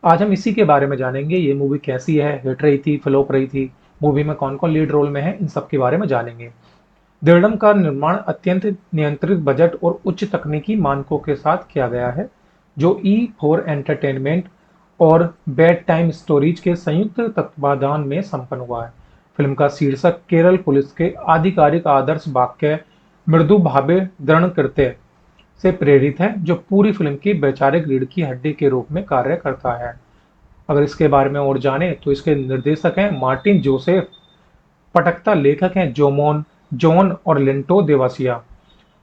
आज हम इसी के बारे में जानेंगे। ये मूवी कैसी है, हिट रही थी, फ्लॉप रही थी, मूवी में कौन कौन लीड रोल में है, इन सब के बारे में जानेंगे। दर्लम का निर्माण अत्यंत नियंत्रित बजट और उच्च तकनीकी मानकों के साथ किया गया है, जो E4 एंटरटेनमेंट और बेड टाइम स्टोरीज के संयुक्त तत्वाधान में संपन्न हुआ है। फिल्म का शीर्षक केरल पुलिस के आधिकारिक आदर्श वाक्य मृदु भावे दृढ़ कृत्य से प्रेरित है, जो पूरी फिल्म की वैचारिक रीढ़ की हड्डी के रूप में कार्य करता है। अगर इसके बारे में और जाने तो इसके निर्देशक हैं मार्टिन जोसेफ, पटकथा लेखक हैं जोमोन जॉन और लिंटो देवासिया,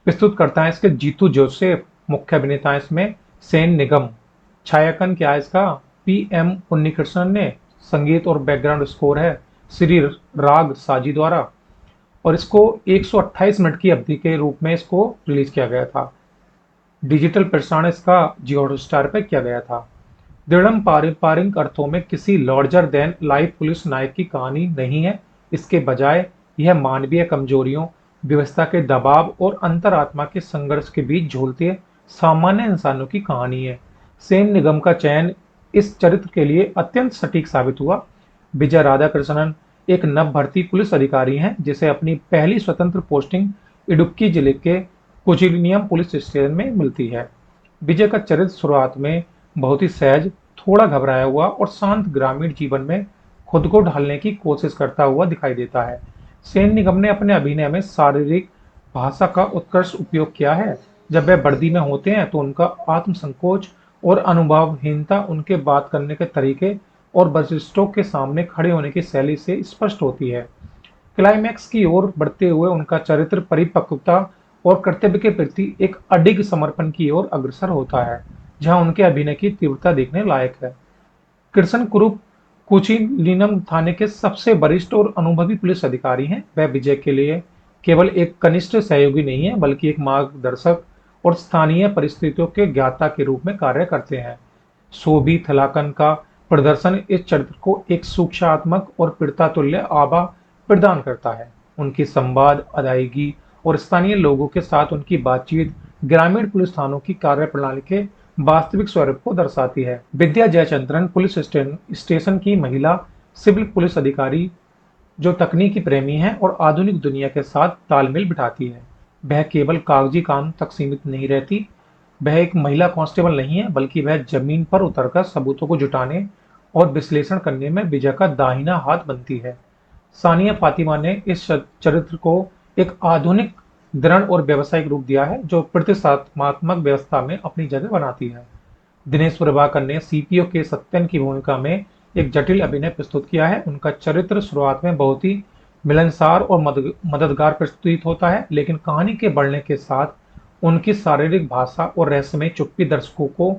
प्रस्तुतकर्ता है इसके जीतू जोसेफ, मुख्य अभिनेता है इसमें सेन निगम, छायांकन क्या है इसका PM उन्नीकृष्णन ने, संगीत और बैकग्राउंड स्कोर है श्री राग साजी द्वारा, और इसको 128 मिनट की अवधि के रूप में इसको रिलीज किया गया था। डिजिटल प्रसारण इसका जियो हॉटस्टार पर किया गया था। दृढ़ पारंपरिक अर्थों में किसी लार्जर देन लाइफ पुलिस नायक की कहानी नहीं है। इसके बजाय यह मानवीय कमजोरियों, व्यवस्था के दबाव और अंतरात्मा के संघर्ष के बीच झूलते सामान्य इंसानों की कहानी है। सेन निगम का चयन इस चरित्र के लिए अत्यंत सटीक साबित हुआ। विजय राधाकृष्णन एक नव भर्ती पुलिस अधिकारी हैं जिसे अपनी पहली स्वतंत्र पोस्टिंग इडुक्की जिले के कोचिलिनियम पुलिस स्टेशन में मिलती है। विजय का चरित्र शुरुआत में बहुत ही सहज, थोड़ा घबराया हुआ और शांत ग्रामीण जीवन में खुद को ढालने की कोशिश करता हुआ दिखाई देता है। सेन निगम ने अपने अभिनय में शारीरिक भाषा का उत्कृष्ट उपयोग किया है। जब वे वर्दी में होते हैं तो उनका आत्मसंकोच और अनुभवहीनता उनके बात करने के तरीके और वरिष्ठों के सामने खड़े होने की शैली से स्पष्ट होती है। क्लाइमैक्स की ओर बढ़ते हुए उनका चरित्र परिपक्वता और कर्तव्य के प्रति एक अडिग समर्पण की ओर अग्रसर होता है, जहां उनके अभिनय की तीव्रता देखने लायक है। कृष्ण कुरूप कोचिलिनम थाने के सबसे वरिष्ठ और अनुभवी पुलिस अधिकारी हैं। वह विजय के लिए केवल एक कनिष्ठ सहयोगी नहीं है, बल्कि एक मार्गदर्शक और स्थानीय परिस्थितियों के ज्ञाता के रूप में कार्य करते हैं। सोबी थलाकन का प्रदर्शन इस चरित्र को एक सूक्ष्मात्मक और पीड़िता तुल्य आभा प्रदान करता है। उनकी संवाद अदायगी और स्थानीय लोगों के साथ उनकी बातचीत ग्रामीण पुलिस थानों की कार्यप्रणाली के वास्तविक स्वरूप को दर्शाती है। विद्या जयचंद्रन पुलिस स्टेशन की महिला सिविल पुलिस अधिकारी जो तकनीकी प्रेमी है और आधुनिक दुनिया के साथ तालमेल बिठाती है। वह केवल कागजी काम तक सीमित नहीं रहती। वह एक महिला कांस्टेबल नहीं है, बल्कि वह जमीन पर उतरकर सबूतों को जुटाने और विश्लेषण करने में विजय का दाहिना हाथ बनती है। सानिया फातिमा ने इस चरित्र को एक आधुनिक, दृढ़ और व्यावसायिक रूप दिया है जो प्रतिष्ठात्मक व्यवस्था में अपनी जगह बनाती है। दिनेश प्रभाकर ने सीपीओ के सत्यन की भूमिका में एक जटिल अभिनय प्रस्तुत किया है। उनका चरित्र शुरुआत में बहुत ही मिलनसार और मददगार प्रस्तुत होता है, लेकिन कहानी के बढ़ने के साथ उनकी शारीरिक भाषा और रहस्यमय चुप्पी दर्शकों को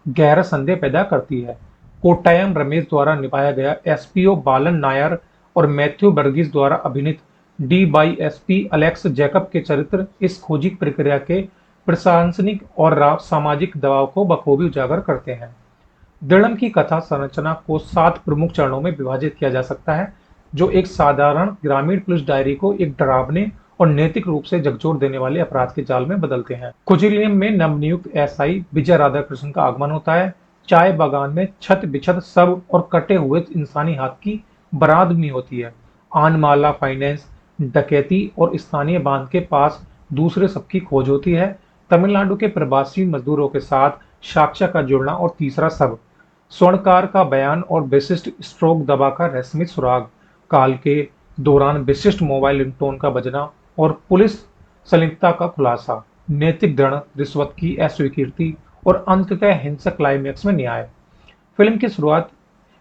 गहरा संदेह पैदा करती है। कोट्टायम रमेश द्वारा निभाया गया एसपीओ बालन नायर और मैथ्यू वर्गीस द्वारा अभिनीत डीवाईएसपी अलेक्स जैकब के चरित्र इस खोजी प्रक्रिया के प्रशासनिक और सामाजिक दबाव को बखूबी उजागर करते हैं। दृढ़म की कथा संरचना को 7 प्रमुख चरणों में विभाजित किया जा सकता है, जो एक साधारण ग्रामीण पुलिस डायरी को एक डरावने और नैतिक रूप से झकझोर देने वाले अपराध के जाल में बदलते हैं। कोचिलियम में नवनियुक्त एसआई विजय राधाकृष्णन का आगमन होता है। चाय बागान में छत बिछत सब और कटे हुए इंसानी हाथ की बरादमी होती है। आनमाला फाइनेंस डकैती और स्थानीय बांध के पास दूसरे सबकी खोज होती है। तमिलनाडु के प्रवासी मजदूरों के साथ साक्ष्य का जुड़ना और तीसरा सब, स्वर्णकार का बयान और विशिष्ट स्ट्रोक दबा का रहस्यमय सुराग, काल के दौरान विशिष्ट मोबाइल रिंगटोन का बजना और पुलिस संलिप्तता का खुलासा, नैतिक दृढ़, रिश्वत की अस्वीकृति और अंततः हिंसक क्लाइमैक्स में न्याय। फिल्म की शुरुआत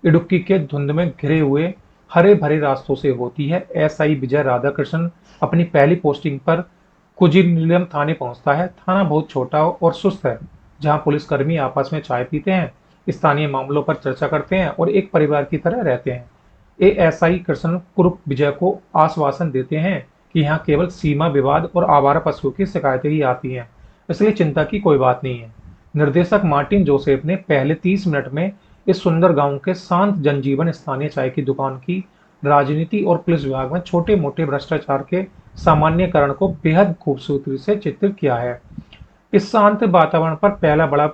इडुक्की के धुंध में घिरे हुए हरे भरे रास्तों से होती है। एसआई विजय राधाकृष्णन अपनी पहली पोस्टिंग पर कोचिलिनम थाने पहुंचता है। थाना बहुत छोटा और सुस्त है, जहां पुलिसकर्मी आपस में चाय पीते हैं, स्थानीय मामलों पर चर्चा करते हैं और एक परिवार की तरह रहते हैं। एएसआई कृष्ण कुरूप विजय को आश्वासन देते हैं कि यहाँ केवल सीमा विवाद और आवारा पशुओं की शिकायतें ही आती हैं, इसलिए चिंता की कोई बात नहीं है। निर्देशक मार्टिन जोसेफ ने पहले 30 मिनट में इस सुंदर गांव के शांत जनजीवन, स्थानीय चाय की दुकान की राजनीति और पुलिस विभाग में छोटे मोटे भ्रष्टाचार के सामान्यकरण को बेहद खूबसूरती से चित्रित किया है। इस शांत वातावरण पर पहला बड़ा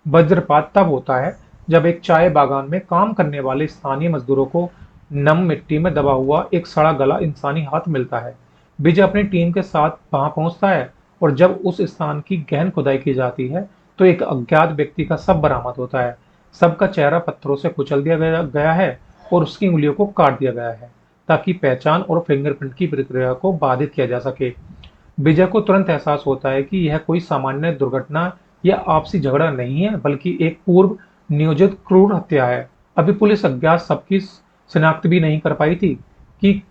वज्रपात तब होता है जब एक चाय बागान में काम करने वाले स्थानीय मजदूरों को नम मिट्टी में दबा हुआ एक सड़ा गला इंसानी हाथ मिलता है। विजय अपनी टीम के साथ वहां पहुंचता है और जब उस स्थान की गहन खुदाई की जाती है तो एक अज्ञात व्यक्ति का शव बरामद होता है। सबका चेहरा पत्थरों से कुचल दिया गया है और उसकी उंगलियों को काट दिया गया है ताकि पहचान और फिंगरप्रिंट की प्रक्रिया को बाधित किया जा सके। विजय को तुरंत एहसास होता है कि यह कोई सामान्य दुर्घटना या आपसी झगड़ा नहीं है, बल्कि एक पूर्व नियोजित क्रूर हत्या है। अभी पुलिस अज्ञात सबकी शिनाख्त भी नहीं कर पाई थी कि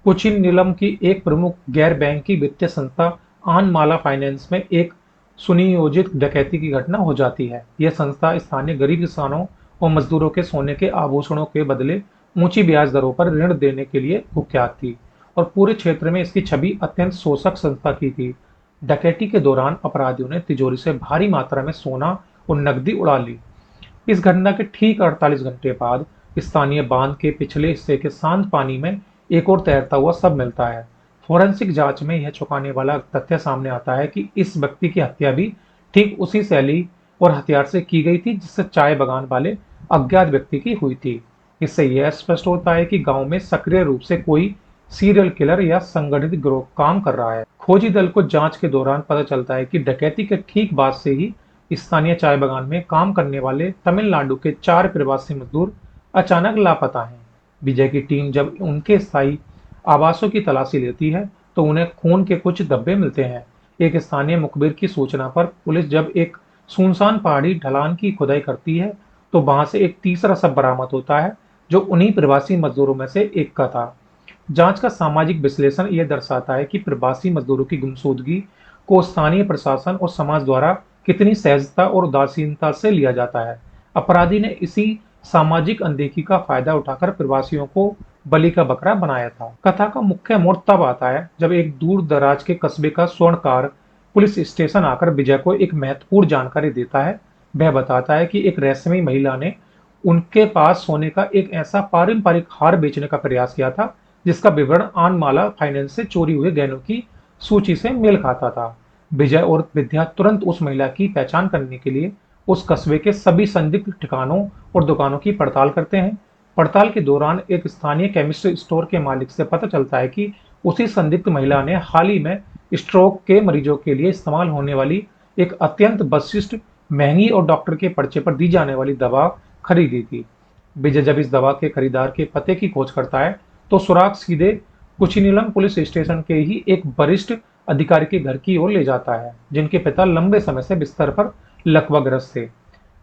कोचिलिनम की एक प्रमुख गैर बैंकिंग वित्तीय संस्था आनमाला फाइनेंस में एक सुनियोजित डकैती की घटना हो जाती है। यह संस्था स्थानीय गरीब किसानों और मजदूरों के सोने के आभूषणों के बदले ऊंची ब्याज दरों पर ऋण देने के लिए कुख्यात थी और पूरे क्षेत्र में इसकी छवि अत्यंत शोषक संस्था की थी। डकैती के दौरान अपराधियों ने तिजोरी से भारी मात्रा में सोना और नकदी उड़ा ली। इस घटना के ठीक 48 घंटे बाद स्थानीय बांध के पिछले हिस्से के शांत पानी में एक और तैरता हुआ शव मिलता है। फोरेंसिक जांच में यह चौंकाने वाला तथ्य सामने आता है कि इस व्यक्ति की हत्या भी ठीक उसी शैली और हथियार से की गई थी जिससे चाय बगान वाले अज्ञात व्यक्ति की हुई थी। इससे यह स्पष्ट होता है कि गांव में सक्रिय रूप से कोई सीरियल किलर या संगठित गिरोह काम कर रहा है। खोजी दल को जांच के दौरान पता चलता है कि डकैती के ठीक बाद से ही स्थानीय चाय बगान में काम करने वाले तमिलनाडु के 4 प्रवासी मजदूर अचानक लापता हैं। विजय की टीम जब उनके स्थायी आवासों की तलाशी लेती है तो उन्हें खून के कुछ धब्बे मिलते हैं। एक स्थानीय मुखबिर की सूचना पर पुलिस जब एक सुनसान पहाड़ी ढलान की खुदाई करती है तो वहां से एक तीसरा शव बरामद होता है जो उन्हीं प्रवासी मजदूरों में से एक का था। जांच का सामाजिक विश्लेषण यह दर्शाता है कि प्रवासी मजदूरों की गुमशुदगी को स्थानीय प्रशासन और समाज द्वारा कितनी सहजता और उदासीनता से लिया जाता है। अपराधी ने इसी सामाजिक अनदेखी का फायदा उठाकर प्रवासियों को बलि का बकरा बनाया था। कथा का मुख्य मोड़ तब आता है जब एक दूर दराज के कस्बे का स्वर्णकार पुलिस स्टेशन आकर विजय को एक महत्वपूर्ण जानकारी देता है। वह बताता है कि एक रहस्यमयी महिला ने उनके पास सोने का एक ऐसा पारंपरिक हार बेचने का प्रयास किया था जिसका विवरण आनमाला फाइनेंस से चोरी हुए गहनों की सूची से मेल खाता था। विजय और विद्या तुरंत उस महिला की पहचान करने के लिए उस कस्बे के सभी संदिग्ध ठिकानों और दुकानों की पड़ताल करते हैं। पड़ताल के दौरान एक स्थानीय केमिस्ट स्टोर के मालिक से पता चलता है कि उसी संदिग्ध महिला ने हाल ही में स्ट्रोक के मरीजों के लिए इस्तेमाल होने वाली एक अत्यंत विशिष्ट, महंगी और डॉक्टर के पर्चे पर दी जाने वाली दवा खरीदी थी। विजय जब इस दवा के खरीदार के पते की खोज करता है तो सुराग सीधे कुचिनीलम पुलिस स्टेशन के ही एक वरिष्ठ अधिकारी के घर की ओर ले जाता है जिनके पिता लंबे समय से बिस्तर पर लकवाग्रस्त थे।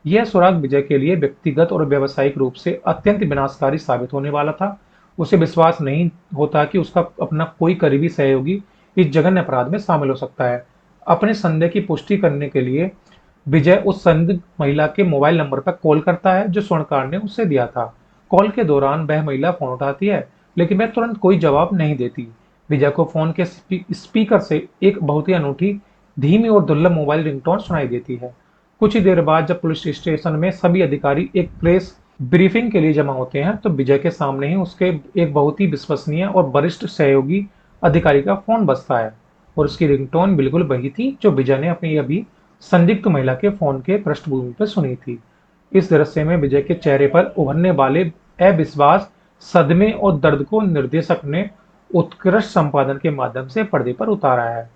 यह सुराग विजय के लिए व्यक्तिगत और व्यावसायिक रूप से अत्यंत विनाशकारी साबित होने वाला था। उसे विश्वास नहीं होता कि उसका अपना कोई करीबी सहयोगी इस जघन्य अपराध में शामिल हो सकता है। अपने संदेह की पुष्टि करने के लिए विजय उस संदिग्ध महिला के मोबाइल नंबर पर कॉल करता है जो स्वर्णकार ने उसे दिया था। कॉल के दौरान वह महिला फोन उठाती है लेकिन वह तुरंत कोई जवाब नहीं देती। विजय को फोन के स्पीकर से एक बहुत ही अनूठी, धीमी और दुर्लभ मोबाइल रिंगटोन सुनाई देती है। कुछ ही देर बाद जब पुलिस स्टेशन में सभी अधिकारी एक प्रेस ब्रीफिंग के लिए जमा होते हैं तो विजय के सामने ही उसके एक बहुत ही विश्वसनीय और वरिष्ठ सहयोगी अधिकारी का फोन बजता है और उसकी रिंगटोन बिल्कुल वही थी जो विजय ने अपनी अभी संदिग्ध महिला के फोन के पृष्ठभूमि पर सुनी थी। इस दृश्य में विजय के चेहरे पर उभरने वाले अविश्वास, सदमे और दर्द को निर्देशक ने उत्कृष्ट संपादन के माध्यम से पर्दे पर उतारा है।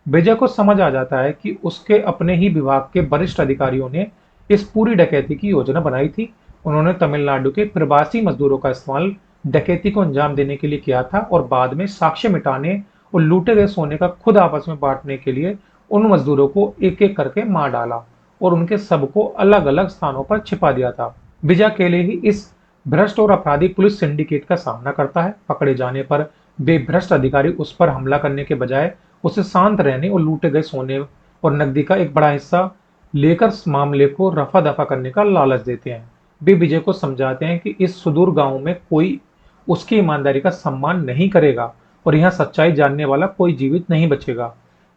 विजय को समझ आ जाता है कि उसके अपने ही विभाग के वरिष्ठ अधिकारियों ने इस पूरी डकैती की योजना बनाई थी। उन्होंने तमिलनाडु के प्रवासी मजदूरों का इस्तेमाल डकैती को अंजाम देने के लिए किया था और बाद में साक्ष्य मिटाने और लूटे गए सोने का खुद आपस में बांटने के लिए उन मजदूरों को एक एक करके मार डाला और उनके सबको अलग अलग स्थानों पर छिपा दिया था। विजय अकेले ही इस भ्रष्ट और आपराधिक पुलिस सिंडिकेट का सामना करता है। पकड़े जाने पर वे भ्रष्ट अधिकारी उस पर हमला करने के बजाय उसे शांत रहने और लूटे गए सोने और नकदी का एक बड़ा हिस्सा लेकर मामले को रफा दफा करने का लालच देते हैं। वे विजय को समझाते हैं कि इस सुदूर गांव में कोई उसकी ईमानदारी का सम्मान नहीं करेगा और यहाँ सच्चाई जानने वाला कोई जीवित नहीं बचेगा।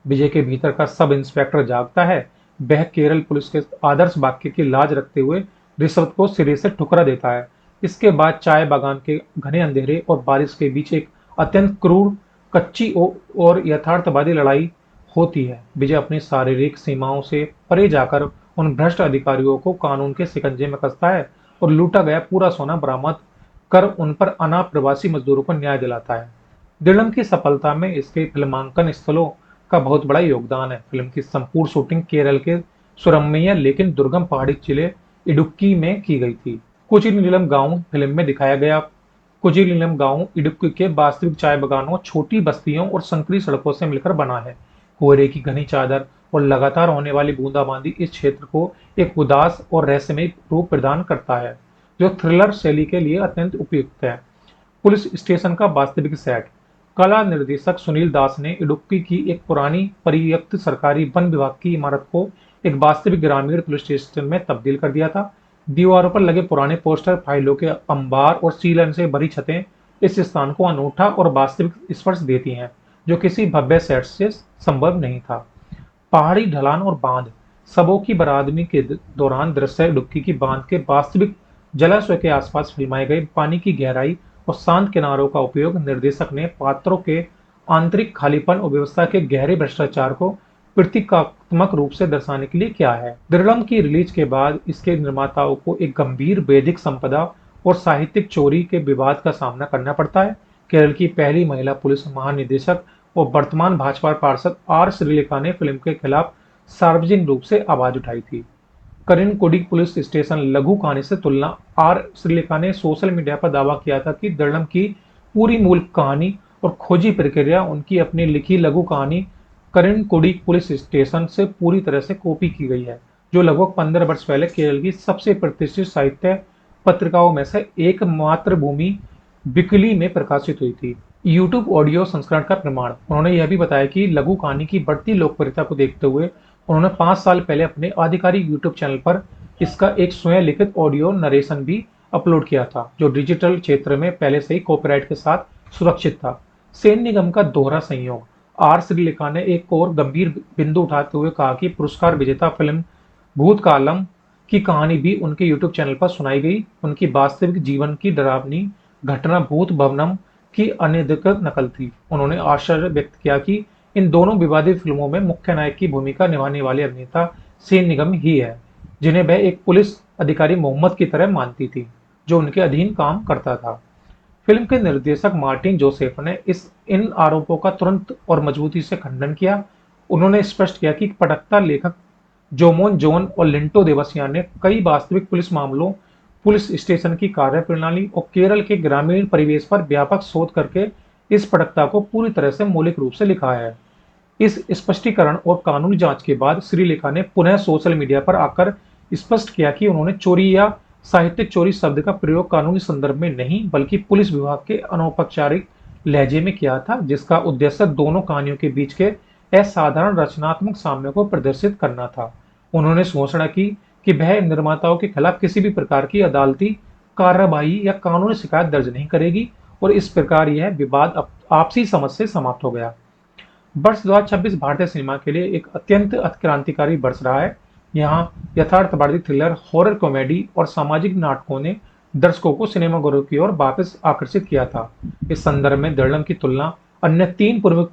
विजय के भीतर का सब इंस्पेक्टर जागता है। वह केरल पुलिस के आदर्श वाक्य की लाज रखते हुए रिश्वत को सिरे से ठुकरा देता है। इसके बाद चाय बागान के घने अंधेरे और बारिश के बीच एक अत्यंत क्रूर, कच्ची और यथार्थवादी लड़ाई होती है। विजय अपनी शारीरिक सीमाओं से परे जाकर उन भ्रष्ट अधिकारियों को कानून के शिकंजे में कसता है और लूटा गया पूरा सोना बरामद कर उन पर अनाथ प्रवासी मजदूरों को न्याय दिलाता है। दिलम की सफलता में इसके फिल्मांकन स्थलों का बहुत बड़ा योगदान है। फिल्म की संपूर्ण शूटिंग केरल के सुरम्य लेकिन दुर्गम पहाड़ी जिले इडुक्की में की गई थी। कुचिनीलम गांव फिल्म में दिखाया गया कुचिनीलम गांव इडुक्की के वास्तविक चाय बागानों, छोटी बस्तियों और संकरी सड़कों से मिलकर बना है। कोहरे की घनी चादर और लगातार होने वाली बूंदाबांदी इस क्षेत्र को एक उदास और रहस्यमय रूप प्रदान करता है जो थ्रिलर शैली के लिए अत्यंत उपयुक्त है। पुलिस स्टेशन का वास्तविक सेट। कला निर्देशक सुनील दास ने इडुक्की की एक पुरानी परित्यक्त सरकारी वन विभाग की इमारत को एक वास्तविक ग्रामीण पुलिस स्टेशन में तब्दील कर दिया था। दीवारों पर लगे पुराने पोस्टर, फाइलों के अंबार और सीलन से भरी छतें इस स्थान को अनूठा और वास्तविक स्पर्श देती हैं जो किसी भव्य सेट से संभव नहीं था। पहाड़ी ढलान और बांध। सबों की बरादरी के दौरान दृश्य इडुक्की की बांध के वास्तविक जलाशय के आसपास फिल्माए गए पानी की गहराई और शांत किनारों का उपयोग निर्देशक ने पात्रों के आंतरिक खालीपन और व्यवस्था के गहरे भ्रष्टाचार को प्रतीकात्मक रूप से दर्शाने के लिए किया है। दिरलम की रिलीज के बाद इसके निर्माताओं को एक गंभीर बौद्धिक संपदा और साहित्यिक चोरी के विवाद का सामना करना पड़ता है। केरल की पहली महिला पुलिस महानिदेशक और वर्तमान भाजपा पार्षद आर श्रीलेखा ने फिल्म के खिलाफ सार्वजनिक रूप से आवाज उठाई थी। करिन कोडी पुलिस स्टेशन लघु कहानी से तुलना। आर श्रीलेखा ने सोशल मीडिया पर दावा किया था कि दिरलम की पूरी मूल कहानी और खोजी प्रक्रिया उनकी अपनी लिखी लघु कहानी करिन कोडी पुलिस स्टेशन से पूरी तरह से कॉपी की गई है, जो लगभग 15 वर्ष पहले केरल की सबसे प्रतिष्ठित साहित्य पत्रिकाओं में से एक मातृभूमि बिकली में प्रकाशित हुई थी। यूट्यूब ऑडियो संस्करण का प्रमाण। उन्होंने यह भी बताया कि लघु कहानी की बढ़ती लोकप्रियता को देखते हुए उन्होंने 5 साल पहले अपने आधिकारिक यूट्यूब चैनल पर इसका एक स्वयं लिखित ऑडियो नरेशन भी अपलोड किया था, जो डिजिटल क्षेत्र में पहले से ही कॉपीराइट के साथ सुरक्षित था। सेन निगम का दोहरा संयोग। आर श्रीलेखा ने एक और गंभीर बिंदु उठाते हुए कहा कि पुरस्कार विजेता फिल्म भूतकालम की कहानी भी उनके यूट्यूब चैनल पर सुनाई गई। उनकी वास्तविक जीवन की डरावनी घटना भूत भवनम की अनधिकृत नकल थी। उन्होंने आश्चर्य व्यक्त किया कि इन दोनों विवादित फिल्मों में मुख्य नायक की भूमिका निभाने वाले अभिनेता सेन निगम ही है, जिन्हें वह एक पुलिस अधिकारी मोहम्मद की तरह मानती थी, जो उनके अधीन काम करता था। फिल्म के निर्देशक मार्टिन जोसेफ ने इन आरोपों का तुरंत और मजबूती से खंडन किया। उन्होंने स्पष्ट किया कि पटकथा लेखक जोमोन जोन और लिंटो देवसियान ने कई वास्तविक पुलिस मामलों, पुलिस स्टेशन की कार्यप्रणाली और केरल के ग्रामीण परिवेश पर व्यापक शोध करके इस पटकथा को पूरी तरह से मौलिक रूप से लिखा है। इस स्पष्टीकरण और कानूनी जांच के बाद श्रीलेखा ने पुनः सोशल मीडिया पर आकर स्पष्ट किया कि उन्होंने चोरी या साहित्यिक चोरी शब्द का प्रयोग कानूनी संदर्भ में नहीं, बल्कि पुलिस विभाग के अनौपचारिक लहजे में किया था, जिसका उद्देश्य दोनों कहानियों के बीच के असाधारण रचनात्मक साम्य को प्रदर्शित करना था। उन्होंने घोषणा की कि वह निर्माताओं के खिलाफ किसी भी प्रकार की अदालती कार्रवाई या कानूनी शिकायत दर्ज नहीं करेगी, और इस प्रकार यह विवाद आपसी समझ से समाप्त हो गया। वर्ष 2026 भारतीय सिनेमा के लिए एक अत्यंत क्रांतिकारी वर्ष रहा है। यहाँ यथार्थवादी थ्रिलर, हॉरर कॉमेडी और सामाजिक नाटकों ने दर्शकों को सिनेमाघरों की ओर वापस आकर्षित किया था। इस संदर्भ में दिरलम की तुलना अन्य 3 प्रमुख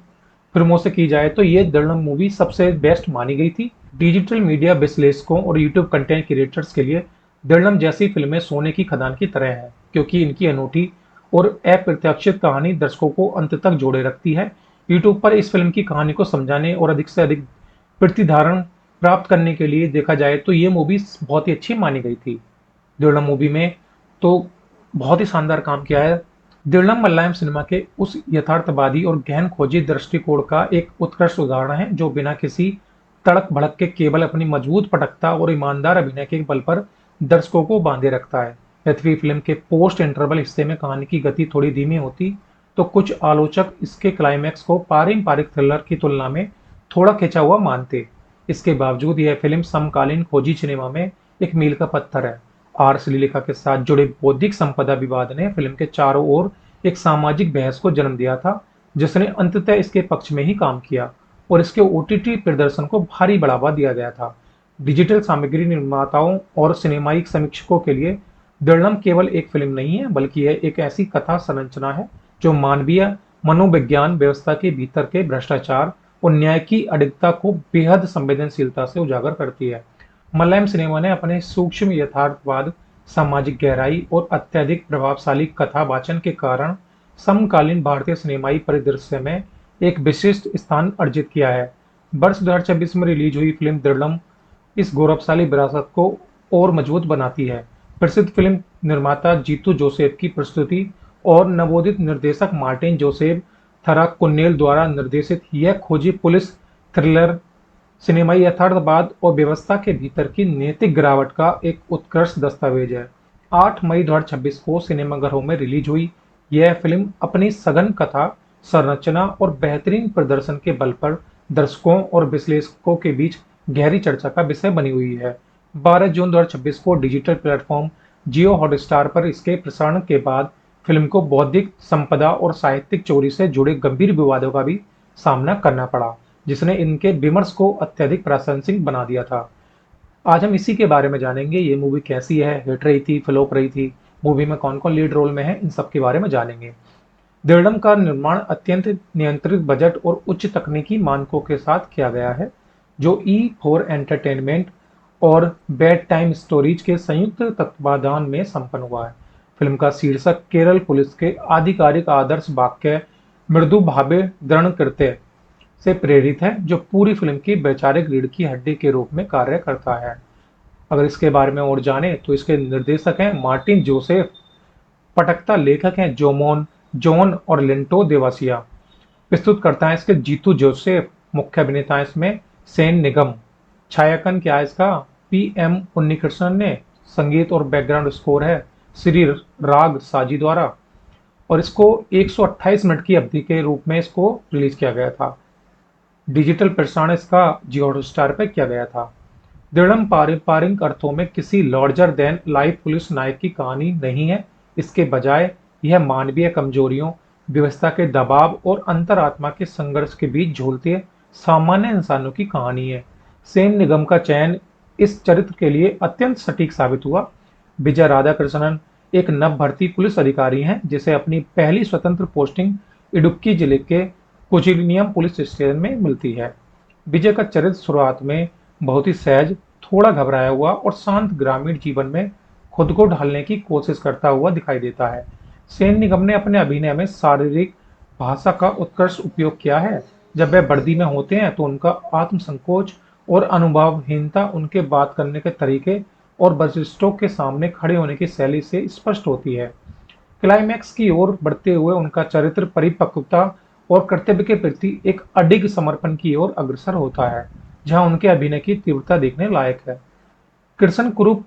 फिल्मों से की जाए तो ये दिरलम मूवी सबसे बेस्ट मानी गई थी। डिजिटल मीडिया विश्लेषकों और यूट्यूब कंटेंट क्रिएटर्स के लिए दिरलम जैसी फिल्में सोने की खदान की तरह है, क्योंकि इनकी अनूठी और अप्रत्याशित कहानी दर्शकों को अंत तक जोड़े रखती है। यूट्यूब पर इस फिल्म की कहानी को समझाने और अधिक से अधिक प्रतिधारण प्राप्त करने के लिए देखा जाए तो ये मूवी बहुत ही अच्छी मानी गई थी। दिरलम मूवी में तो बहुत ही शानदार काम किया है। दिरलम मलयालम सिनेमा के उस यथार्थवादी और गहन खोजी दृष्टिकोण का एक उत्कृष्ट उदाहरण है, जो बिना किसी तड़क भड़क के केवल अपनी मजबूत पटकथा और ईमानदार अभिनय के बल पर दर्शकों को बांधे रखता है। यद्यपि फिल्म के पोस्ट इंटरवल हिस्से में कहानी की गति थोड़ी धीमी होती तो कुछ आलोचक इसके क्लाइमैक्स को पारंपरिक थ्रिलर की तुलना में थोड़ा खिंचा हुआ मानते। इसके बावजूद यह फिल्म समकालीन खोजी सिनेमा में एक मील का पत्थर है। आर श्रीलेखा के साथ जुड़े बौद्धिक संपदा विवाद ने फिल्म के चारों ओर एक सामाजिक बहस को जन्म दिया था, जिसने अंततः इसके पक्ष में ही काम किया और इसके ओटीटी प्रदर्शन को भारी बढ़ावा दिया गया था। डिजिटल सामग्री निर्माताओं और सिनेमाई समीक्षकों के लिए दिरलम केवल एक फिल्म नहीं है, बल्कि यह एक ऐसी कथा संरचना है जो मानवीय मनोविज्ञान, व्यवस्था के भीतर के भ्रष्टाचार और न्याय की अडिगता को बेहद संवेदनशीलता से उजागर करती है। मलयालम सिनेमा ने अपने सूक्ष्म यथार्थवाद, सामाजिक गहराई और अत्यधिक प्रभावशाली कथा वाचन के कारण समकालीन भारतीय सिनेमाई परिदृश्य में एक विशिष्ट स्थान अर्जित किया है। वर्ष 2026 में रिलीज हुई फिल्म दिरलम इस गौरवशाली विरासत को और मजबूत बनाती है। प्रसिद्ध फिल्म निर्माता जीतू जोसेफ की प्रस्तुति और नवोदित निर्देशक मार्टिन जोसेफ थराकुन्नेल द्वारा निर्देशित यह खोजी पुलिस थ्रिलर सिनेमाई यथार्थवाद और व्यवस्था के भीतर की नैतिक गिरावट का एक उत्कृष्ट दस्तावेज है। 8 मई 2026 को सिनेमाघरों में रिलीज हुई यह फिल्म अपनी सघन कथा संरचना और बेहतरीन प्रदर्शन के बल पर दर्शकों और विश्लेषकों के बीच गहरी चर्चा का विषय बनी हुई है। 12 जून 2026 को डिजिटल प्लेटफॉर्म जियो हॉटस्टार पर इसके प्रसारण के बाद फिल्म को बौद्धिक संपदा और साहित्यिक चोरी से जुड़े गंभीर विवादों का भी सामना करना पड़ा, जिसने इनके विमर्श को अत्यधिक प्रासंगिक बना दिया था। आज हम इसी के बारे में जानेंगे, ये मूवी कैसी है, हिट रही थी, फ्लॉप रही थी, मूवी में कौन कौन लीड रोल में है, इन सब के बारे में जानेंगे। दृढ़म का निर्माण अत्यंत नियंत्रित बजट और उच्च तकनीकी मानकों के साथ किया गया है, जो E4 एंटरटेनमेंट और बेड टाइम स्टोरीज के संयुक्त तत्वाधान में संपन्न हुआ है। फिल्म का शीर्षक केरल पुलिस के आधिकारिक आदर्श वाक्य मृदु भावे दृढ़ कृत्य से प्रेरित है, जो पूरी फिल्म की वैचारिक रीढ़ की हड्डी के रूप में कार्य करता है। अगर इसके बारे में और जाने तो इसके निर्देशक हैं मार्टिन जोसेफ, पटकथा लेखक हैं जॉन और लिंटो देवासिया, प्रस्तुतकर्ता है इसके जीतू जोसेफ, मुख्य अभिनेता है इसमें सेन निगम। छायांकन क्या है इसका PM उन्नीकृष्णन ने, संगीत और बैकग्राउंड स्कोर है श्री राग साजी द्वारा, और इसको 128 मिनट की अवधि के रूप में इसको रिलीज किया गया था। डिजिटल प्रसारण इसका जियो हॉटस्टार पर किया गया था। दृढ़म पारंपरिक अर्थों में किसी लार्जर देन लाइफ पुलिस नायक की कहानी नहीं है। इसके बजाय यह मानवीय कमजोरियों, व्यवस्था के दबाव और अंतरात्मा के संघर्ष के बीच झूलते सामान्य इंसानों की कहानी है। सेन निगम का चयन इस चरित्र के लिए अत्यंत सटीक साबित हुआ। विजय राधाकृष्णन एक नव भर्ती पुलिस अधिकारी हैं, जिसे अपनी पहली स्वतंत्र पोस्टिंग इडुक्की जिले के कोचिलियम पुलिस स्टेशन में मिलती है। विजय का चरित्र शुरुआत में बहुत ही सहज, थोड़ा घबराया हुआ और शांत ग्रामीण जीवन में खुद को ढालने की कोशिश करता हुआ दिखाई देता है। सेन निगम ने अपने अभिनय में शारीरिक भाषा का उत्कृष्ट उपयोग किया है। जब वे वर्दी में होते हैं तो उनका आत्मसंकोच और अनुभवहीनता उनके बात करने के तरीके और वरिष्ठों के सामने खड़े होने की शैली से स्पष्ट होती है। क्लाइमैक्स की ओर बढ़ते हुए उनका चरित्र परिपक्वता और कर्तव्य के प्रति एक अडिग समर्पण की ओर अग्रसर होता है, जहां उनके अभिनय की तीव्रता देखने लायक है। कृष्ण कुरूप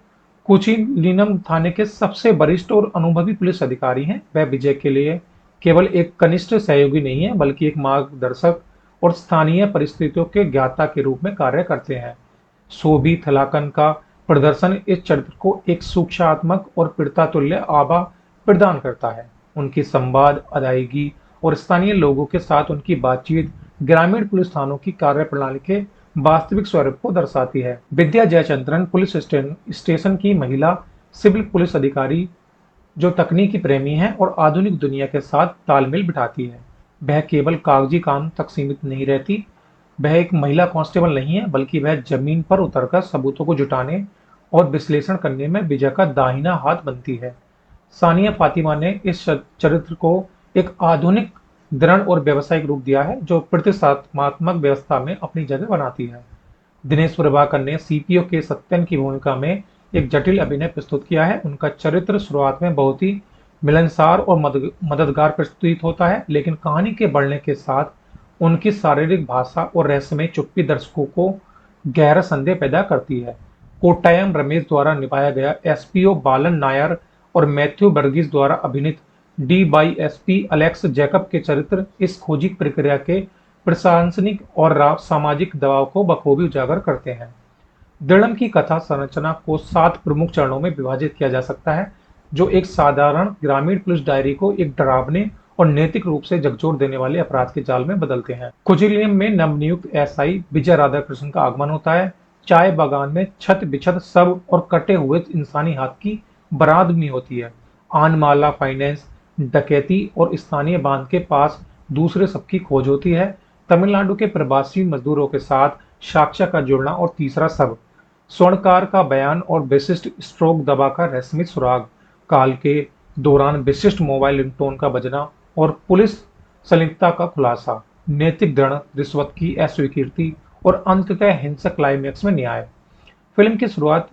कोचिलिनम थाने के सबसे वरिष्ठ और अनुभवी पुलिस अधिकारी हैं। वह विजय के लिए केवल एक कनिष्ठ सहयोगी नहीं है, बल्कि एक मार्गदर्शक और स्थानीय परिस्थितियों के ज्ञाता के रूप में कार्य करते हैं। सोबी थलाकन का प्रदर्शन इस चरित्र को एक सूक्ष्मात्मक और पीड़िता तुल्य आभा प्रदान करता है। उनकी संवाद, अदायगी और स्थानीय लोगों के साथ उनकी बातचीत ग्रामीण पुलिस थानों की कार्यप्रणाली के वास्तविक स्वरूप को दर्शाती है। विद्या जयचंद्रन पुलिस स्टेशन की महिला सिविल पुलिस अधिकारी, जो तकनीकी प्रेमी है और आधुनिक दुनिया के साथ तालमेल बिठाती है। वह केवल कागजी काम तक सीमित नहीं रहती। वह एक महिला कांस्टेबल नहीं है, बल्कि वह जमीन पर उतरकर सबूतों को जुटाने और विश्लेषण करने में विजय का दाहिना हाथ बनती है। सानिया फातिमा ने इस चरित्र को एक आधुनिक, दृढ़ और व्यावसायिक रूप दिया है, जो प्रतिष्ठात्मक व्यवस्था में अपनी जगह बनाती है। दिनेश प्रभाकर ने CPO के सत्यन की भूमिका में एक जटिल अभिनय प्रस्तुत किया है। उनका चरित्र शुरुआत में बहुत ही मिलनसार और मददगार प्रस्तुत होता है, लेकिन कहानी के बढ़ने के साथ उनकी शारीरिक भाषा और रहस्यमय चुप्पी दर्शकों को गहरा संदेह पैदा करती है। कोट्टायम रमेश द्वारा निभाया गया SPO बालन नायर और मैथ्यू वर्गीस द्वारा अभिनीत DYSP अलेक्स जैकब के चरित्र इस खोजी प्रक्रिया के प्रशासनिक और सामाजिक दबाव को बखूबी उजागर करते हैं। दृढ़म की कथा संरचना को 7 प्रमुख चरणों में विभाजित किया जा सकता है, जो एक साधारण ग्रामीण पुलिस डायरी को एक डरावने और नैतिक रूप से झकझोर देने वाले अपराध के जाल में बदलते हैं। कोचिलियम में नवनियुक्त SI विजय राधाकृष्णन का आगमन होता है। चाय बागान में छत बिछत सब और कटे हुए इंसानी हाथ की बरादमी होती है। आनमाला फाइनेंस डकैती और स्थानीय बांध के पास दूसरे सबकी खोज होती है। तमिलनाडु के प्रवासी मजदूरों के साथ साक्ष्य का जुड़ना और तीसरा सब, स्वर्णकार का बयान और विशिष्ट स्ट्रोक दबा का रहस्यमय सुराग, काल के दौरान विशिष्ट मोबाइल रिंगटोन का बजना और पुलिस संलिप्तता का खुलासा, नैतिक दृढ़, रिश्वत की अस्वीकृति और अंततः हिंसक क्लाइमैक्स में न्याय। फिल्म की शुरुआत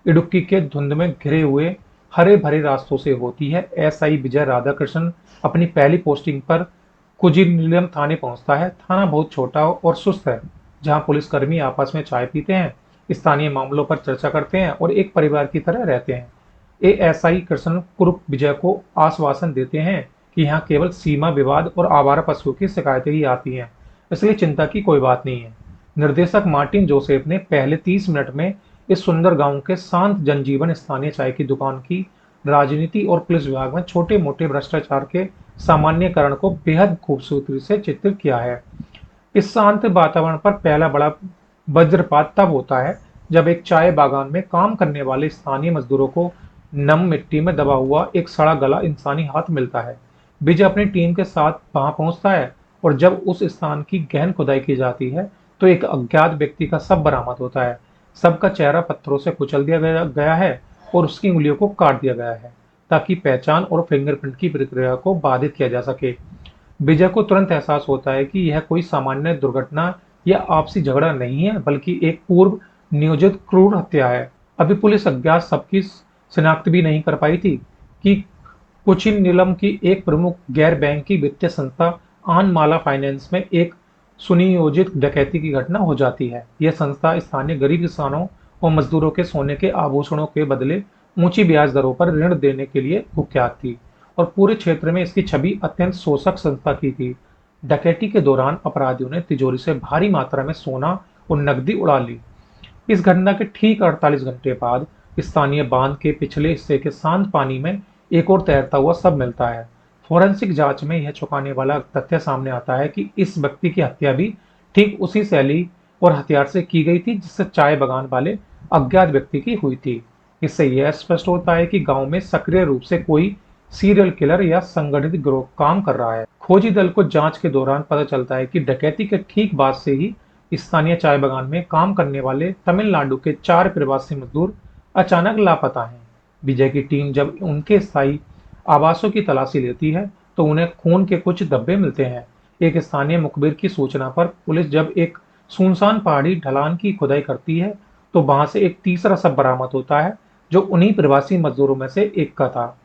इडुक्की के धुंध में घिरे हुए हरे भरे रास्तों से होती है। SI विजय राधाकृष्णन अपनी पहली पोस्टिंग पर कोचिलियम थाने पहुंचता है। थाना बहुत छोटा और सुस्त है, जहां पुलिसकर्मी आपस में चाय पीते हैं, स्थानीय मामलों पर चर्चा करते हैं और एक परिवार की तरह रहते हैं। ASI कृष्ण कुरूप विजय को आश्वासन देते हैं कि यहाँ केवल सीमा विवाद और आवारा पशुओं की शिकायतें ही आती हैं, इसलिए चिंता की कोई बात नहीं है। निर्देशक मार्टिन जोसेफ ने पहले 30 मिनट में इस सुंदर गांव के शांत जनजीवन, स्थानीय चाय की दुकान की राजनीति और पुलिस विभाग में छोटे मोटे भ्रष्टाचार के सामान्यकरण को बेहद खूबसूरती से चित्रित किया है। इस शांत वातावरण पर पहला बड़ा वज्रपात तब होता है जब एक चाय बागान में काम करने वाले स्थानीय मजदूरों को नम मिट्टी में दबा हुआ एक सड़ा गला इंसानी हाथ मिलता है। विजय अपनी टीम के साथ वहां पहुंचता है और जब उस स्थान की गहन खुदाई की जाती है तो एक अज्ञात व्यक्ति का शव बरामद होता है। शव का चेहरा पत्थरों से कुचल दिया गया है और उसकी उंगलियों को काट दिया गया है ताकि पहचान और फिंगरप्रिंट की प्रक्रिया को बाधित किया जा सके। विजय को तुरंत एहसास होता है कि यह कोई सामान्य दुर्घटना या आपसी झगड़ा नहीं है, बल्कि एक पूर्व नियोजित क्रूर हत्या है। अभी पुलिस अज्ञात सबकी शिनाख्त भी नहीं कर पाई थी कि कोचिन नीलम की एक प्रमुख गैर बैंकी वित्तीय संस्था आनमाला फाइनेंस में एक सुनियोजित डकैती की घटना हो जाती है। यह संस्था स्थानीय गरीब किसानों और मजदूरों के सोने के आभूषणों के बदले ऊंची ब्याज दरों पर ऋण देने के लिए कुख्यात थी और पूरे क्षेत्र में इसकी छवि अत्यंत शोषक संस्था की थी। डकैती के दौरान अपराधियों ने तिजोरी से भारी मात्रा में सोना और नकदी उड़ा ली। इस घटना के ठीक 48 घंटे बाद स्थानीय बांध के पिछले हिस्से के शांत पानी में एक और तैरता हुआ शव मिलता है। फोरेंसिक जांच में यह चौंकाने वाला तथ्य सामने आता है कि इस व्यक्ति की हत्या भी ठीक उसी शैली और हथियार से की गई थी जिससे चाय बागान वाले अज्ञात व्यक्ति की हुई थी। इससे यह स्पष्ट होता है कि गांव में सक्रिय रूप से कोई सीरियल किलर या संगठित गिरोह काम कर रहा है। खोजी दल को जांच के दौरान पता चलता है कि डकैती के ठीक बाद से ही स्थानीय चाय बागान में काम करने वाले तमिलनाडु के 4 प्रवासी मजदूर अचानक लापता हैं। विजय की टीम जब उनके स्थायी आवासों की तलाशी लेती है तो उन्हें खून के कुछ धब्बे मिलते हैं। एक स्थानीय मुखबिर की सूचना पर पुलिस जब एक सुनसान पहाड़ी ढलान की खुदाई करती है तो वहां से एक तीसरा शव बरामद होता है जो उन्हीं प्रवासी मजदूरों में से एक का था।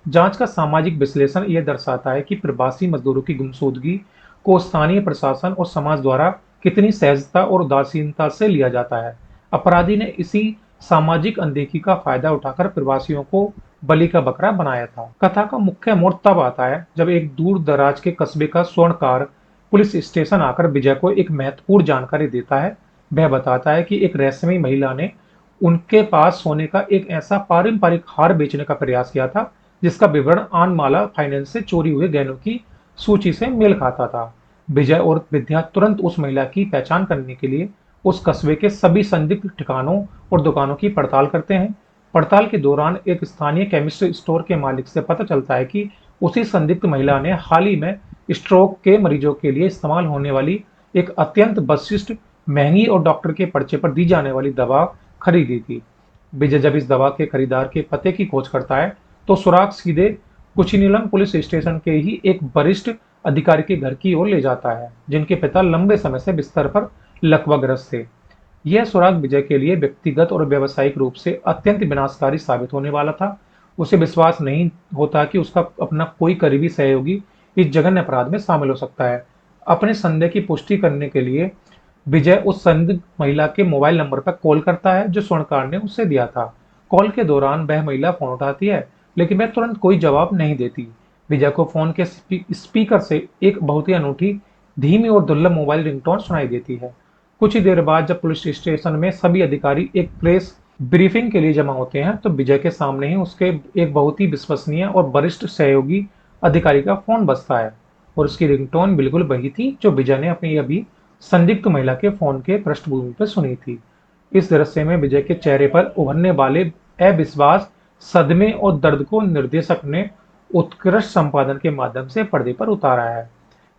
जांच का सामाजिक विश्लेषण यह दर्शाता है कि प्रवासी मजदूरों की गुमशुदगी को स्थानीय प्रशासन और समाज द्वारा कितनी सहजता और उदासीनता से लिया जाता है। अपराधी ने इसी सामाजिक अनदेखी का फायदा उठाकर प्रवासियों को बलि का बकरा बनाया था। कथा का मुख्य मोड़ तब आता है जब एक दूर दराज के कस्बे का स्वर्णकार पुलिस स्टेशन आकर विजय को एक महत्वपूर्ण जानकारी देता है। वह बताता है कि एक रहस्यमयी महिला ने उनके पास सोने का एक ऐसा पारंपरिक हार बेचने का प्रयास किया था जिसका विवरण आनमाला फाइनेंस से चोरी हुए गहनों की सूची से मेल खाता था। विजय और विद्या तुरंत उस महिला की पहचान करने के लिए उस कस्बे के सभी संदिग्ध ठिकानों और दुकानों की पड़ताल करते हैं। पड़ताल के दौरान एक स्थानीय केमिस्ट्री स्टोर के मालिक से पता चलता है कि उसी संदिग्ध महिला ने हाल ही में स्ट्रोक के मरीजों के लिए इस्तेमाल होने वाली एक अत्यंत विशिष्ट, महंगी और डॉक्टर के पर्चे पर दी जाने वाली दवा खरीदी थी। विजय जब इस दवा के खरीदार के पते की खोज करता है तो सुराग सीधे कुचिनीलम पुलिस स्टेशन के ही एक वरिष्ठ अधिकारी के घर की ओर ले जाता है जिनके पिता लंबे समय से बिस्तर पर लकवाग्रस्त थे। यह सुराग विजय के लिए व्यक्तिगत और व्यावसायिक रूप से अत्यंत विनाशकारी साबित होने वाला था। उसे विश्वास नहीं होता कि उसका अपना कोई करीबी सहयोगी इस जघन्य अपराध में शामिल हो सकता है। अपने संदेह की पुष्टि करने के लिए विजय उस संदिग्ध महिला के मोबाइल नंबर पर कॉल करता है जो स्वर्णकार ने उसे दिया था। कॉल के दौरान वह महिला फोन उठाती है लेकिन वह तुरंत कोई जवाब नहीं देती। विजय को फोन के स्पीकर से एक बहुत ही अनूठी, धीमी और दुर्लभ मोबाइल रिंगटोन सुनाई देती है। कुछ ही देर बाद जब पुलिस स्टेशन में सभी अधिकारी एक प्रेस ब्रीफिंग के लिए जमा होते हैं तो विजय के सामने ही उसके एक बहुत ही विश्वसनीय और वरिष्ठ सहयोगी अधिकारी का फोन बजता है और उसकी रिंगटोन बिल्कुल वही थी जो विजय ने अपनी अभी संदिग्ध महिला के फोन के पृष्ठभूमि पर सुनी थी। इस दृश्य में विजय के चेहरे पर उभरने वाले अविश्वास, सदमे और दर्द को निर्देशक ने उत्कृष्ट संपादन के माध्यम से पर्दे पर उतारा है।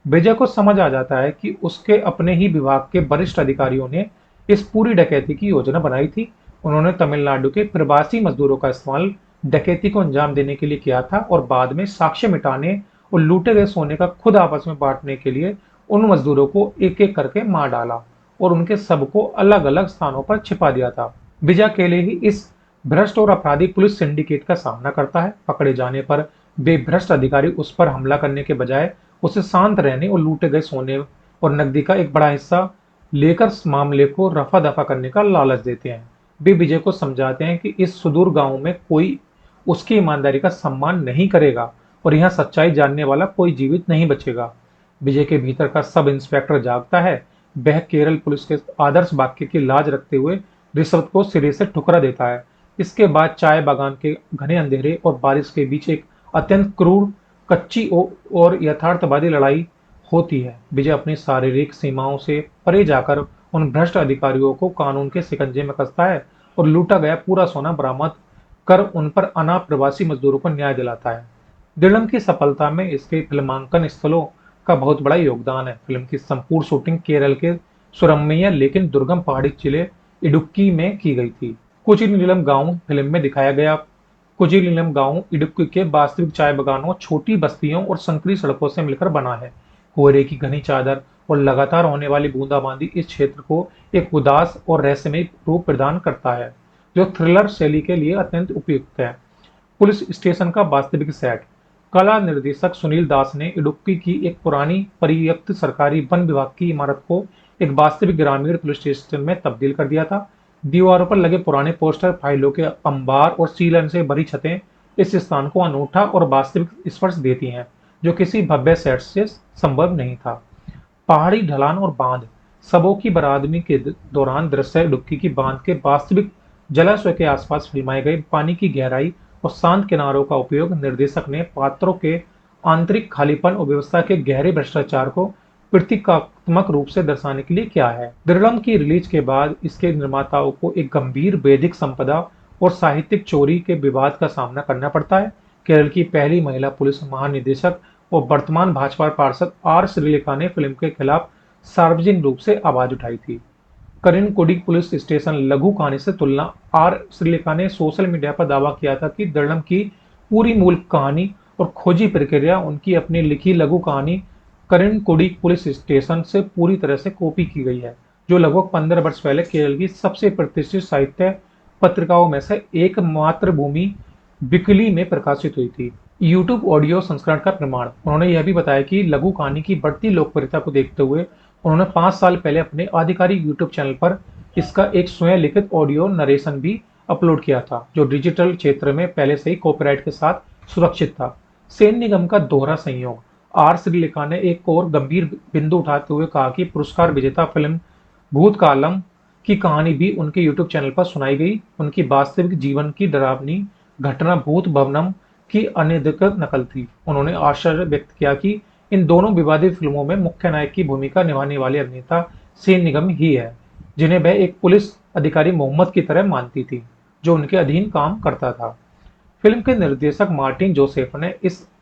विजय को समझ आ जाता है कि उसके अपने ही विभाग के वरिष्ठ अधिकारियों ने इस पूरी डकैती की योजना बनाई थी। उन्होंने तमिलनाडु के प्रवासी मजदूरों का इस्तेमाल डकैती को अंजाम देने के लिए किया था और बाद में साक्ष्य मिटाने और लूटे गए सोने का खुद आपस में बांटने के लिए उन मजदूरों को एक एक करके मार डाला और उनके सब को अलग अलग स्थानों पर छिपा दिया था। विजय अकेले ही इस भ्रष्ट और अपराधी पुलिस सिंडिकेट का सामना करता है। पकड़े जाने पर वे भ्रष्ट अधिकारी उस पर हमला करने के बजाय उसे शांत रहने और लूटे गए सोने और नकदी का एक बड़ा हिस्सा लेकर मामले को रफा दफा करने का लालच देते हैं। वे विजय को समझाते हैं कि इस सुदूर गांव में कोई उसकी ईमानदारी का सम्मान नहीं करेगा और यहाँ सच्चाई जानने वाला कोई जीवित नहीं बचेगा। विजय के भीतर का सब इंस्पेक्टर जागता है। वह केरल पुलिस के आदर्श वाक्य की लाज रखते हुए रिश्वत को सिरे से ठुकरा देता है। इसके बाद चाय बागान के घने अंधेरे और बारिश के बीच एक अत्यंत क्रूर, कच्ची और यथार्थवादी लड़ाई होती है। विजय अपनी शारीरिक सीमाओं से परे जाकर उन भ्रष्ट अधिकारियों को कानून के शिकंजे में कसता है और लूटा गया पूरा सोना बरामद कर उन पर अनाप्रवासी मजदूरों को न्याय दिलाता है। दिलम की सफलता में इसके फिल्मांकन स्थलों का बहुत बड़ा योगदान है। फिल्म की संपूर्ण शूटिंग केरल के सुरम्य लेकिन दुर्गम पहाड़ी जिले इडुक्की में की गई थी। कुचिनीलम गांव फिल्म में दिखाया गया कुचिनीलम गांव इडुक्की के वास्तविक चाय बागानों, छोटी बस्तियों और संकरी सड़कों से मिलकर बना है। कोहरे की घनी चादर और लगातार होने वाली बूंदाबांदी इस क्षेत्र को एक उदास और रहस्यमय रूप प्रदान करता है, जो थ्रिलर शैली के लिए अत्यंत उपयुक्त है। पुलिस स्टेशन का वास्तविक सेट। कला निर्देशक सुनील दास ने इडुक्की की एक पुरानी परित्यक्त सरकारी वन विभाग की इमारत को एक वास्तविक ग्रामीण पुलिस स्टेशन में तब्दील कर दिया था। दीवारों पर लगे पुराने पोस्टर, फाइलों के अंबार और सीलन से भरी छतें इस स्थान को अनूठा और वास्तविक स्पर्श देती हैं, जो किसी भव्य सेट से संभव नहीं था। पहाड़ी ढलान और बांध। सबों की बरादमी के दौरान दृश्य इडुक्की की बांध के वास्तविक जलाशय के आसपास फिल्माए गए पानी की गहराई और शांत किनारों का उपयोग निर्देशक ने पात्रों के आंतरिक खालीपन और व्यवस्था के गहरे भ्रष्टाचार को प्रतीकात्मक रूप से दर्शाने के लिए किया है। दिलम की रिलीज के बाद इसके निर्माताओं को एक गंभीर वैदिक संपदा और साहित्यिक चोरी के विवाद का सामना करना पड़ता है। केरल की पहली महिला पुलिस महानिदेशक और वर्तमान भाजपा पार्षद आर श्रीलेखा ने फिल्म के खिलाफ सार्वजनिक रूप से आवाज उठाई थी। करिनकोडी पुलिस स्टेशन लघु कहानी से तुलना। आर श्रीलेखा ने सोशल मीडिया पर दावा किया था कि दिलम की पूरी मूल कहानी और खोजी प्रक्रिया उनकी अपनी लिखी लघु कहानी करिनकोडी पुलिस स्टेशन से पूरी तरह से कॉपी की गई है, जो लगभग 15 वर्ष पहले केरल की सबसे प्रतिष्ठित साहित्य पत्रिकाओं में से एक मातृभूमि बिकली में प्रकाशित हुई थी। यूट्यूब ऑडियो संस्करण का प्रमाण। उन्होंने यह भी बताया कि लघु कहानी की बढ़ती लोकप्रियता को देखते हुए उन्होंने 5 साल पहले अपने आधिकारिक यूट्यूब चैनल पर इसका एक स्वयं लिखित ऑडियो नरेशन भी अपलोड किया था, जो डिजिटल क्षेत्र में पहले से ही कॉपीराइट के साथ सुरक्षित था। सेन निगम का दोहरा संयोग। आर श्रीलेखा ने एक और गंभीर बिंदु उठाते हुए कहा कि पुरस्कार विजेता फिल्म भूतकालम की कहानी भी उनके यूट्यूब चैनल पर सुनाई गई। उनकी वास्तविक जीवन की डरावनी घटना भूत भवनम की अनधिकृत नकल थी। उन्होंने आश्चर्य व्यक्त किया कि इन दोनों विवादित फिल्मों में मुख्य नायक की भूमिका निभाने वाले अभिनेता सेन निगम ही है, जिन्हें वह एक पुलिस अधिकारी मोहम्मद की तरह मानती थी, जो उनके अधीन काम करता था। फिल्म के निर्देशक मार्टिन जोसेफ ने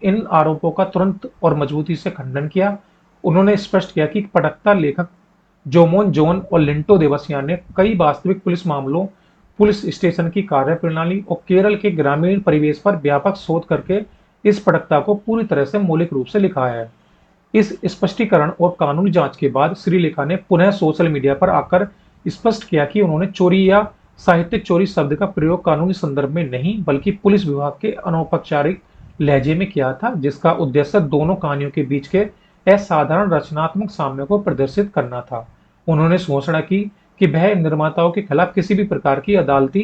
इन आरोपों का तुरंत और मजबूती से खंडन किया। उन्होंने स्पष्ट किया कि पटकथा लेखक जोमोन जोन और लिंटो देवसियान ने कई वास्तविक पुलिस मामलों, पुलिस स्टेशन की कार्यप्रणाली और केरल के ग्रामीण परिवेश पर व्यापक शोध करके इस पटकथा को पूरी तरह से मौलिक रूप से लिखा है। इस स्पष्टीकरण और कानूनी जांच के बाद श्रीलेखा ने पुनः सोशल मीडिया पर आकर स्पष्ट किया कि उन्होंने चोरी या साहित्यिक चोरी शब्द का प्रयोग कानूनी संदर्भ में नहीं, बल्कि पुलिस विभाग के अनौपचारिक लहजे में किया था, जिसका उद्देश्य दोनों कहानियों के बीच के असाधारण रचनात्मक साम्य को प्रदर्शित करना था। उन्होंने घोषणा की कि वह निर्माताओं के खिलाफ किसी भी प्रकार की अदालती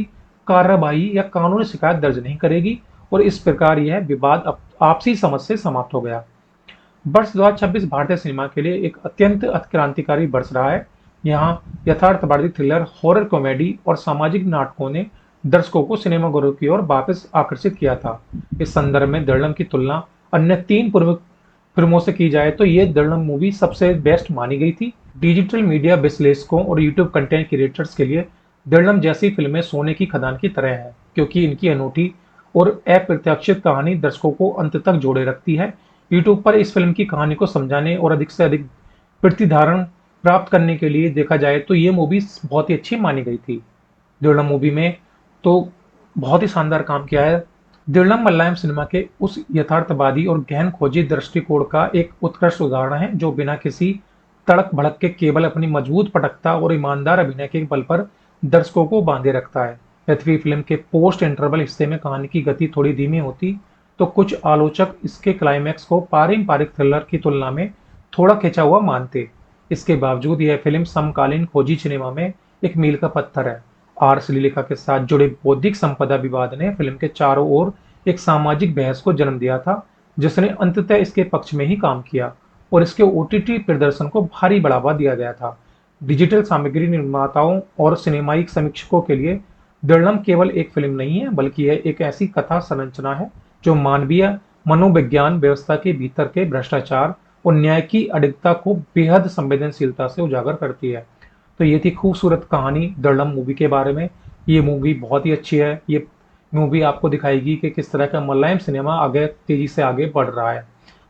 कार्रवाई या कानूनी शिकायत दर्ज नहीं करेगी और इस प्रकार यह विवाद आपसी समझ से समाप्त हो गया। वर्ष 2026 भारतीय सिनेमा के लिए एक अत्यंत क्रांतिकारी वर्ष रहा है। यहाँ यथार्थवादी थ्रिलर, हॉरर कॉमेडी और सामाजिक नाटकों ने दर्शकों को सिनेमाघरों की ओर वापस आकर्षित किया था। इस संदर्भ में दर्लम की तुलना अन्य 3 प्रमुख फिल्मों से की जाए तो ये दर्लम मूवी सबसे बेस्ट मानी गई थी। डिजिटल मीडिया विश्लेषकों और यूट्यूब कंटेंट क्रिएटर्स के लिए दर्लम जैसी फिल्में सोने की खदान की तरह है, क्योंकि इनकी अनूठी और अप्रत्याशित कहानी दर्शकों को अंत तक जोड़े रखती है। यूट्यूब पर इस फिल्म की कहानी को समझाने और अधिक से अधिक प्रतिधारण प्राप्त करने के लिए देखा जाए तो ये मूवी बहुत ही अच्छी मानी गई थी। दर्लम मूवी में तो बहुत ही शानदार काम किया है। दर्लम मलयालम सिनेमा के उस यथार्थवादी और गहन खोजी दृष्टिकोण का एक उत्कृष्ट उदाहरण है, जो बिना किसी तड़क भड़क के केवल अपनी मजबूत पटकथा और ईमानदार अभिनय के बल पर दर्शकों को बांधे रखता है। यद्यपि फिल्म के पोस्ट इंटरवल हिस्से में कहानी की गति थोड़ी धीमी होती तो कुछ आलोचक इसके क्लाइमैक्स को पारंपरिक थ्रिलर की तुलना में थोड़ा खिंचा हुआ मानते। इसके बावजूद यह फिल्म समकालीन खोजी सिनेमा में एक मील का पत्थर है। आर श्रीलेखा के साथ जुड़े बौद्धिक संपदा विवाद ने फिल्म के चारों ओर एक सामाजिक बहस को जन्म दिया था, जिसने अंततः इसके पक्ष में ही काम किया और इसके ओटीटी प्रदर्शन को भारी बढ़ावा दिया गया था। डिजिटल सामग्री निर्माताओं और सिनेमाई समीक्षकों के लिए दर्लम केवल एक फिल्म नहीं है, बल्कि यह एक ऐसी कथा संरचना है जो मानवीय मनोविज्ञान, व्यवस्था के भीतर के भ्रष्टाचार और न्याय की अडिगता को बेहद संवेदनशीलता से उजागर करती है। तो ये थी खूबसूरत कहानी दर्लम मूवी के बारे में। ये मूवी बहुत ही अच्छी है। ये मूवी आपको दिखाएगी कि किस तरह का मलयालम सिनेमा आगे तेजी से आगे बढ़ रहा है।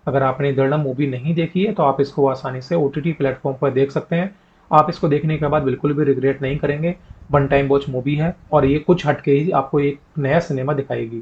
अगर आपने दर्डम मूवी नहीं देखी है तो आप इसको आसानी से OTT प्लेटफॉर्म पर देख सकते हैं। आप इसको देखने के बाद बिल्कुल भी रिग्रेट नहीं करेंगे। वन टाइम वॉच मूवी है और ये कुछ हटके ही आपको एक नया सिनेमा दिखाएगी।